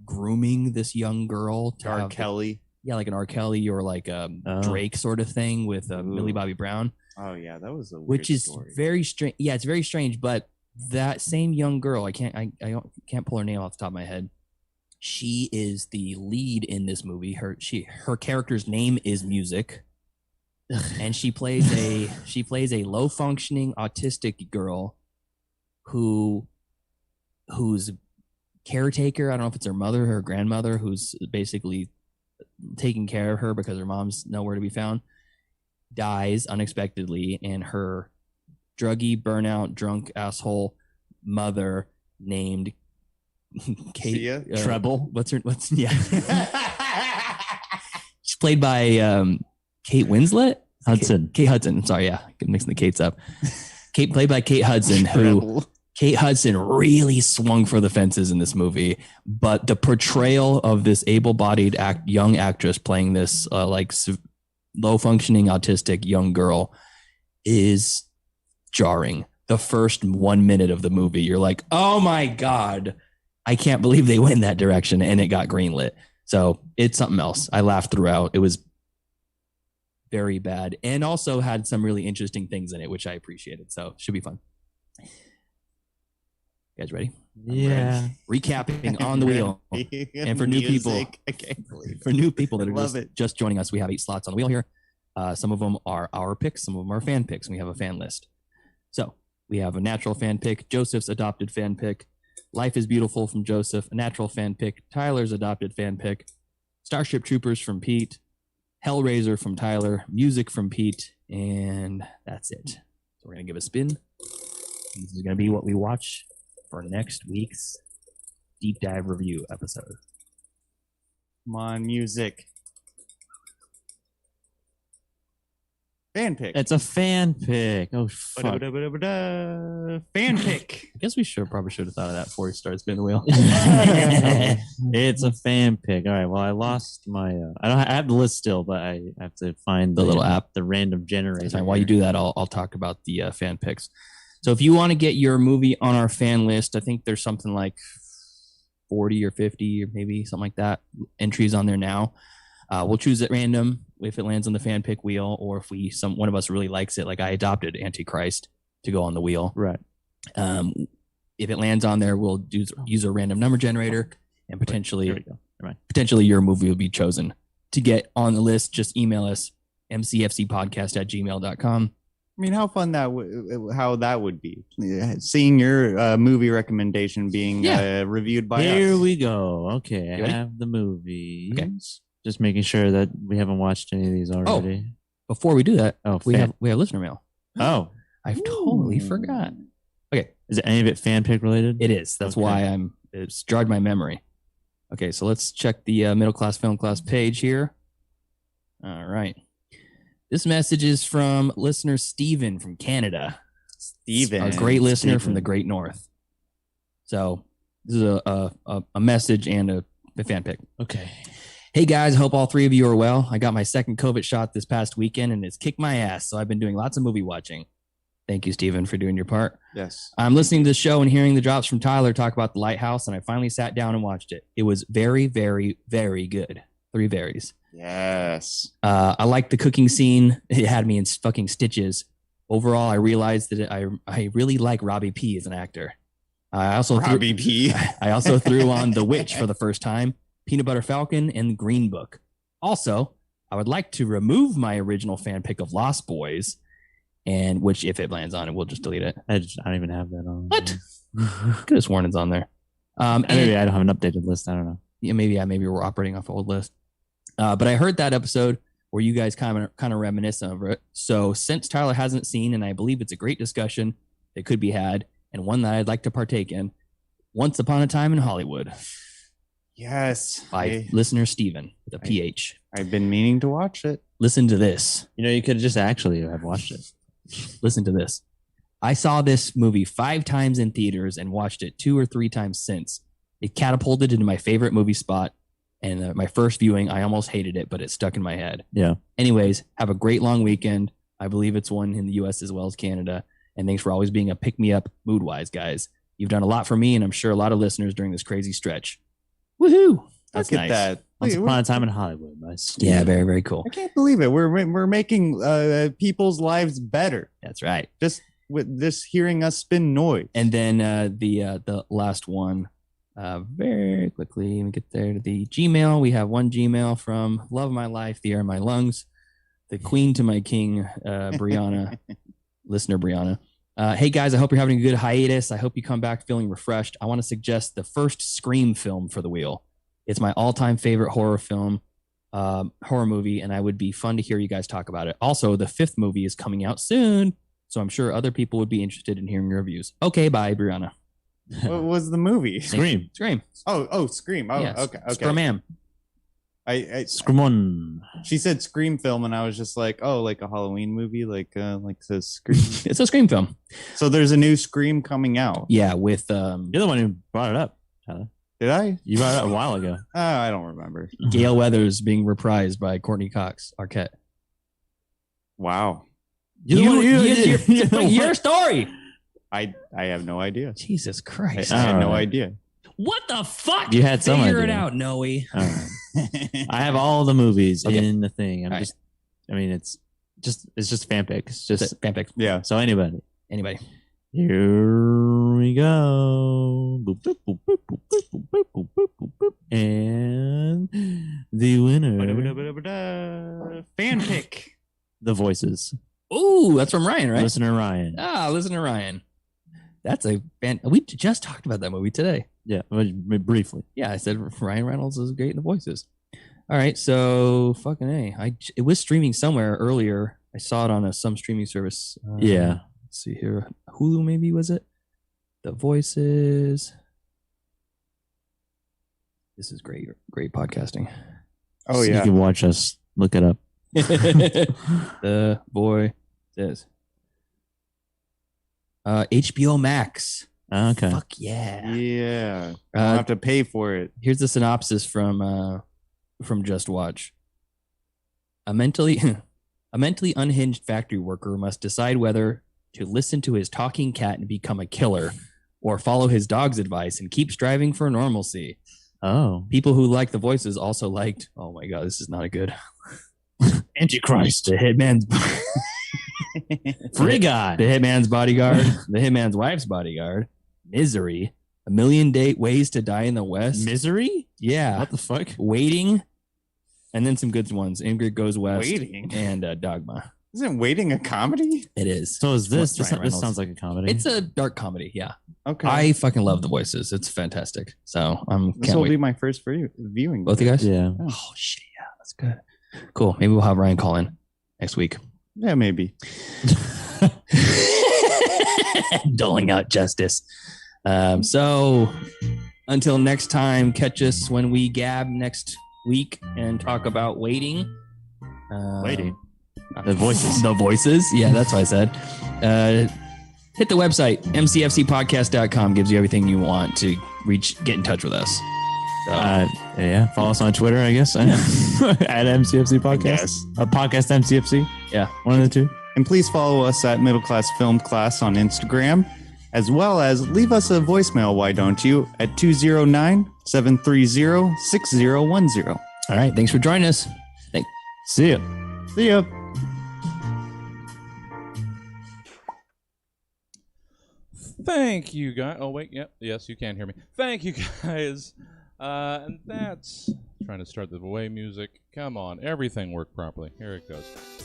grooming this young girl to R. Kelly. Yeah, like an R. Kelly or like a Drake sort of thing with Millie Bobby Brown. Oh yeah, that was a weird which is story. very strange. Yeah, it's very strange. But that same young girl, I can't pull her name off the top of my head. She is the lead in this movie. Her character's name is Music, and she plays a low functioning autistic girl whose caretaker, I don't know if it's her mother or her grandmother, who's basically taking care of her because her mom's nowhere to be found, dies unexpectedly, and her druggy, burnout, drunk asshole mother named Kate Treble. She's played by Kate Winslet? Hudson. Kate Hudson. I'm sorry, yeah. I'm mixing the Kates up. Played by Kate Hudson, who Kate Hudson really swung for the fences in this movie. But the portrayal of this able-bodied young actress playing this low-functioning autistic young girl is jarring. The first 1 minute of the movie, you're like, oh my God, I can't believe they went in that direction, and it got greenlit. So it's something else. I laughed throughout. It was very bad, and also had some really interesting things in it, which I appreciated. So should be fun. You guys ready? Yeah. Recapping on the wheel. And for new people, I can't believe it. for new people that are Love just joining us, we have 8 slots on the wheel here. Some of them are our picks, some of them are fan picks, and we have a fan list. So we have a natural fan pick, Joseph's adopted fan pick, Life is Beautiful from Joseph, a natural fan pick, Tyler's adopted fan pick, Starship Troopers from Pete, Hellraiser from Tyler, Music from Pete, and that's it. So we're going to give a spin. This is going to be what we watch for next week's deep dive review episode. Come on, Music. Fan pick. It's a fan pick. Oh, fuck. Fan pick. I guess we probably should have thought of that before we started spinning the wheel. It's a fan pick. All right. Well, I lost my. I have the list still, but I have to find The little app. the random generator. While you do that, I'll talk about the fan picks. So if you want to get your movie on our fan list, I think there's something like 40 or 50 or maybe something like that entries on there now. We'll choose at random if it lands on the fan pick wheel, or if one of us really likes it. Like I adopted Antichrist to go on the wheel. Right. If it lands on there, we'll use a random number generator, and potentially your movie will be chosen. To get on the list, just email us mcfcpodcast@gmail.com. I mean, how fun how that would be. Seeing your movie recommendation being reviewed by us. Here we go. Okay, I have the movies. Okay. Just making sure that we haven't watched any of these already. Oh, before we do that, we have listener mail. Oh, I totally forgot. Okay, is any of it fan pick related? It is. That's why it's jarred my memory. Okay, so let's check the middle class film class page here. All right. This message is from listener Steven from Canada. Steven. A great listener from the Great North. So this is a message and a fan pick. Okay. Hey guys, hope all three of you are well. I got my second COVID shot this past weekend and it's kicked my ass. So I've been doing lots of movie watching. Thank you, Steven, for doing your part. Yes. I'm listening to the show and hearing the drops from Tyler talk about The Lighthouse, and I finally sat down and watched it. It was very, very, very good. 3 varies. Yes. I liked the cooking scene. It had me in fucking stitches. Overall, I realized that I really like Robbie P as an actor. I also threw on The Witch for the first time, Peanut Butter Falcon, and Green Book. Also, I would like to remove my original fan pick of Lost Boys, and which, if it lands on it, we'll just delete it. I don't even have that on. What? Could have sworn it's on there. Maybe I don't have an updated list. I don't know. Yeah, maybe we're operating off an old list. But I heard that episode where you guys kind of reminisce over it. So since Tyler hasn't seen, and I believe it's a great discussion that could be had, and one that I'd like to partake in, Once Upon a Time in Hollywood. Yes. By listener Steven with a PH. I've been meaning to watch it. Listen to this. You could have just actually have watched it. Listen to this. I saw this movie 5 times in theaters and watched it 2 or 3 times since. It catapulted into my favorite movie spot. And my first viewing, I almost hated it, but it stuck in my head. Yeah. Anyways, have a great long weekend. I believe it's one in the U.S. as well as Canada. And thanks for always being a pick-me-up mood-wise, guys. You've done a lot for me, and I'm sure a lot of listeners during this crazy stretch. Woohoo! That's Look at nice. that. Once Upon a Time in Hollywood. Nice. Yeah, very, very cool. I can't believe it. We're making people's lives better. That's right. Just with this hearing us spin noise. And then the last one, very quickly, let me get there to the Gmail. We have one Gmail from Love of My Life, the air in my lungs, the queen to my king, Brianna, listener Brianna. Hey guys, I hope you're having a good hiatus. I hope you come back feeling refreshed. I want to suggest the first Scream film for the wheel. It's my all-time favorite horror movie, and I would be fun to hear you guys talk about it. Also, the 5th movie is coming out soon, so I'm sure other people would be interested in hearing your reviews. Okay, bye, Brianna. What was the movie? Scream. Oh, Scream. Oh, yes. Okay. Scream. Scream. She said Scream film, and I was just like, oh, like a Halloween movie, like the Scream. It's a Scream film. So there's a new Scream coming out. Yeah, with you're the one who brought it up, Tyler. Did I? You brought it up a while ago. I don't remember. Gail Weathers being reprised by Courtney Cox Arquette. Wow. Your story. I have no idea. Jesus Christ. I had no idea. What the fuck? You had some Figure idea. it out, Noe. All right. I have all the movies in the thing. It's just fan pick. It's just fan pick. Yeah. So anybody. Here we go. Boop, boop, boop, boop, boop, boop, boop, boop, boop, boop, boop. And the winner. Fan pick. The Voices. Ooh, that's from Ryan, right? Listener Ryan. Listener Ryan. That's a fan. We just talked about that movie today. Yeah, briefly. Yeah, I said Ryan Reynolds is great in The Voices. All right, so fucking A. It was streaming somewhere earlier. I saw it on some streaming service. Yeah. Let's see here. Hulu, maybe, was it? The Voices. This is great podcasting. Oh, So yeah. you can watch us. Look it up. The Voices. HBO Max. Okay. Fuck yeah. Yeah. I'll have to pay for it. Here's the synopsis from Just Watch. A mentally unhinged factory worker must decide whether to listen to his talking cat and become a killer, or follow his dog's advice and keep striving for normalcy. Oh. People who like the voices also liked, oh my God, this is not a good. Antichrist. The Hitman's Free Guy. The Hitman's Bodyguard. The Hitman's Wife's Bodyguard. Misery. A Million Ways to Die in the West. Misery? Yeah. What the fuck? Waiting. And then some good ones. Ingrid Goes West. Waiting? And Dogma. Isn't Waiting a comedy? It is. So is this? Ryan This Reynolds. sounds like a comedy. It's a dark comedy, yeah. Okay. I fucking love the voices. It's fantastic. So This can't will wait. be my first viewing. Both of you guys? Yeah. Oh shit, yeah, that's good. Cool. Maybe we'll have Ryan call in next week. Yeah, maybe. Doling out justice. So until next time, catch us when we gab next week and talk about waiting. Waiting. The voices. The voices. Yeah, that's what I said. Hit the website, mcfcpodcast.com. Gives you everything you want to get in touch with us. So, yeah. Follow us on Twitter, I guess. At MCFC Podcast. Podcast MCFC. Yeah. One of the two. And please follow us at Middle Class Film Class on Instagram, as well as leave us a voicemail, why don't you, at 209-730-6010. All right. Thanks for joining us. See ya. See ya. Thank you, guys. Oh, wait. Yep. Yes, you can hear me. Thank you, guys. And that's trying to start the away music. Come on. Everything worked properly. Here it goes.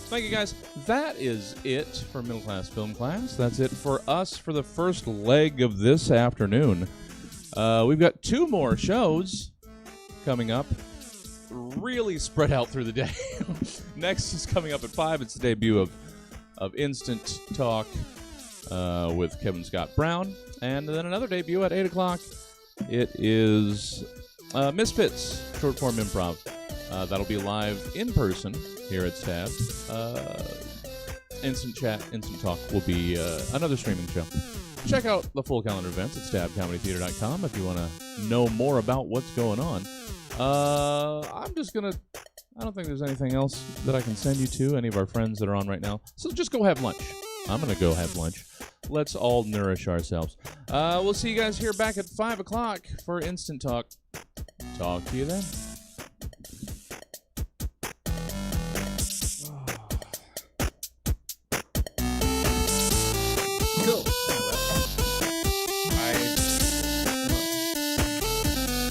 Thank you, guys. That is it for Middle Class Film Class. That's it for us for the first leg of this afternoon. We've got 2 more shows coming up. Really spread out through the day. Next is coming up at 5. It's the debut of Instant Talk with Kevin Scott Brown. And then another debut at 8 o'clock. It is Mxfits, short form improv. That'll be live in person here at Stab. Instant Talk will be another streaming show. Check out the full calendar events at stabcomedytheater.com if you want to know more about what's going on. I don't think there's anything else that I can send you to, any of our friends that are on right now. So just go have lunch. I'm going to go have lunch. Let's all nourish ourselves. We'll see you guys here back at 5 o'clock for Instant Talk. Talk to you then.